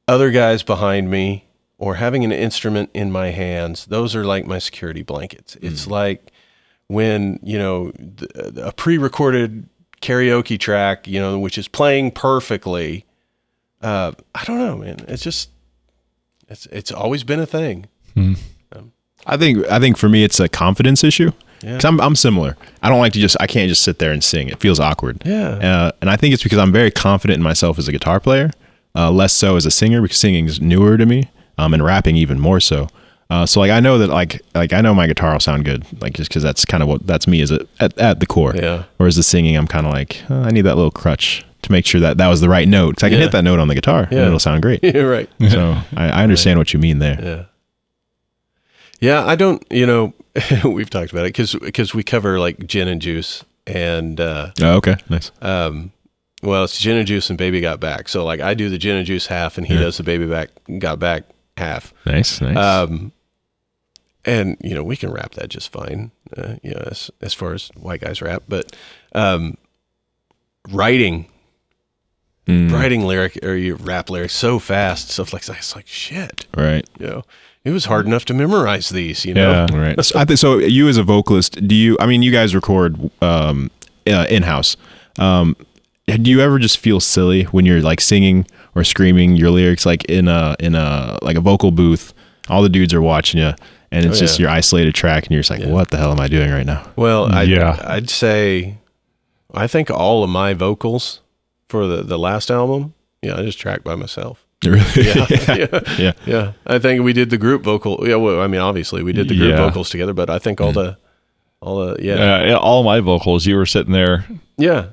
other guys behind me or having an instrument in my hands. Those are like my security blankets. It's like when a pre-recorded karaoke track, which is playing perfectly. I don't know, man. It's just. It's always been a thing. I think for me it's a confidence issue. Yeah. 'Cause I'm similar. I don't like to I can't just sit there and sing. It feels awkward. Yeah. And I think it's because I'm very confident in myself as a guitar player, less so as a singer because singing is newer to me, and rapping even more so. So like I know that like I know my guitar will sound good, like just because that's kind of that's me as at the core. Yeah. Whereas the singing, I'm kind of like I need that little crutch to make sure that was the right note. Because I can hit that note on the guitar and it'll sound great. You're right. So I understand what you mean there. Yeah. Yeah, I don't, we've talked about it because we cover like gin and juice and, okay, nice. Well, it's gin and juice and baby got back. So like I do the gin and juice half and he does the baby got back half. Nice. And, we can rap that just fine, as far as white guys rap, but, writing lyric or you rap lyrics so fast, stuff like that. It's like shit. Right. It was hard enough to memorize these, Yeah. Right. So I think so. You as a vocalist, you guys record in-house. Do you ever just feel silly when you're like singing or screaming your lyrics like in a like a vocal booth? All the dudes are watching you, and it's just your isolated track, and you're just like, what the hell am I doing right now? Well, I'd say I think all of my vocals for the last album, I just tracked by myself. Really? Yeah. I think we did the group vocal. Yeah, well, I mean, obviously we did the group vocals together, but I think all my vocals, you were sitting there,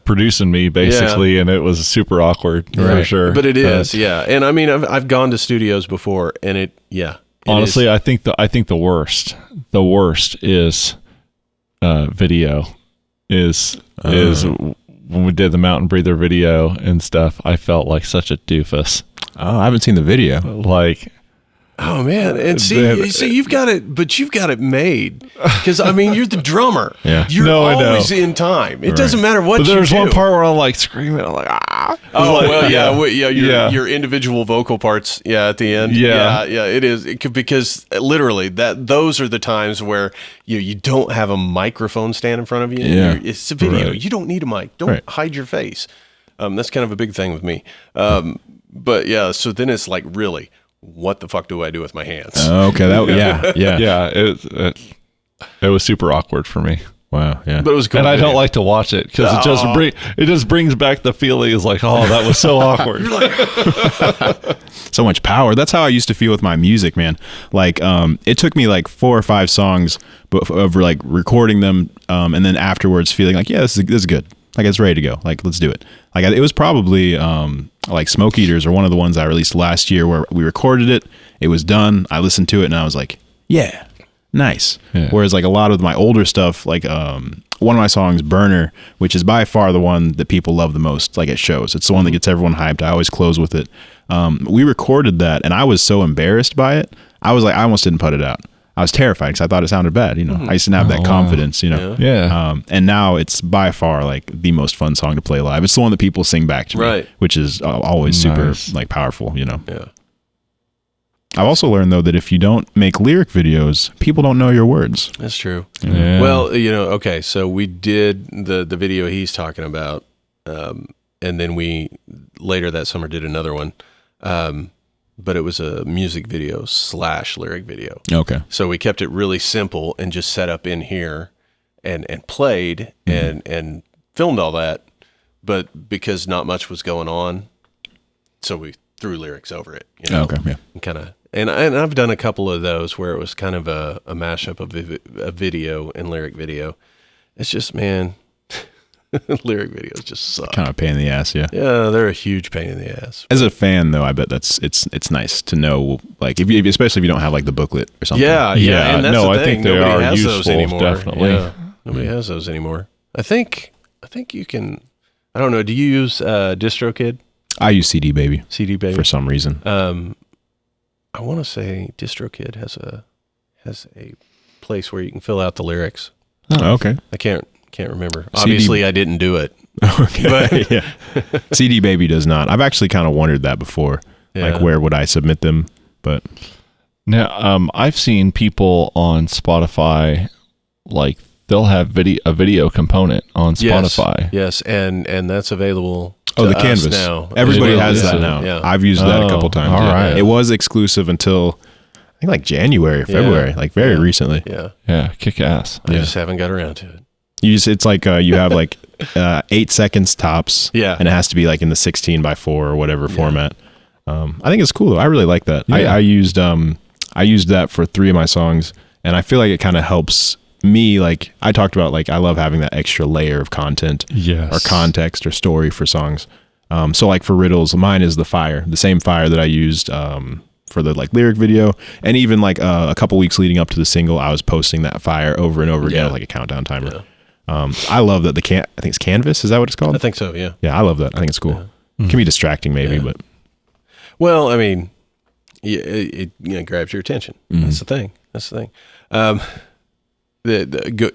producing me basically, and it was super awkward for sure. But it is, and I mean, I've gone to studios before, and honestly, I think the worst is video is when we did the Mountain Breather video and stuff. I felt like such a doofus. Oh, I haven't seen the video. Like, oh man, and see, you've got it made because I mean, you're the drummer. Yeah, you're always in time. It doesn't matter what. But there's one part where I'm like screaming. I'm like, ah. Oh your individual vocal parts. Yeah, at the end. Yeah, it is because literally those are the times where you don't have a microphone stand in front of you. Yeah, it's a video. Right. You don't need a mic. Don't hide your face. That's kind of a big thing with me. But yeah, so then it's like, really, what the fuck do I do with my hands? Okay, it was super awkward for me. Wow, yeah, but it was cool. And I don't like to watch it because it just brings back the feeling. It's like, oh, that was so awkward. So much power. That's how I used to feel with my music, man. Like, it took me like 4 or 5 songs of like recording them, and then afterwards feeling like, this is good. Like it's ready to go. Like let's do it. Like it was probably like Smoke Eaters or one of the ones I released last year where we recorded it. It was done. I listened to it and I was like, yeah, nice. Yeah. Whereas like a lot of my older stuff, like one of my songs, Burner, which is by far the one that people love the most, like at shows. It's the one that gets everyone hyped. I always close with it. We recorded that and I was so embarrassed by it. I was like, I almost didn't put it out. I was terrified because I thought it sounded bad. I used to have that confidence, and now it's by far like the most fun song to play live. It's the one that people sing back to me, which is always super like powerful, Yeah. I've also learned though that if you don't make lyric videos, people don't know your words. That's true. Yeah. Well, okay, so we did the video he's talking about, and then we later that summer did another one. But it was a music video / lyric video. Okay. So we kept it really simple and just set up in here and played and filmed all that. But because not much was going on, so we threw lyrics over it. Okay, yeah. And I've done a couple of those where it was kind of a mashup of a video and lyric video. It's just, man, lyric videos just suck. Kind of a pain in the ass, yeah. Yeah, they're a huge pain in the ass. As a fan, though, I bet it's nice to know, like, especially if you don't have like the booklet or something. Yeah. And that's the thing. I think they Nobody are has useful, those anymore. definitely. Yeah. Nobody has those anymore. I think you can. I don't know. Do you use DistroKid? I use CD Baby. CD Baby for some reason. I want to say DistroKid has a place where you can fill out the lyrics. Oh, okay. I can't remember. Obviously, I didn't do it. Okay. But yeah. CD Baby does not. I've actually kind of wondered that before. Yeah. Like, where would I submit them? But now, I've seen people on Spotify, like they'll have a video component on Spotify. Yes, and that's available. Oh, the Canvas now. Everybody has that now. Yeah. I've used that a couple times. All right. It was exclusive until think like January or February, like very recently. Yeah, kick ass. I just haven't got around to it. It's like you have like 8 seconds tops. Yeah. And it has to be like in the 16:4 or whatever format. I think it's cool. I really like that. Yeah. I used that for 3 of my songs, and I feel like it kind of helps me. Like I talked about, like I love having that extra layer of content, Yes. or context or story for songs. So like for riddles, mine is the same fire that I used for the like lyric video, and even like a couple weeks leading up to the single, I was posting that fire over and over again, with like a countdown timer. Yeah. I love that I think it's Canvas. Is that what it's called? I think so. Yeah. Yeah, I love that. I think it's cool. It can be distracting maybe, but well, I mean, it grabs your attention. That's the thing.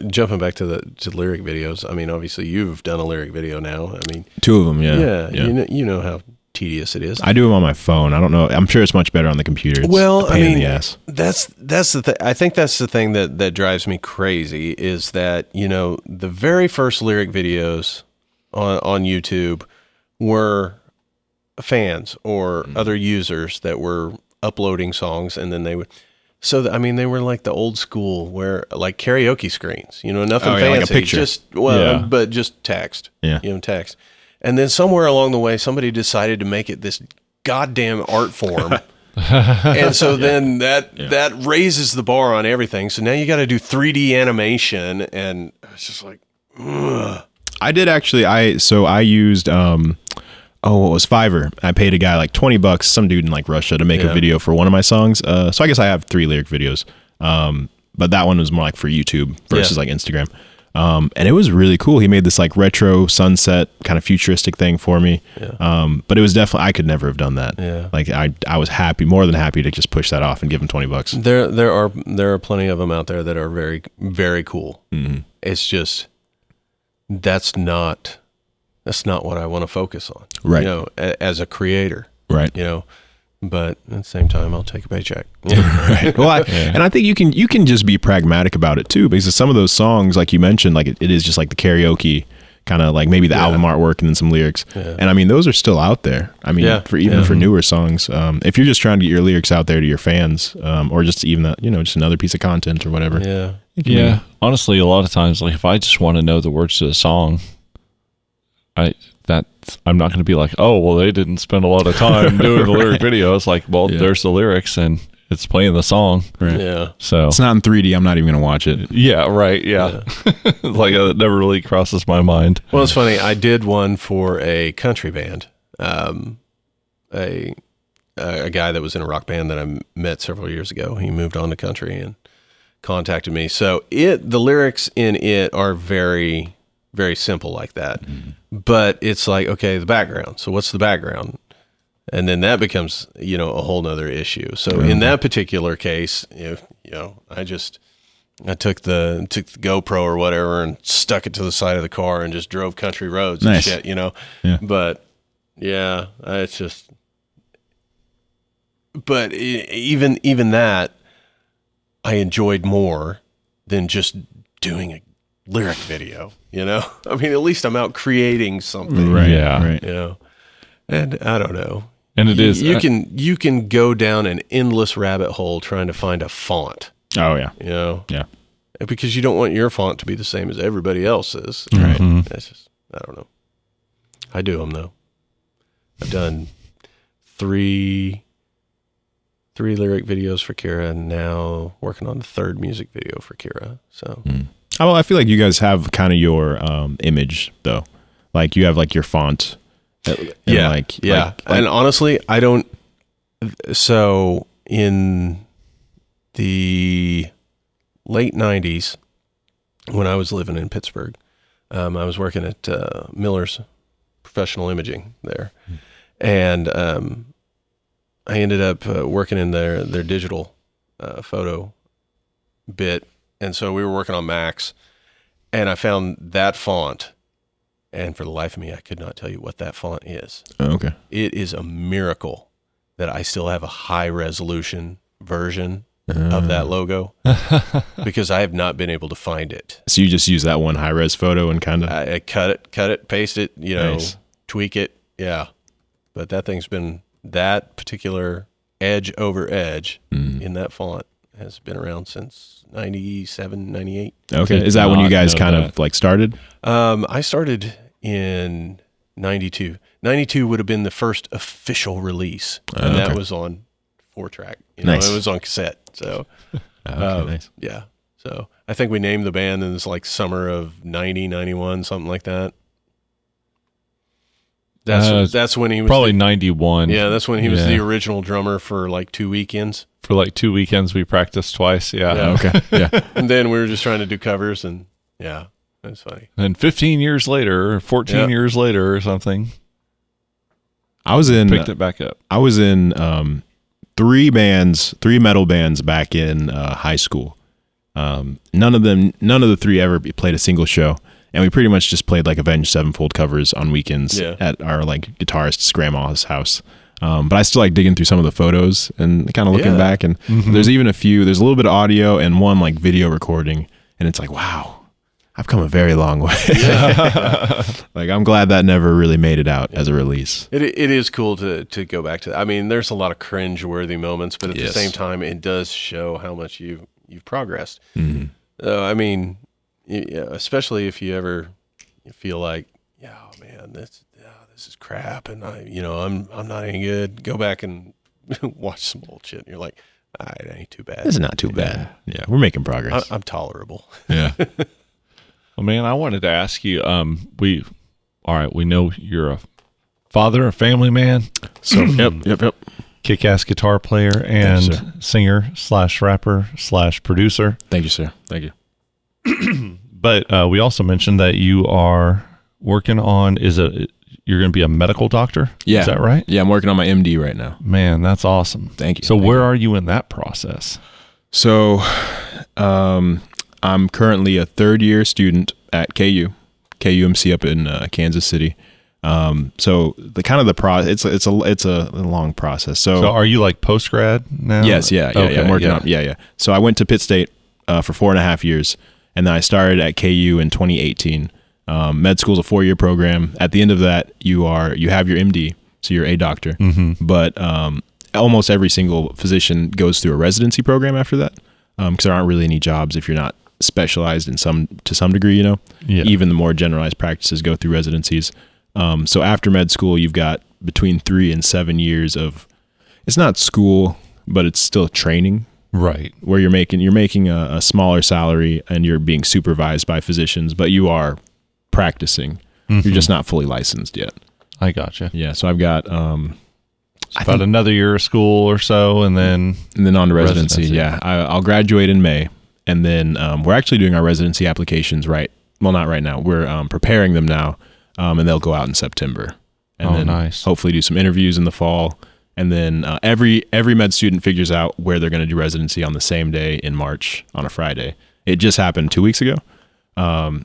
Jumping back to the lyric videos. I mean, obviously you've done a lyric video now. I mean, 2 of them. Yeah. You know how tedious it is. I do them on my phone. I don't know. I'm sure it's much better on the computer. It's a pain in the ass. That's the thing. I think that's the thing that drives me crazy is that, the very first lyric videos on YouTube were fans or other users that were uploading songs, and then they would. So they were like the old school where like karaoke screens, nothing fancy, like a picture. But just text, Yeah. Text. And then somewhere along the way, somebody decided to make it this goddamn art form. And so then that raises the bar on everything. So now you got to do 3D animation, and it's just like, ugh. I did actually. I used what was Fiverr? I paid a guy like $20, some dude in like Russia, to make a video for one of my songs. So I guess I have 3 lyric videos. But that one was more like for YouTube versus like Instagram. And it was really cool. He made this like retro sunset kind of futuristic thing for me. Yeah. But it was definitely, I could never have done that. Yeah. Like I was more than happy to just push that off and give him $20. There are plenty of them out there that are very, very cool. Mm-hmm. It's just, that's not what I want to focus on. Right. As a creator. Right. But at the same time, I'll take a paycheck. Right. Well, and I think you can just be pragmatic about it too, because some of those songs, like you mentioned, like it is just like the karaoke kind of like maybe the album artwork and then some lyrics. Yeah. And I mean, those are still out there. I mean, for newer songs, if you're just trying to get your lyrics out there to your fans, or just even that, just another piece of content or whatever. Yeah. Yeah. Honestly, a lot of times, like if I just want to know the words to a song, I'm not going to be like, oh, well, they didn't spend a lot of time doing the lyric video. It's like, well, there's the lyrics and it's playing the song. Right. Yeah. So it's not in 3D. I'm not even going to watch it. Yeah. Right. Yeah. Like it never really crosses my mind. Well, it's funny. I did one for a country band, a guy that was in a rock band that I met several years ago. He moved on to country and contacted me. So the lyrics in it are very, very simple like that. Mm-hmm. But it's like, okay, the background. So what's the background? And then that becomes, a whole nother issue. So in that particular case, I took the GoPro or whatever and stuck it to the side of the car and just drove country roads and shit, Yeah. But it's just, but even that I enjoyed more than just doing a lyric video, I mean, at least I'm out creating something, right? Yeah, right. And I don't know, and it is you can go down an endless rabbit hole trying to find a font. Oh yeah, yeah, because you don't want your font to be the same as everybody else's, right? Mm-hmm. That's just, I don't know. I do them though. I've done three lyric videos for Kira, and now working on the 3rd music video for Kira. So. Oh, well, I feel like you guys have kind of your image though. Like you have like your font. And honestly, I don't. So in the late 90s, when I was living in Pittsburgh, I was working at Miller's Professional Imaging there, and I ended up working in their digital photo bit. And so we were working on Macs, and I found that font, and for the life of me, I could not tell you what that font is. Oh, okay. It is a miracle that I still have a high-resolution version of that logo, because I have not been able to find it. So you just use that one high-res photo and kind of... I cut it, paste it, tweak it, yeah. But that thing's been, that particular edge over edge in that font has been around since 97, 98. Okay. Is that when you guys kind of like started? I started in 92. 92 would have been the first official release, and that was on 4-track. Nice. It was on cassette. So, Nice. yeah. So I think we named the band in this like summer of 90, 91, something like that. That's when he was probably 91. Yeah, that's when he was the original drummer for like 2 weekends. For like 2 weekends, we practiced twice. Yeah. Okay. Yeah. And then we were just trying to do covers, and yeah, that's funny. And 15 years later, or 14 years later, or something, picked it back up. I was in 3 metal bands back in high school. None of the 3 ever played a single show. And we pretty much just played like Avenged Sevenfold covers on weekends at our like guitarist's grandma's house. But I still like digging through some of the photos and kind of looking back. And there's even there's a little bit of audio and one like video recording. And it's like, wow, I've come a very long way. Like, I'm glad that never really made it out as a release. It is cool to go back to that. I mean, there's a lot of cringe-worthy moments, but at the same time, it does show how much you've progressed. I mean, especially if you ever feel like, oh man, this is crap, and I'm not any good. Go back and watch some old shit, and you're like, it ain't too bad. This is not too bad. Yeah, we're making progress. I'm tolerable. Yeah. Well, man, I wanted to ask you. We know you're a father, a family man. So yep. Kick-ass guitar player and singer/rapper/producer. Thank you, sir. Thank you. But we also mentioned that you are working on you're going to be a medical doctor? Yeah. Is that right? Yeah, I'm working on my MD right now. Man, that's awesome. Thank you. So where are you in that process? So I'm currently a 3rd-year student at KUMC up in Kansas City. So the process, it's a long process. So are you like post-grad now? Yes. Yeah. I'm working on. Yeah. So I went to Pitt State for 4.5 years. And then I started at KU in 2018. Med school is a 4-year program. At the end of that, you have your MD, so you're a doctor. But almost every single physician goes through a residency program after that, because there aren't really any jobs if you're not specialized to some degree. Even the more generalized practices go through residencies. So after med school, you've got between 3 and 7 years of, it's not school, but it's still training. Right. Where you're making a smaller salary and you're being supervised by physicians, but you are practicing. You're just not fully licensed yet. I gotcha. Yeah. So I've got about another year of school or so, and then on to residency. Yeah. I'll graduate in May, and then we're actually doing our residency applications not right now. We're preparing them now, and they'll go out in September. And then nice. Hopefully do some interviews in the fall. And then every med student figures out where they're going to do residency on the same day in March on a Friday. It just happened 2 weeks ago.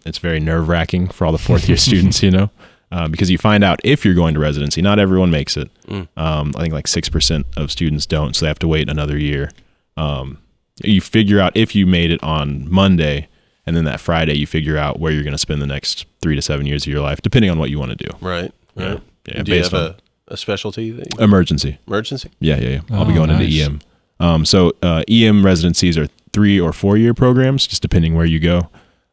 It's very nerve-wracking for all the 4th-year students, because you find out if you're going to residency. Not everyone makes it. I think like 6% of students don't, so they have to wait another year. You figure out if you made it on Monday, and then that Friday you figure out where you're going to spend the next 3 to 7 years of your life, depending on what you want to do. Right. Yeah. Do you have a specialty? Emergency. Yeah. I'll be going into EM. So EM residencies are 3 or 4 year programs, just depending where you go.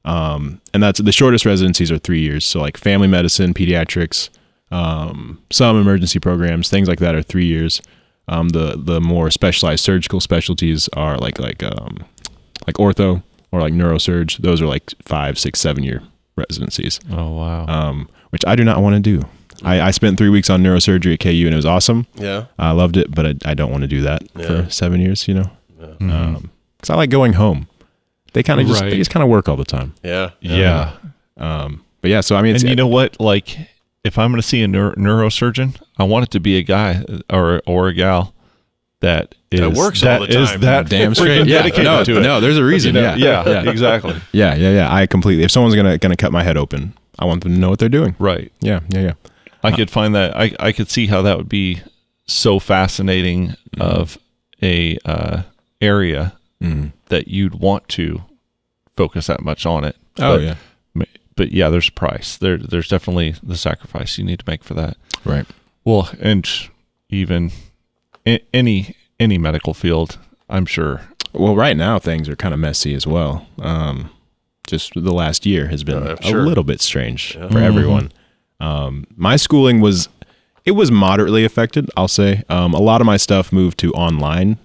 And that's the shortest residencies are 3 years. So like family medicine, pediatrics, some emergency programs, things like that are 3 years. The more specialized surgical specialties are like ortho or like neurosurge. Those are like 5, 6, 7 year residencies. Oh wow. Which I do not want to do. I spent 3 weeks on neurosurgery at KU and it was awesome. Yeah. I loved it, but I don't want to do that for 7 years, Because I like going home. They kind of just kind of work all the time. Yeah. But yeah, so I mean, and you know what? Like, if I'm going to see a neurosurgeon, I want it to be a guy or a gal that works all the time. Is that damn straight. Yeah. Dedicated to it. No, there's a reason. Yeah, exactly. Yeah. I completely. If someone's gonna cut my head open, I want them to know what they're doing. Right. Yeah. I could find that. I could see how that would be so fascinating of a area that you'd want to focus that much on it. But yeah, there's a price. There's definitely the sacrifice you need to make for that. Right. Well, and even any any medical field, I'm sure. Well, right now things are kind of messy as well. Just the last year has been a little bit strange for everyone. My schooling was moderately affected, I'll say. A lot of my stuff moved to online.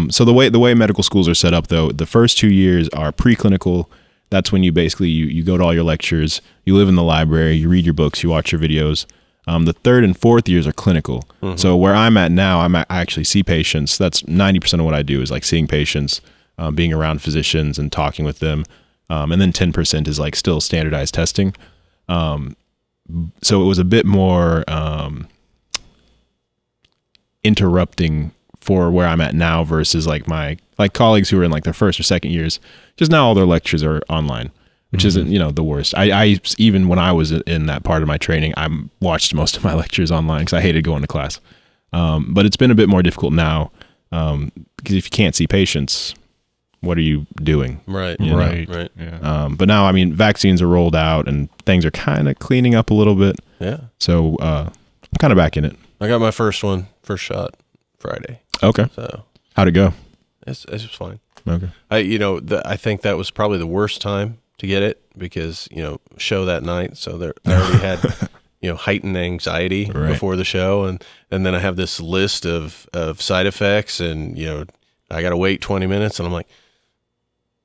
So the way medical schools are set up, though, the first 2 years are preclinical. That's when you basically you go to all your lectures, you live in the library, you read your books, you watch your videos. The third and fourth years are clinical. So where I'm at now, I actually see patients. That's 90% of what I do is like seeing patients, being around physicians and talking with them. And then 10% is like still standardized testing. So it was a bit more interrupting for where I'm at now versus like my colleagues who are in like their first or second years. Just now all their lectures are online, which isn't, the worst. I even when I was in that part of my training, I watched most of my lectures online because I hated going to class. But it's been a bit more difficult now because if you can't see patients, what are you doing? Right. Right. Yeah. But now, I mean, vaccines are rolled out and things are kind of cleaning up a little bit. Yeah. So I'm kind of back in it. I got my first shot Friday. Okay. So how'd it go? it's just fine. Okay. I think that was probably the worst time to get it because, show that night. So they already had, heightened anxiety before the show. And then I have this list of side effects and, I got to wait 20 minutes and I'm like,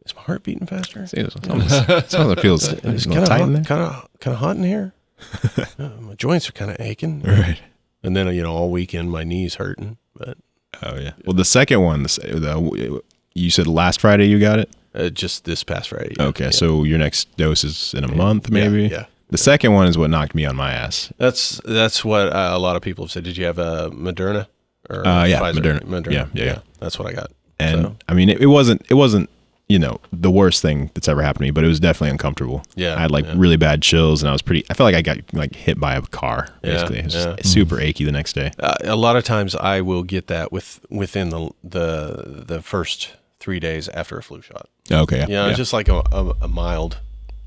is my heart beating faster? Something feels It's kind of tight in there. kind of hot in here. My joints are kind of aching. Right. And then, all weekend my knee's hurting. But Oh, yeah. Well, the second one, you said last Friday you got it? just this past Friday. Okay, so your next dose is in a month, maybe? Yeah. The second one is what knocked me on my ass. That's what a lot of people have said. Did you have a Moderna? Or Yeah, Pfizer? Moderna. Yeah. That's what I got. And So, I mean, it wasn't the worst thing that's ever happened to me, but it was definitely uncomfortable. Yeah, I had really bad chills, and I felt like I got like hit by a car. Basically, it was just super achy the next day. a lot of times I will get that within the first 3 days after a flu shot. Okay, It's just like a mild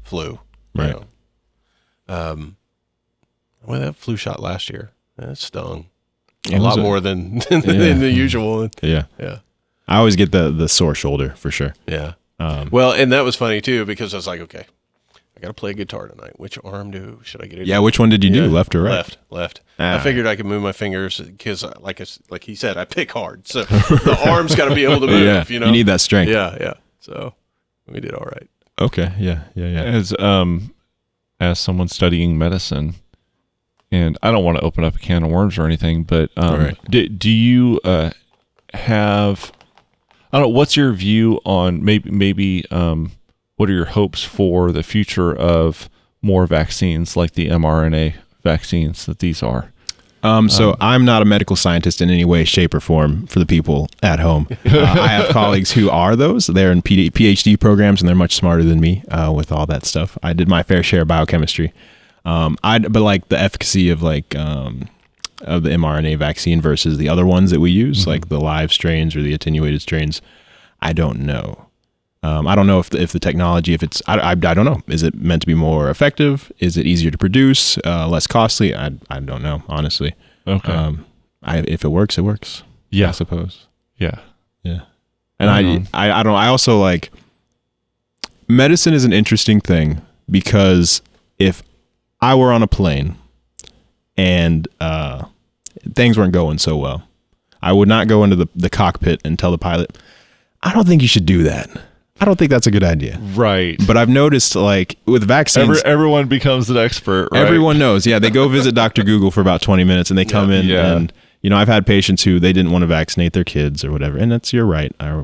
flu. Right. Well, that flu shot last year, it stung Yeah, a lot was it? more than the usual. Yeah. Yeah. I always get the sore shoulder for sure. Yeah. Well, and that was funny too because I was like, okay, I got to play guitar tonight. Which arm should I get it? Yeah, which one did you do, left or right? Left. Ah. I figured I could move my fingers because, like he said, I pick hard, so the arm's got to be able to move. Yeah, You you need that strength. Yeah. So we did all right. Okay, yeah. As someone studying medicine, and I don't want to open up a can of worms or anything, but Right. do you have? I don't know. What's your view on maybe what are your hopes for the future of more vaccines like the mRNA vaccines that these are? So I'm not a medical scientist in any way, shape, or form for the people at home. I have colleagues who are those. They're in PhD programs, and they're much smarter than me with all that stuff. I did my fair share of biochemistry. But like the efficacy of of the mRNA vaccine versus the other ones that we use, like the live strains or the attenuated strains, I don't know. I don't know if the technology, if it's, I don't know. Is it meant to be more effective? Is it easier to produce? Less costly? I don't know, honestly. Okay. If it works, it works. Yeah. I suppose. Yeah. Yeah. And I don't know. I also like medicine is an interesting thing because if I were on a plane and things weren't going so well, I would not go into the cockpit and tell the pilot, I don't think you should do that. I don't think that's a good idea. Right. But I've noticed like with vaccines, everyone becomes an expert, right? everyone knows. Yeah. They go visit Dr. Google for about 20 minutes and they come in and, I've had patients who they didn't want to vaccinate their kids or whatever. And that's your right. Or,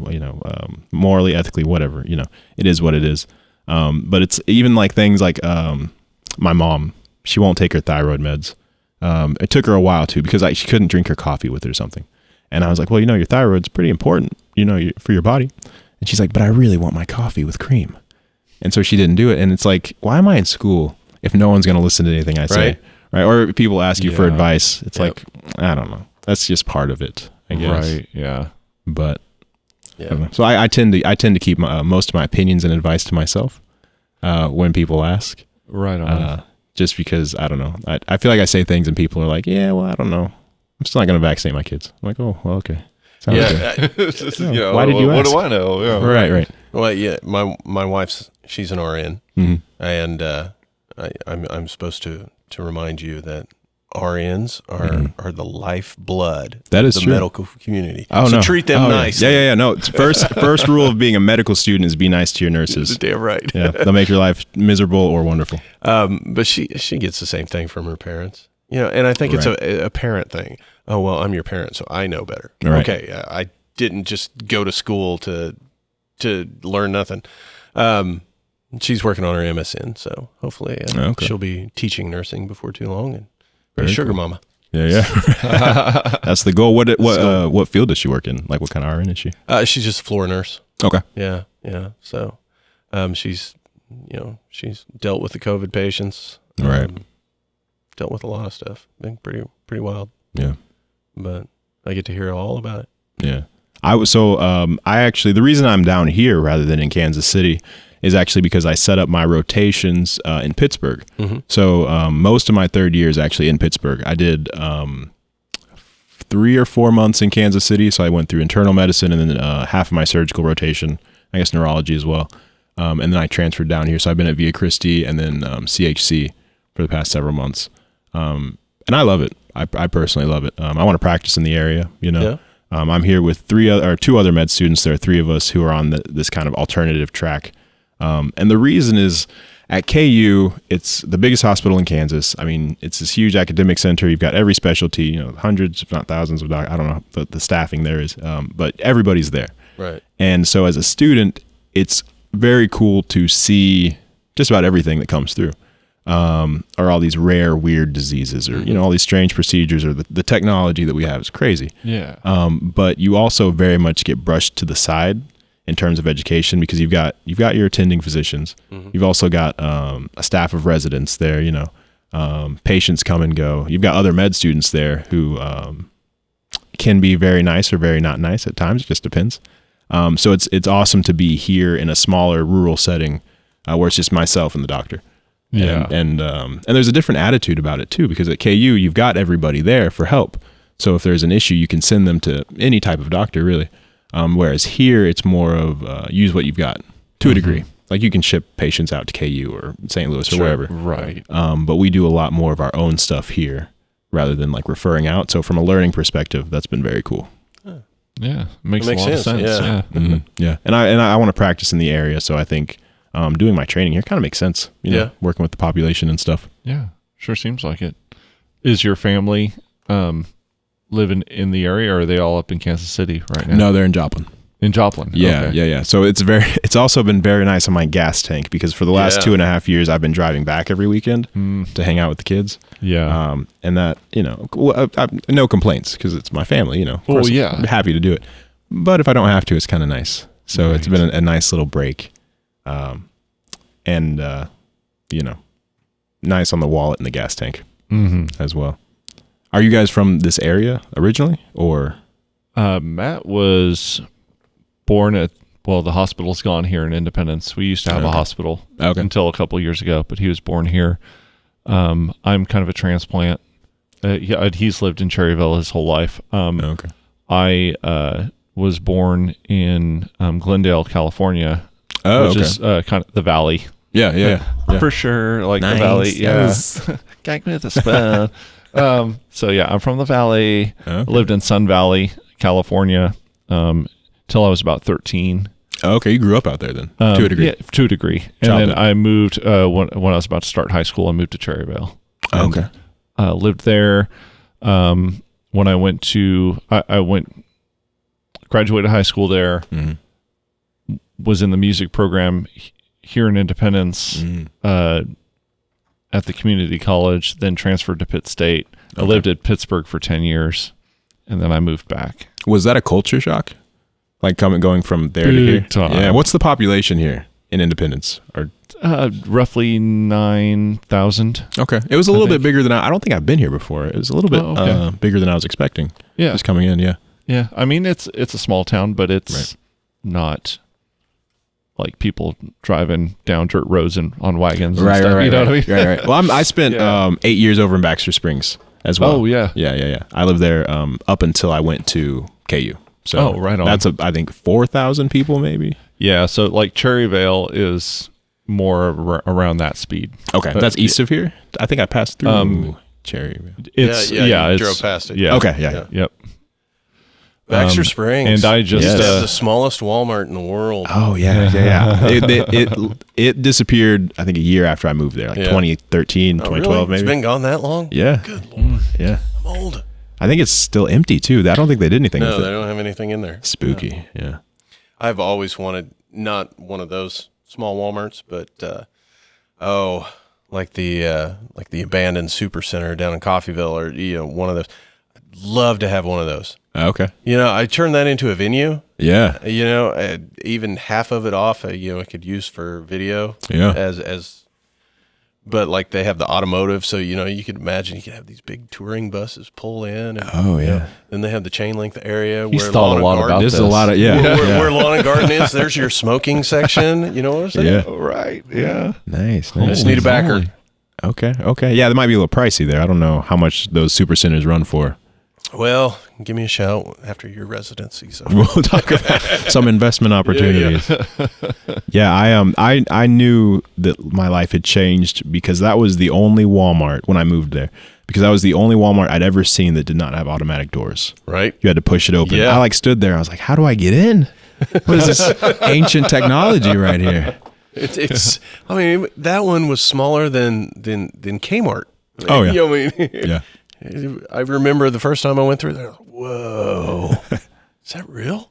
morally, ethically, whatever, it is what it is. But it's even like things like my mom, she won't take her thyroid meds. It took her a while too because she couldn't drink her coffee with it or something. And I was like, well, your thyroid's pretty important, for your body. And she's like, but I really want my coffee with cream. And so she didn't do it. And it's like, why am I in school if no one's going to listen to anything I say? Right. Or if people ask you for advice. It's like, I don't know. That's just part of it, I guess. Right. Yeah. But I don't know. So I tend to keep most of my opinions and advice to myself when people ask. Right on. Just because, I don't know. I feel like I say things and people are like, yeah, well, I don't know. I'm still not going to vaccinate my kids. I'm like, oh, well, okay. Sounds Yeah. good. You know, Why did you what ask? do I know? Yeah. Right. Well, yeah, my wife's, she's an RN, and I'm supposed to remind you that RNs are the lifeblood That is of the true. medical community. Oh, so no. treat them nice. Yeah. No, it's first rule of being a medical student is be nice to your nurses. Damn right. Yeah, they'll make your life miserable or wonderful. But she gets the same thing from her parents. You know, and I think it's a parent thing. Oh, well, I'm your parent, so I know better. Right. Okay, I didn't just go to school to learn nothing. She's working on her MSN, so hopefully she'll be teaching nursing before too long and be a sugar mama. Yeah. That's the goal. What field does she work in? Like, what kind of RN is she? She's just a floor nurse. Okay. Yeah. So, she's dealt with the COVID patients. Right. Dealt with a lot of stuff. Been pretty wild. Yeah. But I get to hear all about it. Yeah. I actually, the reason I'm down here rather than in Kansas City is actually because I set up my rotations in Pittsburgh. So most of my third year is actually in Pittsburgh. I did 3 or 4 months in Kansas City. So I went through internal medicine and then half of my surgical rotation, I guess neurology as well. And then I transferred down here. So I've been at Via Christi and then CHC for the past several months. And I love it. I personally love it. I want to practice in the area, you know. Yeah. I'm here with 2 other med students. There are 3 of us who are on this kind of alternative track. And the reason is at KU, it's the biggest hospital in Kansas. I mean, it's this huge academic center. You've got every specialty, you know, hundreds, if not thousands of doctors. I don't know what the staffing there is, but everybody's there. Right. And so as a student, it's very cool to see just about everything that comes through. Or all these rare, weird diseases, or all these strange procedures, or the technology that we have is crazy. Yeah. But you also very much get brushed to the side in terms of education because you've got your attending physicians. You've also got a staff of residents there. You know, patients come and go. You've got other med students there who can be very nice or very not nice at times. It just depends. So it's awesome to be here in a smaller rural setting where it's just myself and the doctor. Yeah. And there's a different attitude about it too, because at KU, you've got everybody there for help. So if there's an issue, you can send them to any type of doctor really. Whereas here it's more of, use what you've got to a degree. Like you can ship patients out to KU or St. Louis or wherever. Right. But we do a lot more of our own stuff here rather than like referring out. So from a learning perspective, that's been very cool. Yeah. Makes That makes a lot sense, of sense. yeah. Yeah. And I want to practice in the area. So I think, doing my training here kind of makes sense, you know, working with the population and stuff. Yeah. Sure seems like it. Is your family living in the area, or are they all up in Kansas City right now? No, they're in Joplin. In Joplin. Yeah, Okay. yeah. So it's also been very nice on my gas tank because for the last 2.5 years I've been driving back every weekend to hang out with the kids. Yeah. And that, you know, no complaints because it's my family, you know. Of course, yeah. I'm happy to do it. But if I don't have to, it's kind of nice. So it's been a nice little break. And you know, nice on the wallet and the gas tank as well. Are you guys from this area originally, or? Matt was born at, the hospital's gone here in Independence. We used to have a hospital until a couple of years ago, but he was born here. I'm kind of a transplant. He's lived in Cherryville his whole life. I was born in Glendale, California, which is kind of the valley. Yeah. For sure. Like Nice. the valley. Yeah. Gag me with a spoon. So yeah, I'm from the valley. Okay. Lived in Sun Valley, California, till I was about 13. Okay, you grew up out there then, to a degree. Yeah, to a degree. And Childhood. then I moved, when I was about to start high school, I moved to Cherryville. Okay. Lived there. When I went to, graduated high school there, was in the music program here in Independence, at the community college, then transferred to Pitt State. I lived at Pittsburgh for 10 years, and then I moved back. Was that a culture shock? Like going from there to here? Time. Yeah. What's the population here in Independence? Or Roughly 9,000. okay, it was a little bit bigger than I don't think I've been here before. It was a little bit bigger than I was expecting. Yeah. Just coming in. Yeah. Yeah. I mean, it's a small town, but it's not like people driving down dirt roads and on wagons and stuff. Right. You know what I mean? Right. Well, I spent 8 years over in Baxter Springs as well. Oh, yeah. Yeah. I lived there up until I went to KU. So right on. That's I think 4,000 people maybe. Yeah, so like Cherryvale is more around that speed. Okay, that's east of here. I think I passed through Cherryvale. It's you drove past it. Yeah. Okay, yeah. Yep. Baxter Springs. And I just Yes. That's the smallest Walmart in the world. Oh yeah. It disappeared. I think a year after I moved there, like 2013, Oh, 2012 really? maybe. It's been gone that long? Yeah. Good Lord. Yeah. I'm old. I think it's still empty too. I don't think they did anything No, with they it. don't have anything in there. Spooky. Yeah. I've always wanted not one of those small Walmarts, but like the abandoned supercenter down in Coffeyville, or one of those. I'd love to have one of those. Okay. I turned that into a venue. Yeah. Even half of it off, I could use for video. Yeah. But like they have the automotive, so you could imagine you could have these big touring buses pull in. And, Oh yeah. Then they have the chain link area He's where thought lawn a lot and garden, about This is this. a lot of where lawn and garden is. There's your smoking section. You know what I'm saying? Yeah. Oh, right. Yeah. Nice. I just need a backer. moly. Okay. Yeah, that might be a little pricey there. I don't know how much those super centers run for. Well, give me a shout after your residency. So. We'll talk about some investment opportunities. I knew that my life had changed because that was the only Walmart when I moved there. Because that was the only Walmart I'd ever seen that did not have automatic doors. Right. You had to push it open. Yeah. I stood there. I was like, how do I get in? What is this ancient technology right here? It's. I mean, that one was smaller than Kmart. Oh, yeah. Yeah. I remember the first time I went through there. Whoa, is that real?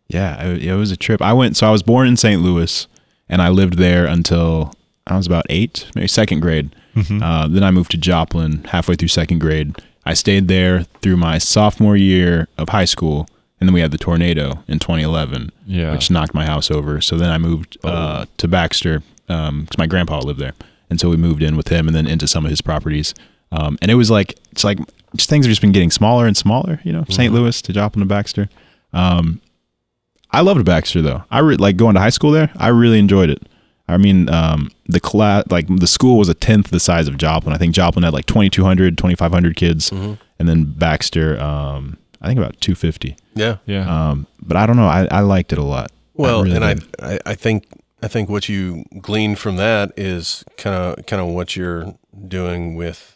Yeah, it was a trip. I was born in St. Louis, and I lived there until I was about 8, maybe second grade. Mm-hmm. Then I moved to Joplin halfway through second grade. I stayed there through my sophomore year of high school, and then we had the tornado in 2011, which knocked my house over. So then I moved to Baxter because my grandpa lived there, and so we moved in with him, and then into some of his properties. And it was it's like just things have just been getting smaller and smaller, St. Louis to Joplin to Baxter. I loved Baxter though. I like going to high school there. I really enjoyed it. I mean, the school was a tenth the size of Joplin. I think Joplin had like 2,200, 2,500 kids, and then Baxter, I think about 250. Yeah. Yeah. But I don't know. I liked it a lot. Well, really and did. I think what you glean from that is kind of what you're doing with,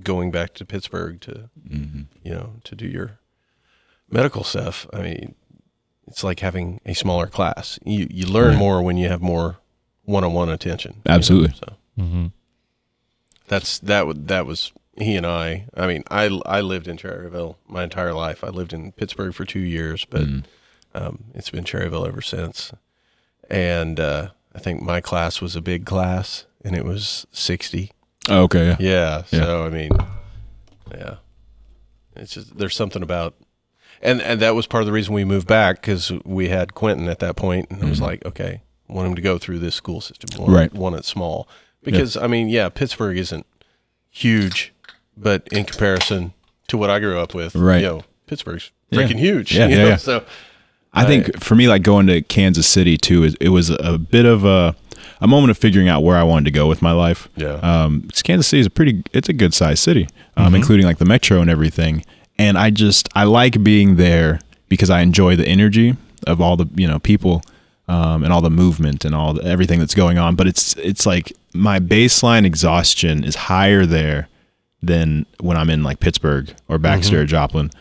going back to Pittsburgh to, to do your medical stuff. I mean, it's like having a smaller class. You learn more when you have more one-on-one attention. Absolutely. Mm-hmm. That was he and I. I mean, I lived in Cherryville my entire life. I lived in Pittsburgh for 2 years, but it's been Cherryville ever since. And I think my class was a big class, and it was 60. Oh, okay. Yeah. Yeah. So I mean, yeah, it's just there's something about, and that was part of the reason we moved back, because we had Quentin at that point, and I was like, okay, I want him to go through this school system. Want it small, because I mean, Pittsburgh isn't huge, but in comparison to what I grew up with, Pittsburgh's freaking huge. Yeah. So I think for me, like going to Kansas City too, it was a bit of a moment of figuring out where I wanted to go with my life. Yeah. 'Cause Kansas City is it's a good sized city, including like the metro and everything. And I like being there because I enjoy the energy of all the, people, and all the movement and everything that's going on. But it's like my baseline exhaustion is higher there than when I'm in like Pittsburgh or Baxter or Joplin.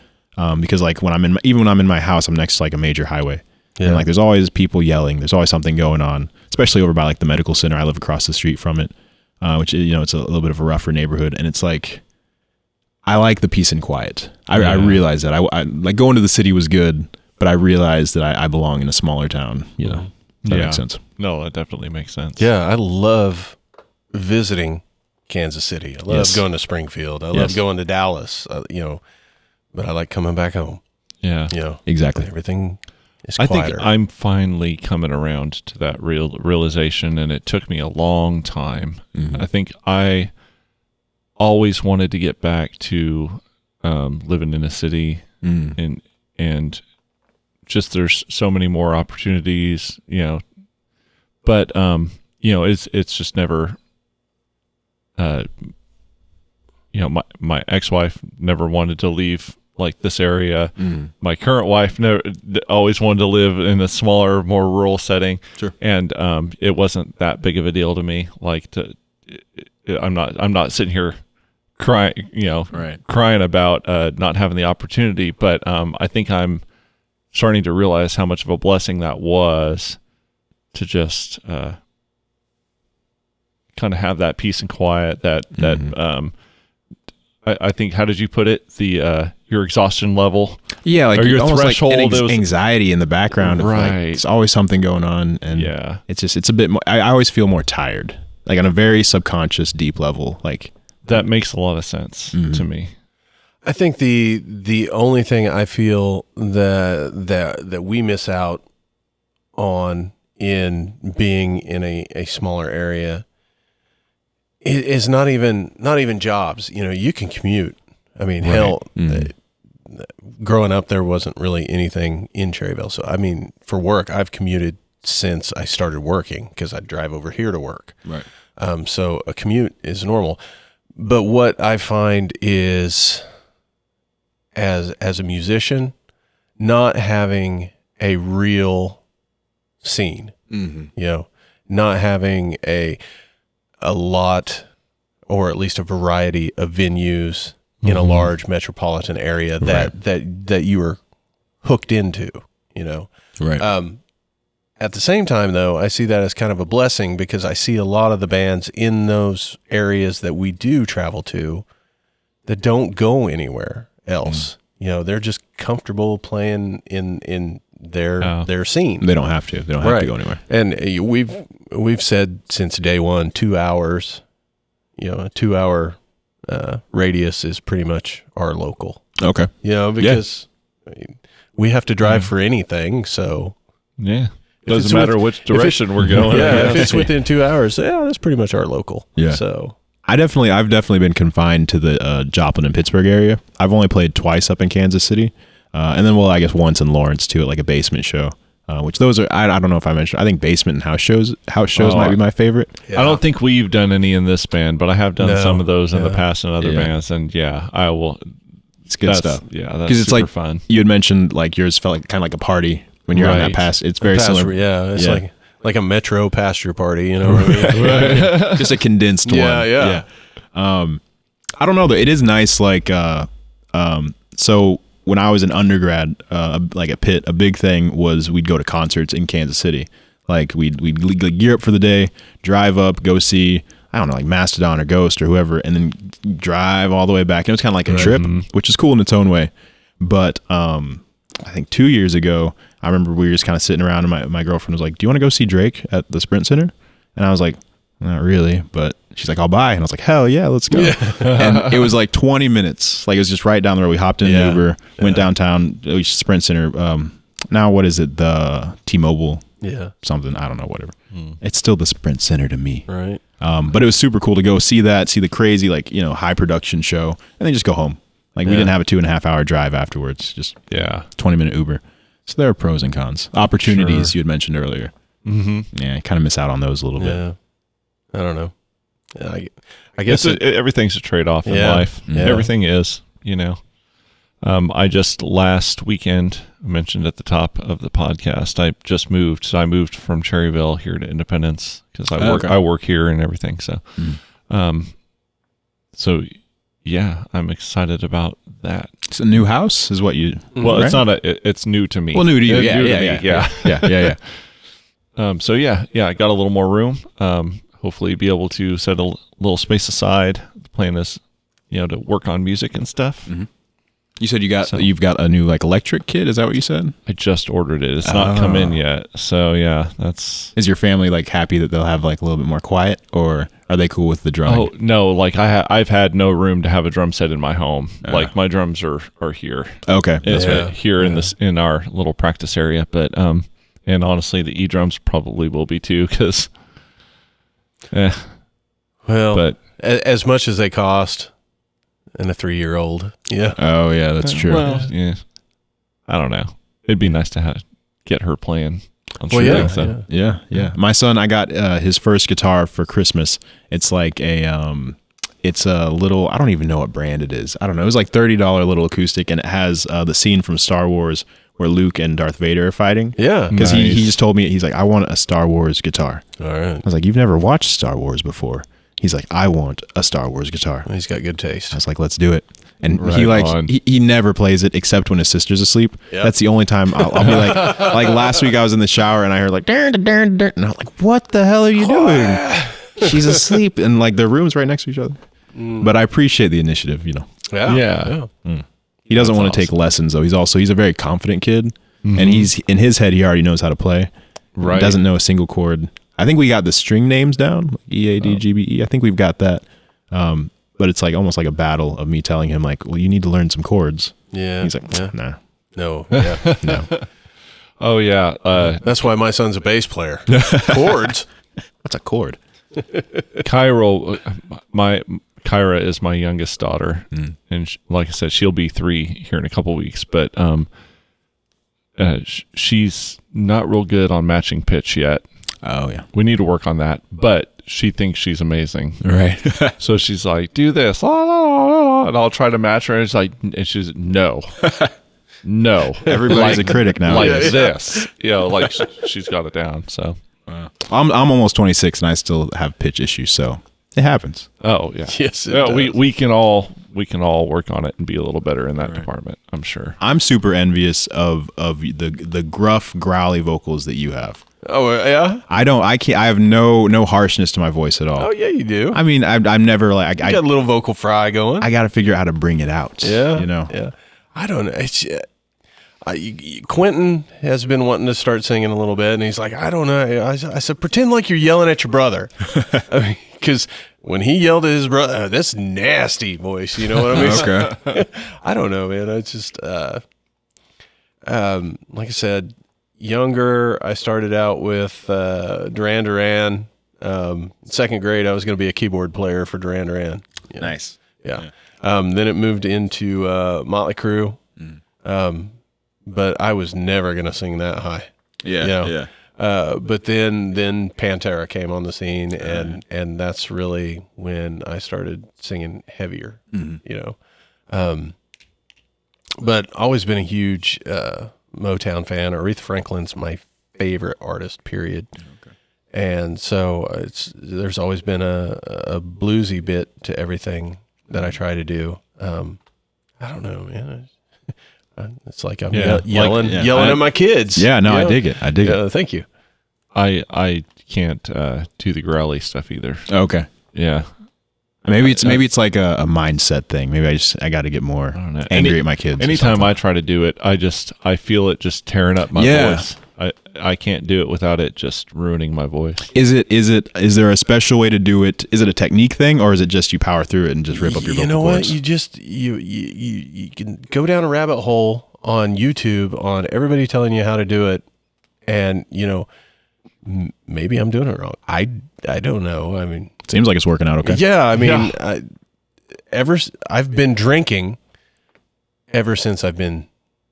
Because like when I'm in my house, I'm next to like a major highway. Yeah. And like there's always people yelling. There's always something going on, especially over by like the medical center. I live across the street from it, which, it's a little bit of a rougher neighborhood. And it's like, I like the peace and quiet. I realized that I like going to the city was good, but I realized that I belong in a smaller town, That makes sense. No, that definitely makes sense. Yeah, I love visiting Kansas City. I love going to Springfield. I love going to Dallas, but I like coming back home. Yeah. Exactly. Everything is I quieter. think I'm finally coming around to that realization, and it took me a long time. Mm-hmm. I think I always wanted to get back to living in a city, and just there's so many more opportunities, but it's just never. My ex-wife never wanted to leave like this area. My current wife always wanted to live in a smaller, more rural setting. Sure. And it wasn't that big of a deal to me. Like I'm not sitting here crying, crying about not having the opportunity. But I think I'm starting to realize how much of a blessing that was to just kind of have that peace and quiet. I think, how did you put it? Your exhaustion level. Yeah, like or your almost threshold. like anxiety in the background. Of like, there's always something going on, and it's a bit more. I always feel more tired, like on a very subconscious, deep level. Like that makes a lot of sense to me. I think the only thing I feel that we miss out on in being in a smaller area is not even jobs. You can commute. I mean, hell, growing up there wasn't really anything in Cherryville. So I mean, for work, I've commuted since I started working because I drive over here to work. Right. So a commute is normal. But what I find is, as a musician, not having a real scene, not having a lot, or at least a variety of venues in a large metropolitan area that you are hooked into, Right. At the same time, though, I see that as kind of a blessing because I see a lot of the bands in those areas that we do travel to that don't go anywhere else. They're just comfortable playing in their scene. They don't have to. They don't have to go anywhere. And we've said since day one, 2 hours. A 2 hour radius is pretty much our local. Okay. Because I mean, we have to drive for anything. So doesn't matter which direction we're going. If it's within 2 hours, that's pretty much our local. Yeah. So I've definitely been confined to the Joplin and Pittsburgh area. I've only played twice up in Kansas City, and then I guess once in Lawrence too, at like a basement show. Which those are, I don't know if I mentioned. I think basement and house shows might be my favorite. Yeah. I don't think we've done any in this band, but I have done some of those in the past in other bands, and I will. It's good stuff. Yeah, that's it's super like fun. You had mentioned like yours felt like kind of like a party when you're on that pass. It's very similar. Yeah, it's like a metro pasture party. You know what I mean? Just a condensed one. Yeah. I don't know though. It is nice. Like so. When I was an undergrad, like at Pitt, a big thing was we'd go to concerts in Kansas City. Like we'd gear up for the day, drive up, go see, I don't know, like Mastodon or Ghost or whoever, and then drive all the way back. And it was kind of like a trip, which is cool in its own way. But I think 2 years ago, I remember we were just kind of sitting around, and my girlfriend was like, "Do you want to go see Drake at the Sprint Center?" And I was like, "Not really," but she's like, "I'll buy." And I was like, "Hell yeah, let's go." And it was like 20 minutes. Like it was just right down the road. We hopped in an Uber, went downtown, Sprint Center. Now what is it? The T-Mobile something. I don't know, whatever. It's still the Sprint Center to me. Right. But it was super cool to go see the crazy, like, high production show, and then just go home. Like we didn't have a 2.5 hour drive afterwards. Just 20-minute Uber. So there are pros and cons. Opportunities you had mentioned earlier. Yeah, I kind of miss out on those a little bit. I don't know. I guess everything's a trade-off in life. Everything is, I just last weekend mentioned at the top of the podcast, I just moved. So I moved from Cherryville here to Independence because I work here and everything. So, I'm excited about that. It's a new house, is what you? Well, right? It's not it's new to me. Well, new to you. Yeah. I got a little more room. Hopefully be able to set a little space aside. The plan is, to work on music and stuff. You said you've got a new like electric kit. Is that what you said? I just ordered it. It's not come in yet. So that's. Is your family like happy that they'll have like a little bit more quiet, or are they cool with the drumming? Oh no, like I've had no room to have a drum set in my home. Like my drums are here. Okay, that's right. Here in our little practice area, but and honestly, the E-drums probably will be too because. But as much as they cost, and a 3-year-old, Oh yeah, that's true. Well, I don't know. It'd be nice to get her playing on Yeah. My son, I got his first guitar for Christmas. It's like It's a little, I don't even know what brand it is. I don't know. It was like $30 little acoustic, and it has the scene from Star Wars where Luke and Darth Vader are fighting. Yeah. Because Nice. he just told me, he's like, I want a Star Wars guitar. All right. I was like, you've never watched Star Wars before. He's like, I want a Star Wars guitar. He's got good taste. I was like, let's do it. And Right on. he never plays it except when his sister's asleep. Yep. That's the only time I'll be like last week I was in the shower and I heard like, darn, darn, darn, and I'm like, what the hell are you doing? She's asleep, and like their rooms right next to each other. But I appreciate the initiative, you know. Yeah. He doesn't That's want to take lessons though. He's a very confident kid, and he's in his head he already knows how to play. Right. Doesn't know a single chord. I think we got the string names down, like E, A, D, G, B, E. I think we've got that. But it's like almost like a battle of me telling him like, well, you need to learn some chords. Yeah. He's like, yeah. nah, No. Yeah. no. Oh yeah. That's why my son's a bass player. Chords. What's a chord? Kyra is my youngest daughter, and like I said, she'll be 3 here in a couple weeks. But she's not real good on matching pitch yet. Oh yeah, We need to work on that. But she thinks she's amazing. right. So she's like, do this, la, la, la, la, la, and I'll try to match her. And she's no, no. Everybody's a critic now. Like this, like she's got it down. So, I'm almost 26 and I still have pitch issues, so it happens. oh yeah, Yes, it yeah. does. We can all work on it and be a little better in that department. I'm sure. I'm super envious of the gruff, growly vocals that you have. Oh, yeah? I have no harshness to my voice at all. Oh, yeah, you do. I mean, I'm never like You got a little vocal fry going. I got to figure out how to bring it out. Yeah. you know. Yeah. I don't know. It's Quentin has been wanting to start singing a little bit, and he's like, I don't know. I said, pretend like you're yelling at your brother. Because when he yelled at his brother, this nasty voice, you know what I mean? Okay. I don't know, man. It's just, like I said, younger, I started out with Duran Duran. Second grade, I was going to be a keyboard player for Duran Duran. You know? Nice. Yeah. Then it moved into Motley Crue. But I was never going to sing that high. Yeah. You know? Yeah. But then Pantera came on the scene, and that's really when I started singing heavier, you know. But always been a huge Motown fan. Aretha Franklin's my favorite artist, period. Okay. And so there's always been a bluesy bit to everything that I try to do. I don't know, man. It's like I'm yelling at my kids. Yeah, no, I dig it. I dig it. Thank you. I can't do the growly stuff either. Okay. Yeah. Maybe it's like a mindset thing. Maybe I got to get more angry at my kids. Anytime I try to do it, I feel it just tearing up my voice. I can't do it without it just ruining my voice. Is there a special way to do it? Is it a technique thing, or is it just you power through it and just rip up your vocal cords? You know what? You just you can go down a rabbit hole on YouTube on everybody telling you how to do it, and you know maybe I'm doing it wrong. I don't know. I mean, seems like it's working out okay. Yeah, I mean, I've been drinking ever since I've been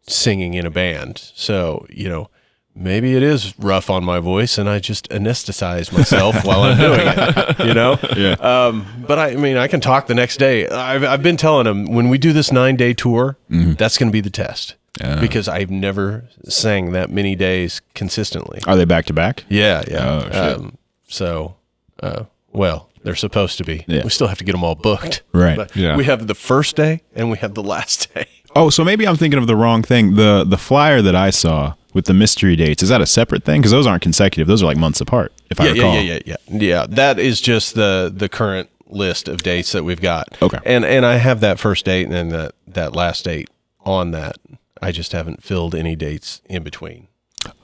singing in a band. So, you know, maybe it is rough on my voice and I just anesthetize myself while I'm doing it, you know? Yeah. But I mean, I can talk the next day. I've been telling them when we do this 9-day tour, that's going to be the test. Because I've never sang that many days consistently. Are they back to back? Yeah. Oh, shit. Well, they're supposed to be. Yeah. We still have to get them all booked. Right. But Yeah. we have the first day and we have the last day. Oh, so maybe I'm thinking of the wrong thing. The flyer that I saw with the mystery dates, is that a separate thing? Because those aren't consecutive. Those are like months apart, if I recall. Yeah, that is just the current list of dates that we've got. Okay. And I have that first date and then that last date on that. I just haven't filled any dates in between.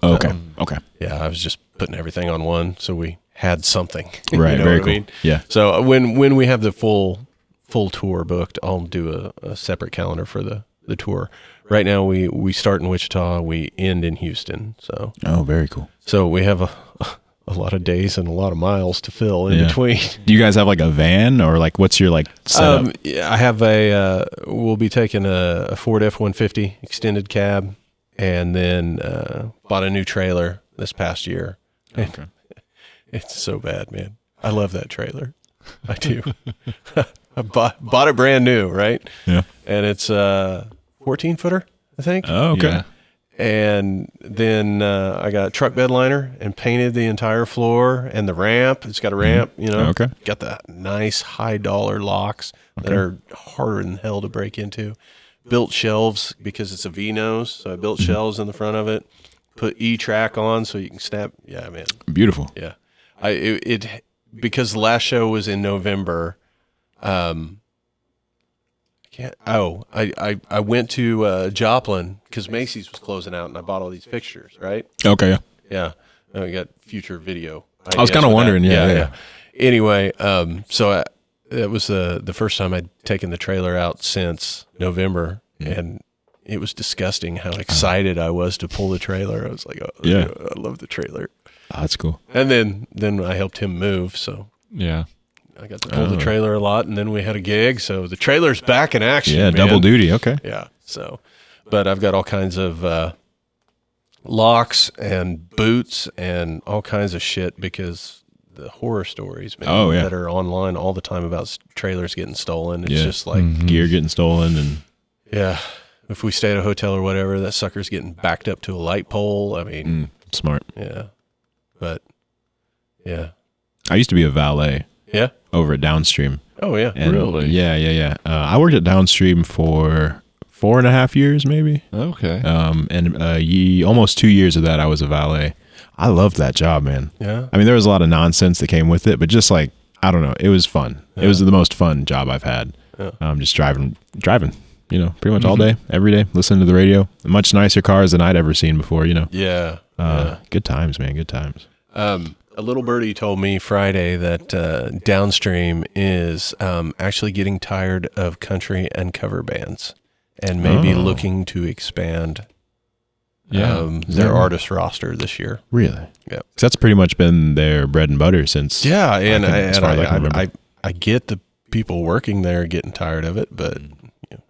Okay. Okay. Yeah, I was just putting everything on one so we had something. Right. You know Very what I cool. mean? Yeah. So when we have the full tour booked, I'll do a separate calendar for the tour. Right now we start in Wichita, we end in Houston. So very cool. So we have a lot of days and a lot of miles to fill in between. Do you guys have like a van or like what's your like setup? I have we'll be taking a Ford F-150 extended cab, and then bought a new trailer this past year. Okay. It's so bad, man. I love that trailer. I do. I bought it brand new, right? Yeah. And it's a 14-footer, I think. Oh, okay. Yeah. And then I got a truck bed liner and painted the entire floor and the ramp. It's got a ramp, you know. Okay. Got the nice $high locks that are harder than hell to break into. Built shelves because it's a V-nose, so I built shelves in the front of it. Put E-track on so you can snap. Yeah, man. Beautiful. Yeah. Because the last show was in November. I went to Joplin because Macy's was closing out, and I bought all these fixtures, right? Okay. Yeah. We got future video. I was kind of wondering. Yeah. Anyway, so it was the first time I'd taken the trailer out since November, and it was disgusting how excited I was to pull the trailer. I was like, oh, Yeah. I love the trailer. Oh, that's cool. And then I helped him move, so Yeah. I got to pull the trailer a lot, and then we had a gig, so the trailer's back in action. Yeah, man. double duty. Okay. Yeah. So, but I've got all kinds of locks and boots and all kinds of shit because the horror stories, man, that are online all the time about trailers getting stolen. It's just like gear getting stolen and yeah. If we stay at a hotel or whatever, that sucker's getting backed up to a light pole. I mean, smart. yeah. But yeah. I used to be a valet Yeah. over at Downstream. Oh yeah. And Really? Yeah. I worked at Downstream for 4.5 years, maybe. Okay. And almost 2 years of that, I was a valet. I loved that job, man. Yeah. I mean, there was a lot of nonsense that came with it, but just like, I don't know, it was fun. It was the most fun job I've had. Yeah. Just driving, pretty much all day, every day, listening to the radio. Much nicer cars than I'd ever seen before, Yeah. Good times, man. Good times. A little birdie told me Friday that Downstream is actually getting tired of country and cover bands and maybe looking to expand their artist roster this year. Really? Yeah. 'Cause that's pretty much been their bread and butter since. Yeah, and as far as I can remember. I get the people working there getting tired of it, but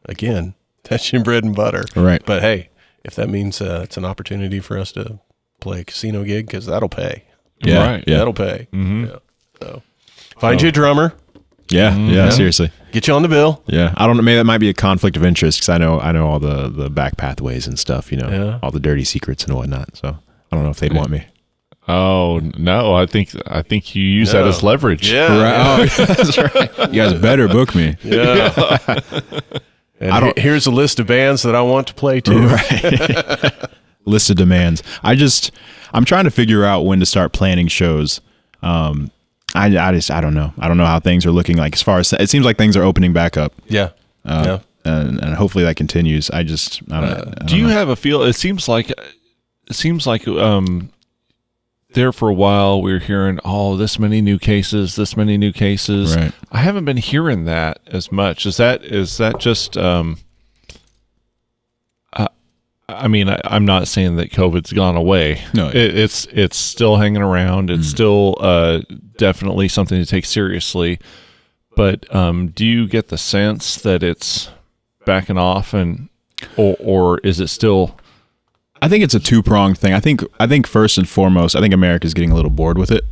again, that's your bread and butter. Right. But hey, if that means it's an opportunity for us to play a casino gig, because that'll pay. Yeah. Right. Yeah. That'll pay. Yeah. So find you a drummer, Yeah. Seriously. get you on the bill. Yeah. I don't know. Maybe that might be a conflict of interest because I know all the back pathways and stuff, all the dirty secrets and whatnot. So I don't know if they'd want me. Oh no, I think you use that as leverage. Yeah. Right. Oh, that's right. You guys better book me. Yeah. And here's a list of bands that I want to play too. Right. List of demands. I'm trying to figure out when to start planning shows. I don't know. I don't know how things are looking like as far as it seems like things are opening back up. Yeah. And hopefully that continues. I don't know. Do you have a feel? It seems like there for a while we were hearing, this many new cases. Right. I haven't been hearing that as much. Is that just? I mean, I'm not saying that COVID's gone away. No, it's still hanging around. It's still definitely something to take seriously. But do you get the sense that it's backing off, or is it still? I think it's a two-pronged thing. I think first and foremost, I think America's getting a little bored with it.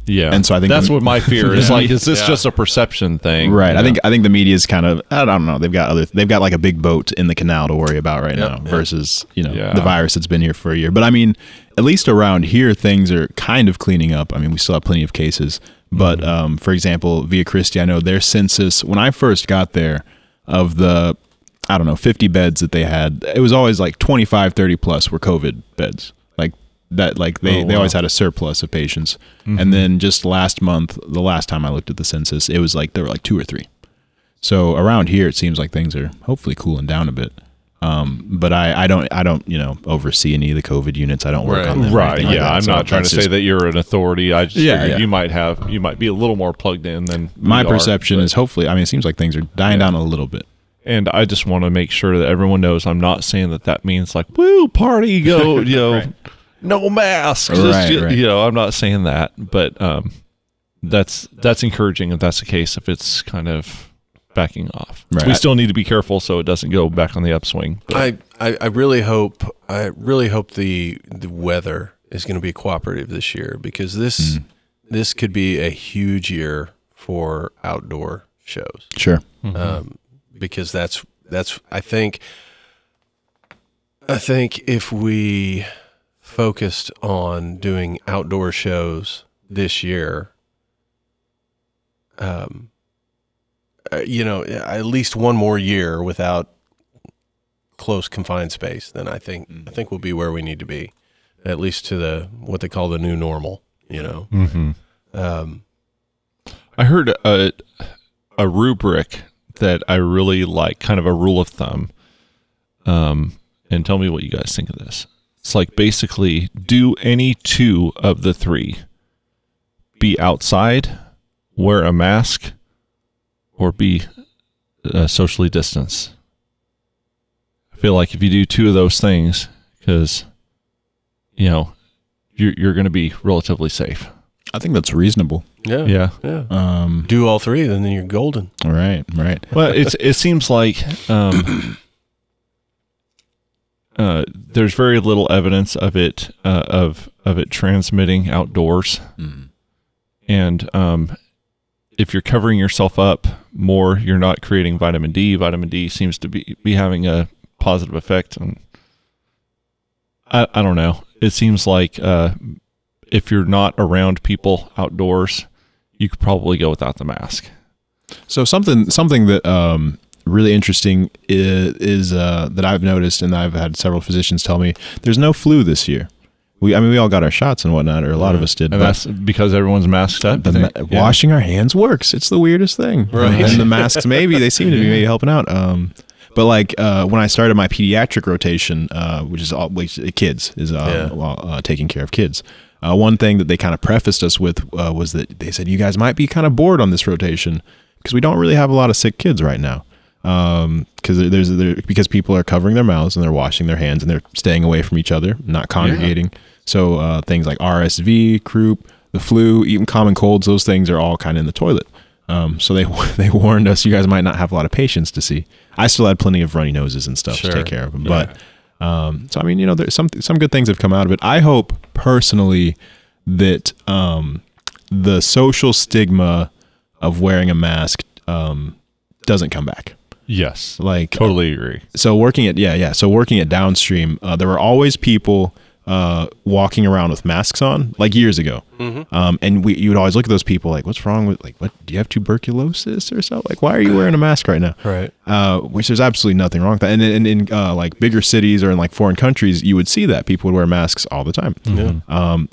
Yeah, and so I think that's what my fear is. Like, is this just a perception thing? Right. I think the media's kind of, I don't know. They've got like a big boat in the canal to worry about right now versus the virus that's been here for a year. But I mean, at least around here, things are kind of cleaning up. I mean, we still have plenty of cases. But for example, Via Christi, I know their census when I first got there of the 50 beds that they had, it was always like 25, 30 plus were COVID beds. They always had a surplus of patients. And then just last month, the last time I looked at the census, it was like there were like 2 or 3. So around here, it seems like things are hopefully cooling down a bit. But I don't oversee any of the COVID units. I don't work on them. Right. Like I'm not trying to say that you're an authority. I just figured you might be a little more plugged in than my perception is. Hopefully, I mean, it seems like things are dying down a little bit. And I just want to make sure that everyone knows I'm not saying that means like, woo, party, go, right. No masks. Right. I'm not saying that, but that's encouraging if that's the case, if it's kind of backing off. Right. We still need to be careful so it doesn't go back on the upswing. I really hope the weather is going to be cooperative this year, because this could be a huge year for outdoor shows. Sure. Because that's I think if we focused on doing outdoor shows this year, at least one more year without close confined space, then I think we'll be where we need to be, at least to what they call the new normal. I heard a rubric that I really like, kind of a rule of thumb. And tell me what you guys think of this. It's like basically do any two of the three: be outside, wear a mask, or be socially distanced. I feel like if you do two of those things, because you're going to be relatively safe. I think that's reasonable. Yeah. Do all three, then you're golden. Right. Well, it seems like there's very little evidence of it transmitting outdoors, and if you're covering yourself up more, you're not creating vitamin D. Vitamin D seems to be having a positive effect, and I don't know. It seems like if you're not around people outdoors, you could probably go without the mask. So something that really interesting is that I've noticed, and I've had several physicians tell me, there's no flu this year. We all got our shots and whatnot, or a lot of us did. And that's because everyone's masked up. Washing our hands works. It's the weirdest thing. Right. And the masks, they seem to be maybe helping out. But like when I started my pediatric rotation, which is always kids, is taking care of kids. One thing that they kind of prefaced us with was that they said, you guys might be kind of bored on this rotation because we don't really have a lot of sick kids right now. Because people are covering their mouths and they're washing their hands and they're staying away from each other, not congregating. Yeah. So things like RSV, croup, the flu, even common colds, those things are all kind of in the toilet. So they warned us, you guys might not have a lot of patients to see. I still had plenty of runny noses and stuff to take care of them. Yeah. But so I mean, there's some good things have come out of it. I hope personally that the social stigma of wearing a mask doesn't come back. Yes, like totally agree. So working at downstream, there were always people walking around with masks on, like years ago. Mm-hmm. And you would always look at those people like, what's wrong with, like, what, do you have tuberculosis or something? Like, why are you wearing a mask right now? Right. Which there's absolutely nothing wrong with that. And in like bigger cities or in like foreign countries, you would see that people would wear masks all the time. Mm-hmm.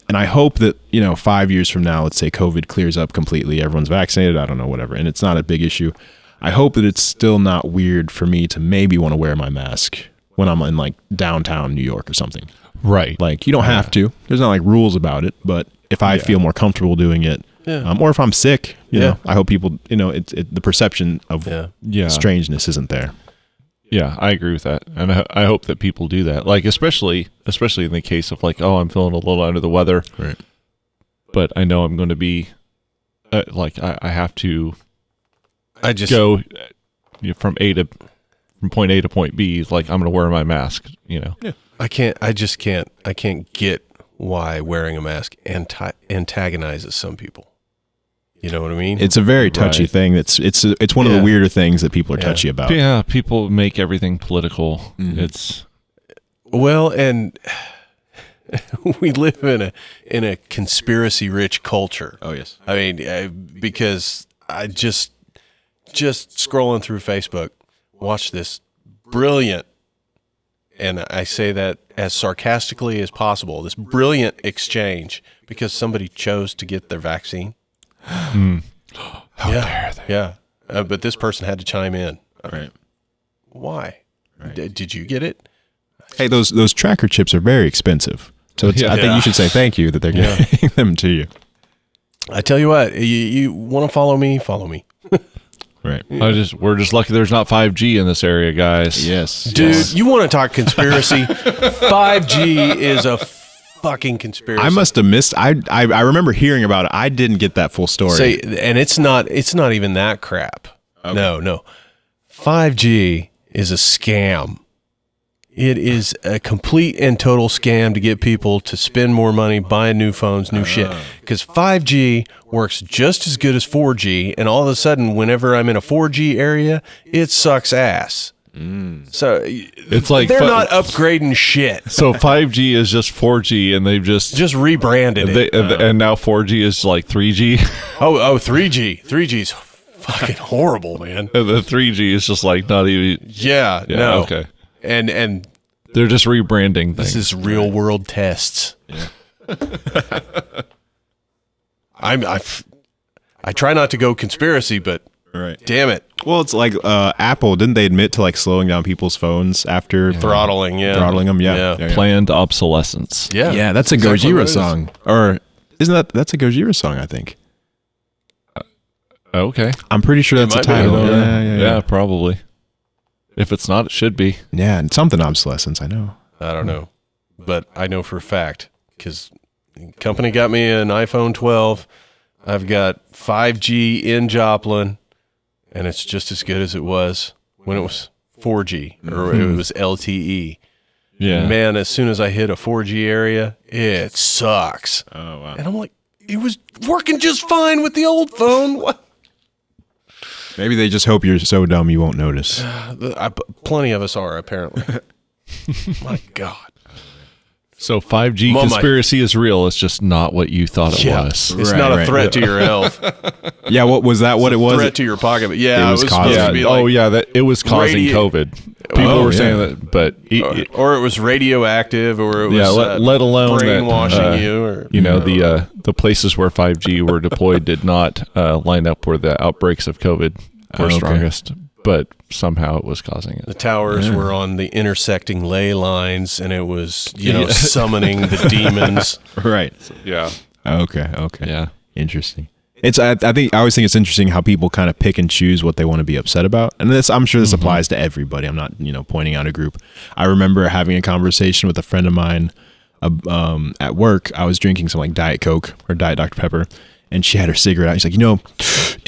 And I hope that, 5 years from now, let's say COVID clears up completely, everyone's vaccinated, I don't know, whatever, and it's not a big issue. I hope that it's still not weird for me to maybe want to wear my mask when I'm in like downtown New York or something. Right. Like you don't have to. There's not like rules about it, but if I feel more comfortable doing it, or if I'm sick, you know, I hope people, the perception of strangeness isn't there. Yeah, I agree with that, and I hope that people do that. Like especially in the case of like, oh, I'm feeling a little under the weather, right? But I know I'm going to be I have to. I just go from point A to point B. Like I'm going to wear my mask. Yeah. I can't get why wearing a mask antagonizes some people. You know what I mean? It's a very touchy thing. It's one of the weirder things that people are touchy about. Yeah, people make everything political. Mm-hmm. And we live in a conspiracy-rich culture. Oh yes. I mean, because I just scrolling through Facebook, watch this brilliant, and I say that as sarcastically as possible, this brilliant exchange because somebody chose to get their vaccine. How dare they? Yeah. But this person had to chime in. Right. Why? Right. Did you get it? Hey, those tracker chips are very expensive. So I think you should say thank you that they're getting them to you. I tell you what, you want to follow me, follow me. Right. We're just lucky there's not 5G in this area, guys. Yes. Dude, you want to talk conspiracy? 5G is a fucking conspiracy. I must have missed. I remember hearing about it. I didn't get that full story. And it's not even that crap. Okay. No. 5G is a scam. It is a complete and total scam to get people to spend more money buying new phones, new shit. Because 5G works just as good as 4G, and all of a sudden, whenever I'm in a 4G area, it sucks ass. So It's like they're not upgrading shit. So 5G is just 4G, and they've just rebranded it. and now 4G is like 3G. 3G. 3G's fucking horrible, man. And the 3G is just like not even. Yeah, no. Okay. And They're just rebranding things. this is real world tests. Yeah. I try not to go conspiracy, but damn it, Well, it's like Apple, didn't they admit to like slowing down people's phones after throttling them? Yeah. Planned obsolescence. Yeah, That's a exactly what it Gojira is. song, or isn't that's a Gojira song? I think. Okay. I'm pretty sure that's a might be. title. Yeah, probably. If it's not, it should be. Yeah, and something obsolescence. I know. I don't know, but I know for a fact because the company got me an iPhone 12. I've got 5G in Joplin, and it's just as good as it was when it was 4G or it was LTE. Yeah. Man, as soon as I hit a 4G area, it sucks. Oh wow. And I'm like, it was working just fine with the old phone. What? Maybe they just hope you're so dumb you won't notice. Plenty of us are, apparently. My God. So 5G Well, conspiracy is real. It's just not what you thought it was. It's Right, not a right. threat to your health. Yeah, what was that? What it was? Threat to your pocket. But yeah, It it was was causing- supposed to be like, that it was causing radio- COVID. People were saying that, but or it was radioactive, or it was let alone that, brainwashing you. Or the places where 5G were deployed did not line up where the outbreaks of COVID were okay. strongest, but somehow it was causing the it. towers were on the intersecting ley lines, and it was summoning the demons. Right. Yeah. Okay. Yeah. Interesting. I always think it's interesting how people kind of pick and choose what they want to be upset about. And I'm sure this applies to everybody. I'm not, pointing out a group. I remember having a conversation with a friend of mine at work. I was drinking some like Diet Coke or Diet Dr. Pepper, and she had her cigarette out. She's like, you know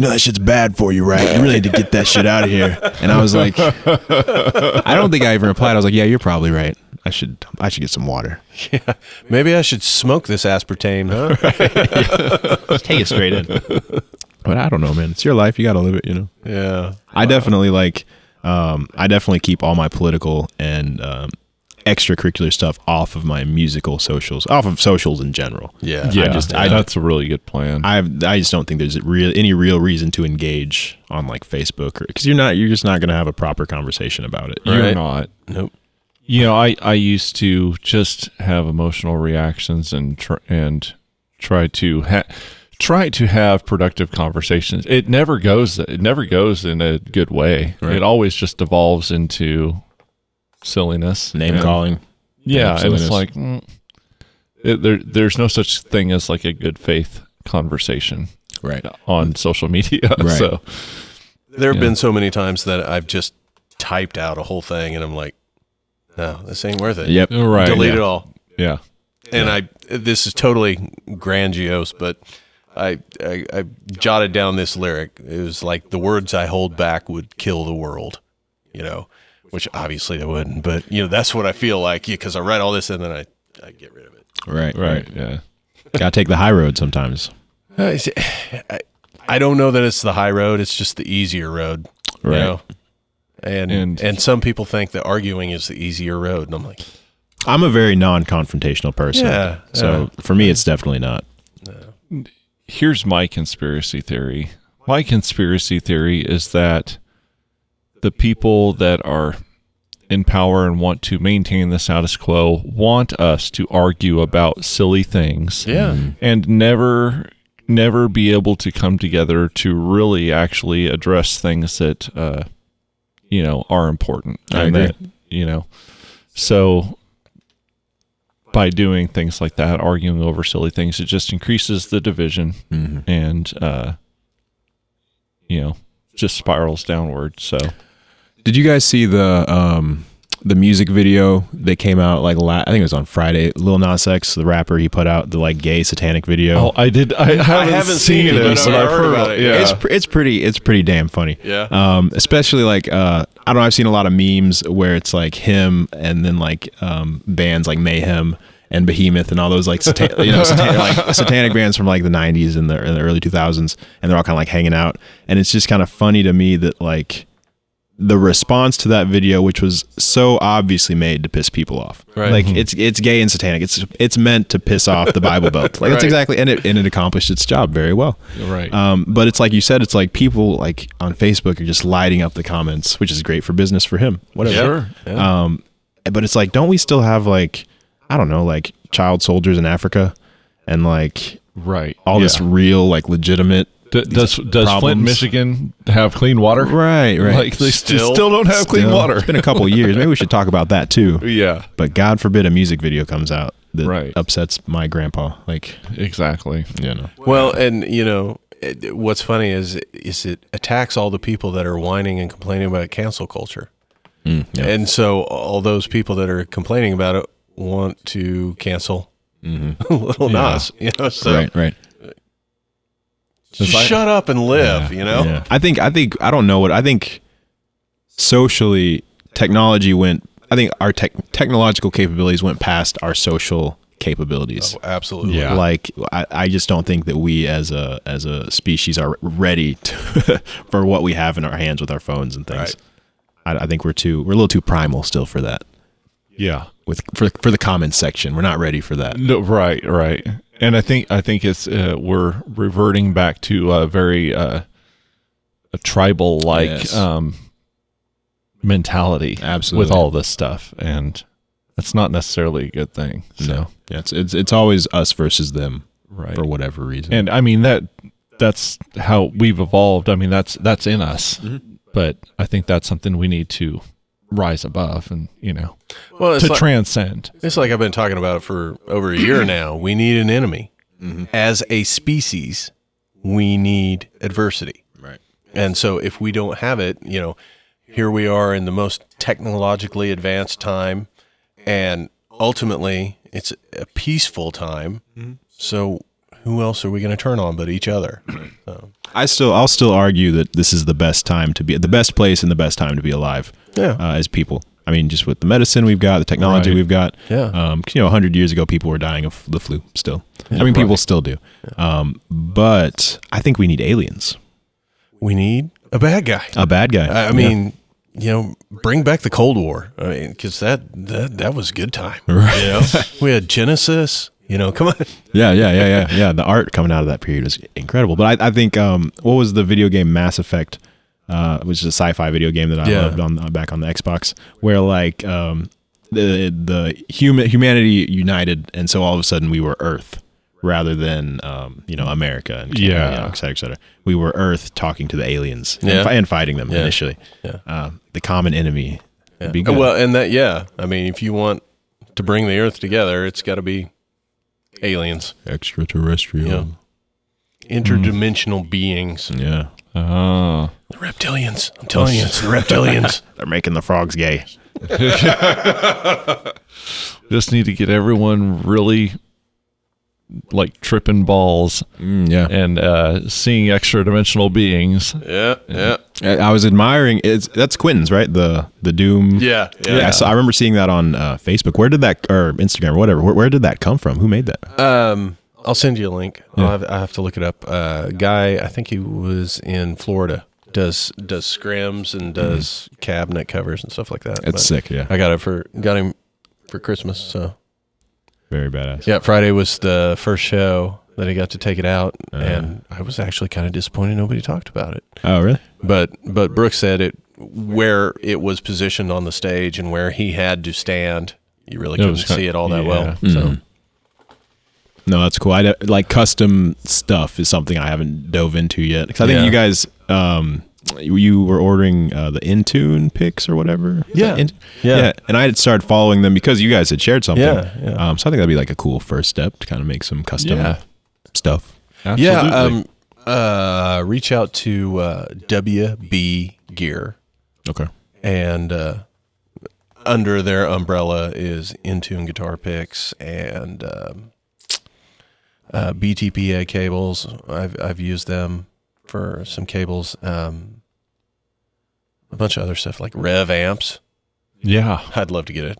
that shit's bad for you, right? You really need to get that shit out of here. And I was like, I don't think I even replied. I was like, yeah, you're probably right. I should get some water. Yeah, maybe I should smoke this aspartame, huh? Take it straight in. But I don't know, man. It's your life. You got to live it, Yeah. I definitely I definitely keep all my political and extracurricular stuff off of my musical socials, off of socials in general. Yeah. That's a really good plan. I just don't think there's any real reason to engage on like Facebook, because you're just not going to have a proper conversation about it. You're Right. not. Nope. I used to just have emotional reactions and try to have productive conversations. It never goes in a good way. Right. It always just devolves into silliness, Name calling. Yeah, and it's silliness. like there's no such thing as like a good faith conversation Right. on social media. Right. So There have been so many times that I've just typed out a whole thing, and I'm like, no, this ain't worth it. Yep. right, Delete yeah. it all. Yeah. And this is totally grandiose, but I jotted down this lyric. It was like, the words I hold back would kill the world, which obviously they wouldn't, but that's what I feel like, because I write all this and then I get rid of it. Right. Yeah. Got to take the high road sometimes. I don't know that it's the high road. It's just the easier road, Right. And some people think that arguing is the easier road, and I'm like, I'm a very non-confrontational person. Yeah, So for me, it's definitely not. Here's my conspiracy theory. My conspiracy theory is that the people that are in power and want to maintain the status quo want us to argue about silly things. Yeah. And never be able to come together to really actually address things that are important. I agree. So by doing things like that, arguing over silly things, it just increases the division and just spirals downward. So Did you guys see the music video that came out I think it was on Friday? Lil Nas X, the rapper, he put out the like gay satanic video. Oh, I did. I haven't seen it, but I've heard about it. Yeah. It's pretty damn funny. Yeah. Especially like I don't know. I've seen a lot of memes where it's like him and then like bands like Mayhem and Behemoth and all those like satanic bands from like the 90s and the early 2000s, and they're all kind of like hanging out. And it's just kind of funny to me that like the response to that video, which was so obviously made to piss people off, Right. like it's gay and satanic. It's meant to piss off the Bible Belt. Like that's Right. exactly, and it accomplished its job very well. Right. But it's like you said, it's like people like on Facebook are just lighting up the comments, which is great for business for him. Whatever. Sure. Yeah. But it's like, don't we still have like, I don't know, like child soldiers in Africa and like Right. all this real like legitimate. Does Flint, problems. Michigan have clean water? Right. Like they still don't have clean water. It's been a couple years. Maybe we should talk about that too. Yeah. But God forbid a music video comes out that Right. upsets my grandpa. Like, Exactly. you know. Well, and you know, what's funny is it attacks all the people that are whining and complaining about cancel culture. Yeah. And so all those people that are complaining about it want to cancel Little Nas, you know, so Right. shut up and live, you know? Yeah. I think I don't know what I think socially technology went. I think our technological capabilities went past our social capabilities. Oh, absolutely. Yeah. Like I just don't think that we as a species are ready for what we have in our hands with our phones and things. Right. I think we're a little too primal still for that. Yeah. For the comments section, we're not ready for that. No, right. And I think it's we're reverting back to a very a tribal like Yes. Mentality. Absolutely. With all this stuff, and that's not necessarily a good thing. So. No, yeah, it's always us versus them, Right. for whatever reason. And I mean that's how we've evolved. I mean that's in us. But I think that's something we need to rise above and, Well, it's to like, transcend. it's like I've been talking about it for over a year now. We need an enemy. As a species, we need adversity. Right. And so if we don't have it, here we are in the most technologically advanced time, and ultimately it's a peaceful time. So who else are we going to turn on but each other? So, I'll still argue that this is the best time to be, the best place and the best time to be alive. Yeah. As people. I mean, just with the medicine we've got, the technology Right. we've got. Yeah. 100 years ago, people were dying of the flu still. I mean, people still do. But I think we need aliens. we need a bad guy. A bad guy. I mean, bring back the Cold War. I mean, because that was a good time. Right. We had Genesis. Come on. Yeah. The art coming out of that period was incredible. But I think, what was the video game Mass Effect, which is a sci-fi video game that I loved back on the Xbox, where like the humanity united, and so all of a sudden we were Earth rather than America and Yeah. et cetera, et cetera. We were Earth talking to the aliens Yeah. and fighting them Yeah. initially. Yeah. The common enemy. Yeah. Would be good. Well, and I mean, if you want to bring the Earth together, it's got to be aliens, Extraterrestrial. interdimensional beings. Yeah. Oh. The reptilians. I'm telling you, it's the reptilians. They're making the frogs gay. Just need to get everyone really like tripping balls Yeah. and seeing extra dimensional beings. Yeah. I was admiring that's Quentin's, right? The Doom. Yeah. I remember seeing that on Facebook. Where did that, or Instagram or whatever? Where did that come from? Who made that? I'll send you a link. I have to look it up. Guy, I think he was in Florida. Does scrims and does cabinet covers and stuff like that. It's But sick. Yeah. I got him for Christmas. So Very badass. yeah, Friday was the first show that he got to take it out, and I was actually kind of disappointed nobody talked about it. Oh, really? But Brooks said it where it was positioned on the stage and where he had to stand. You really couldn't see it all that well. So. No, that's cool. Like custom stuff is something I haven't dove into yet. Because I think Yeah. you guys, you were ordering the Intune picks or whatever. Is Yeah. that Yeah. And I had started following them because you guys had shared something. Yeah. So I think that'd be like a cool first step to kind of make some custom stuff. Absolutely. Yeah, reach out to WB Gear, Okay. and under their umbrella is Intune guitar picks and BTPA cables. I've used them for some cables. a bunch of other stuff like Rev amps. Yeah. I'd love to get it.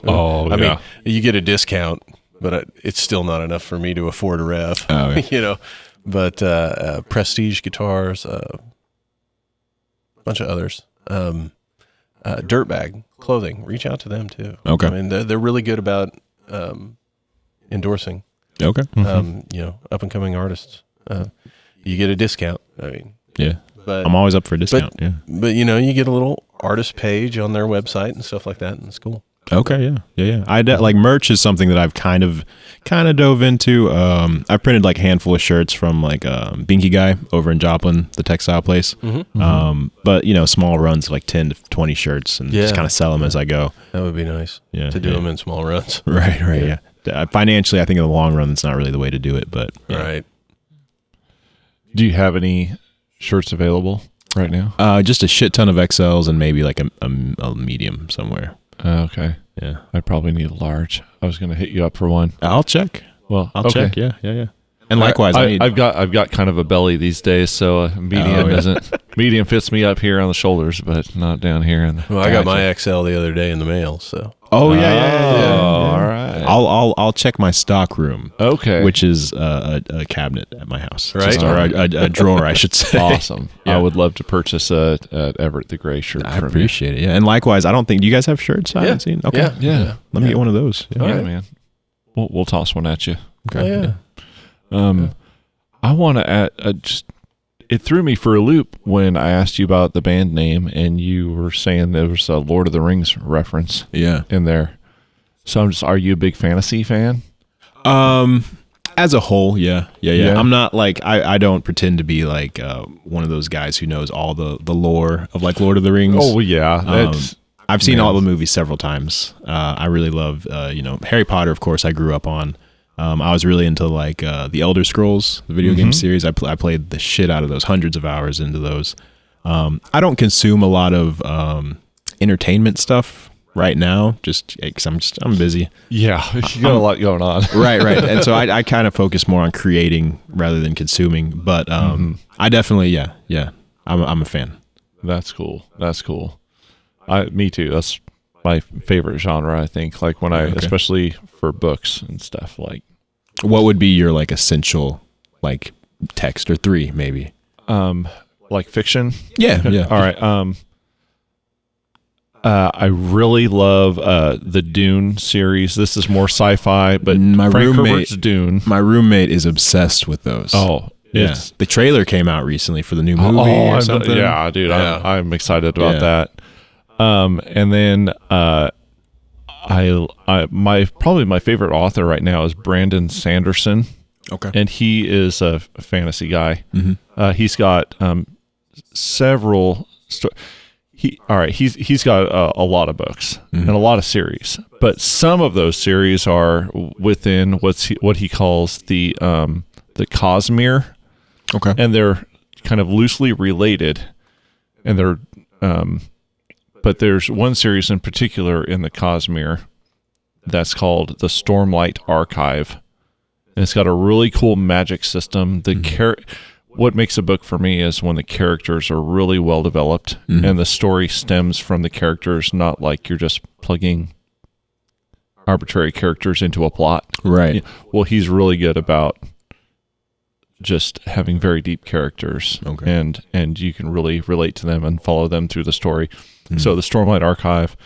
Oh, I yeah. mean, you get a discount, but it's still not enough for me to afford a Rev. Oh, yeah. You know, but Prestige guitars, a bunch of others. Dirtbag clothing. Reach out to them too. Okay. I mean, they're really good about endorsing. Okay. You know, up and coming artists. You get a discount. I mean, Yeah. but I'm always up for a discount. Yeah. but you know, you get a little artist page on their website and stuff like that, and it's cool. Okay. Yeah. Like merch is something that I've kind of dove into. I printed like a handful of shirts from like Binky Guy over in Joplin, the textile place. But you know, small runs like 10 to 20 shirts, and just kind of sell them as I go. That would be nice. Yeah, to do them in small runs. Right. Yeah. Financially, I think in the long run, that's not really the way to do it. But yeah. Right. Do you have any shirts available right now? Just a shit ton of XLs and maybe like a medium somewhere. Okay. Yeah. I probably need a large. I was going to hit you up for one. I'll check. Well, I'll okay. check. Yeah. And likewise, I've got kind of a belly these days, so medium isn't. Medium fits me up here on the shoulders, but not down here. Well, I got my XL the other day in the mail, so. Oh yeah. All right. I'll check my stock room. Okay. Which is a cabinet at my house, Right. Or a drawer, I should say. Awesome. Yeah. I would love to purchase a Everett the Grey shirt. I from appreciate it. Yeah, and likewise, I don't think. Do you guys have shirts? I haven't seen. Okay. Yeah. Yeah. Let me get one of those. you. Yeah, man. We'll toss one at you. Okay. Oh, yeah. I want to add. It threw me for a loop when I asked you about the band name, and you were saying there was a Lord of the Rings reference Yeah. in there. So are you a big fantasy fan? As a whole, yeah. Yeah. I'm not like I don't pretend to be like one of those guys who knows all the lore of like Lord of the Rings. Oh yeah, that's I've seen all the movies several times. I really love Harry Potter. Of course, I grew up on. I was really into like the Elder Scrolls, the video game series. I played the shit out of those, hundreds of hours into those. I don't consume a lot of entertainment stuff right now, just because I'm busy. yeah. You got a lot going on. Right. And so I kind of focus more on creating rather than consuming. But I definitely, yeah. I'm a fan. That's cool. Me too. That's my favorite genre. I think like when especially for books and stuff. Like, what would be your like essential like text or three maybe? like fiction. Yeah. All right. I really love the Dune series. This is more sci-fi, but Frank Herbert's Dune. My roommate is obsessed with those. Oh, yeah. The trailer came out recently for the new movie or something. Yeah, dude. Yeah. I'm excited about that. And then probably my favorite author right now is Brandon Sanderson. Okay. And he is a fantasy guy. He's got several he's got a lot of books and a lot of series, but some of those series are within what he calls the Cosmere. Okay. And they're kind of loosely related, and they're but there's one series in particular in the Cosmere that's called the Stormlight Archive, and it's got a really cool magic system. What makes a book for me is when the characters are really well developed and the story stems from the characters, not like you're just plugging arbitrary characters into a plot. Right. Well, he's really good about just having very deep characters, and you can really relate to them and follow them through the story. So the Stormlight Archive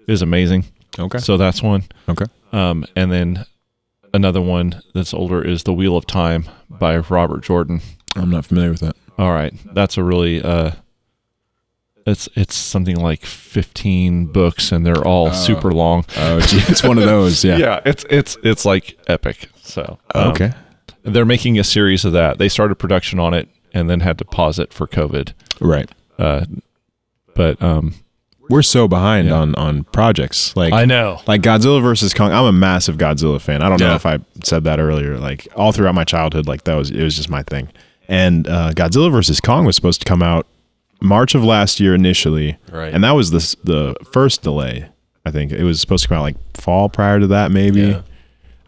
is amazing. Okay. So that's one. Okay. And then another one that's older is The Wheel of Time by Robert Jordan. I'm not familiar with that. All right, that's a really it's something like 15 books, and they're all super long. Oh, gee, it's one of those. Yeah. Yeah, it's like epic. So Okay. they're making a series of that. They started production on it and then had to pause it for COVID. Right. But We're so behind on projects. Like I know. Like Godzilla versus Kong. I'm a massive Godzilla fan. I don't know Yeah. if I said that earlier. Like all throughout my childhood, like it was just my thing. And Godzilla versus Kong was supposed to come out March of last year initially. Right. And that was the first delay. I think it was supposed to come out like fall prior to that, maybe. Yeah.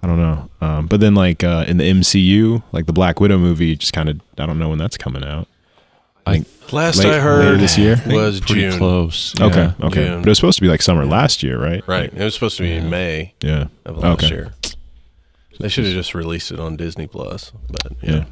I don't know. But then like in the MCU, like the Black Widow movie, just kind of, I don't know when that's coming out. I think Last later I heard this year was Pretty June. close. Okay, Yeah. okay, June. but it was supposed to be like summer last year, right? Right. It was supposed to be in May Yeah. of last Okay. year. They should have just released it on Disney Plus. But Yeah.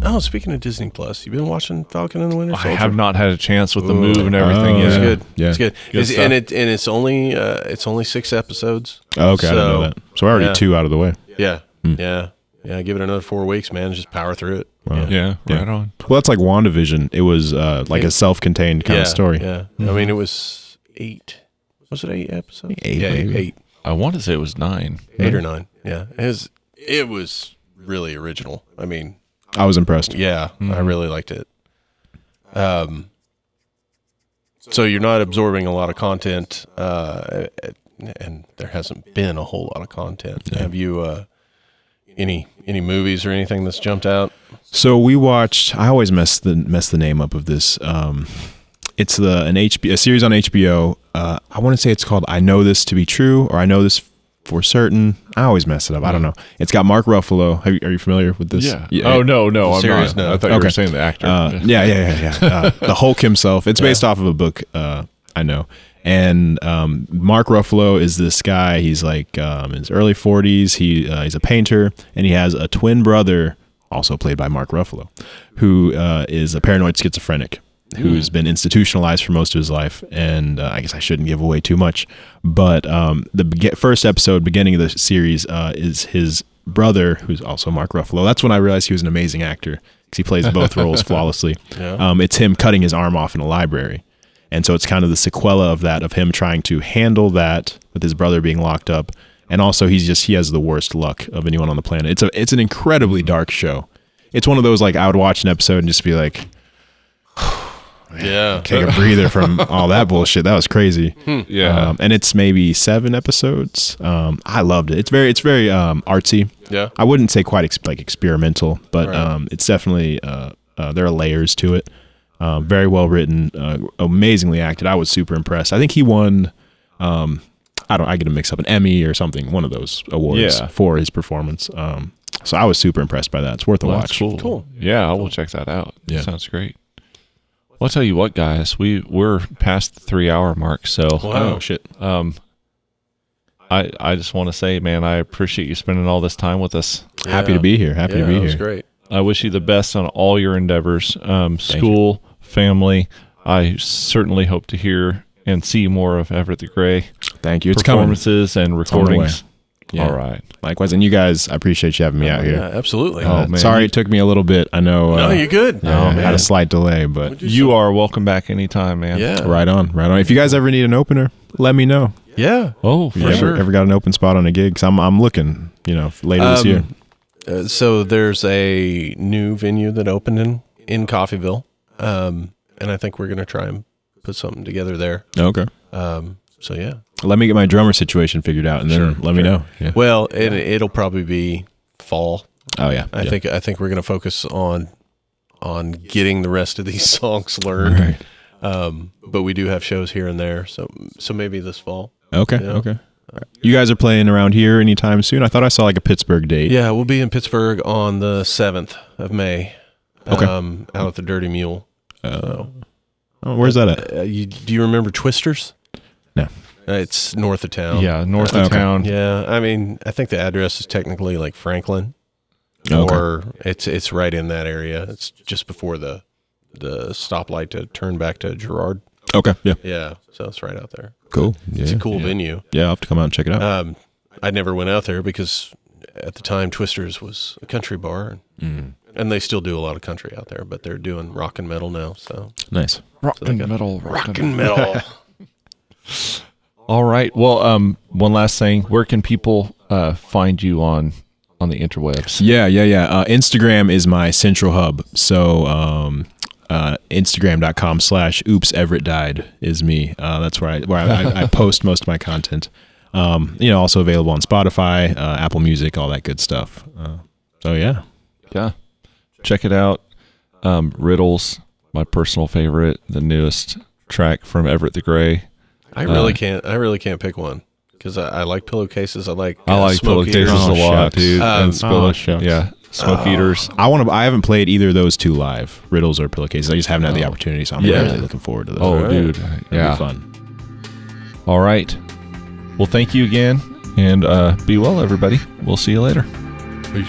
Oh, speaking of Disney Plus, you been watching Falcon and the Winter I Soldier? have not had a chance with the move and everything. Oh, yet. It's good. Yeah. It's good. Good stuff. And it's only 6 episodes. Oh, okay, I didn't know that. So we're already yeah. 2 out of the way. Yeah. Yeah. Yeah. Give it another 4 weeks, man. Just power through it. Wow. Yeah, Yeah. right on. Well, that's like WandaVision. It was like a self-contained kind of story. Yeah. I mean, it was 8. Was it 8 episodes? 8, Yeah, maybe. 8. I want to say it was 9. 8 or 9. Yeah. It was really original. I mean, I was impressed. yeah, I really liked it. So you're not absorbing a lot of content, and there hasn't been a whole lot of content. Have you any movies or anything that's jumped out? So we watched. I always mess the name up of this. It's a series on HBO. I want to say it's called "I Know This to Be True" or "I Know This for Certain." I always mess it up. I don't know. It's got Mark Ruffalo. Are you familiar with this? Oh no, I'm Serious not. no. I thought you Okay. were saying the actor. Yeah. The Hulk himself. It's based off of a book. I know. And Mark Ruffalo is this guy. He's like in his early 40s. He's a painter, and he has a twin brother, also played by Mark Ruffalo, who is a paranoid schizophrenic who's been institutionalized for most of his life. And I guess I shouldn't give away too much, but the first episode, beginning of the series, is his brother, who's also Mark Ruffalo. That's when I realized he was an amazing actor because he plays both roles flawlessly. Yeah. It's him cutting his arm off in a library. And so it's kind of the sequela of that, of him trying to handle that with his brother being locked up. And also he has the worst luck of anyone on the planet. It's an incredibly dark show. It's one of those, like, I would watch an episode and just be like, Yeah. take a breather from all that bullshit. That was crazy. yeah. And it's maybe 7 episodes. I loved it. It's very artsy. Yeah. I wouldn't say quite experimental, but Right. it's definitely there are layers to it. Very well written, amazingly acted. I was super impressed. I think he won. I get him mixed up, an Emmy or something, one of those awards for his performance. So I was super impressed by that. It's worth a Well, watch. that's cool. Cool. Yeah, I will check that out. Yeah. Sounds great. Well, I'll tell you what, guys, we're past the 3-hour mark, so Wow. Oh shit! I just want to say, man, I appreciate you spending all this time with us. Happy to be here. Happy to be That was here. great. I wish you the best on all your endeavors, school, family. I certainly hope to hear and see more of Everett the Grey Thank you. It's coming. performances and on the way. recordings. Yeah. All right. Likewise, and you guys, I appreciate you having me out Yeah, here. absolutely. Oh, man. Sorry it took me a little bit. I know. No, you're good. I man. had a slight delay, but You are welcome back anytime, man. Yeah. right on, right on. If you guys ever need an opener, let me know. Yeah. Oh, for You sure. ever got an open spot on a gig? 'Cause I'm looking, later this year. So there's a new venue that opened in Coffeyville, and I think we're gonna try and put something together there. Okay. So yeah. Let me get my drummer situation figured out, and then let me know. Yeah. Well, it'll probably be fall. Oh yeah. I think we're gonna focus on getting the rest of these songs learned. Right. But we do have shows here and there, so maybe this fall. Okay. Yeah. Okay. You guys are playing around here anytime soon? I thought I saw like a Pittsburgh date. Yeah, we'll be in Pittsburgh on the 7th of May. Okay. Out at the Dirty Mule. Oh, where's that at? Do you remember Twisters? No. It's north of town. Yeah, north of Okay. town. Yeah, I mean, I think the address is technically like Franklin, Okay. or it's right in that area. It's just before the stoplight to turn back to Girard. Okay. Yeah. Yeah, so it's right out there. Cool. Yeah. It's a cool venue. Yeah, I'll have to come out and check it out. I never went out there because at the time Twisters was a country bar, and they still do a lot of country out there, but they're doing rock and metal now. So Nice. Rock they and got metal. rock and metal. All right. Well, one last thing. Where can people find you on the interwebs? Yeah. Instagram is my central hub. So Instagram.com/oops Everett died is me. That's where I post most of my content. Also available on Spotify, Apple Music, all that good stuff. So yeah. Yeah. Check it out. Riddles, my personal favorite, the newest track from Everett the Grey. I really can't pick one because I like pillowcases. I like I like smoke pillowcases eaters. a lot, shucks. dude. And shucks. yeah. Smoke Eaters. I haven't played either of those two live, Riddles or Pillowcases. I just haven't had the opportunity, so I'm really looking forward to those. Oh, dude. It'll be fun. All right. Well, thank you again, and be well, everybody. We'll see you later. Peace.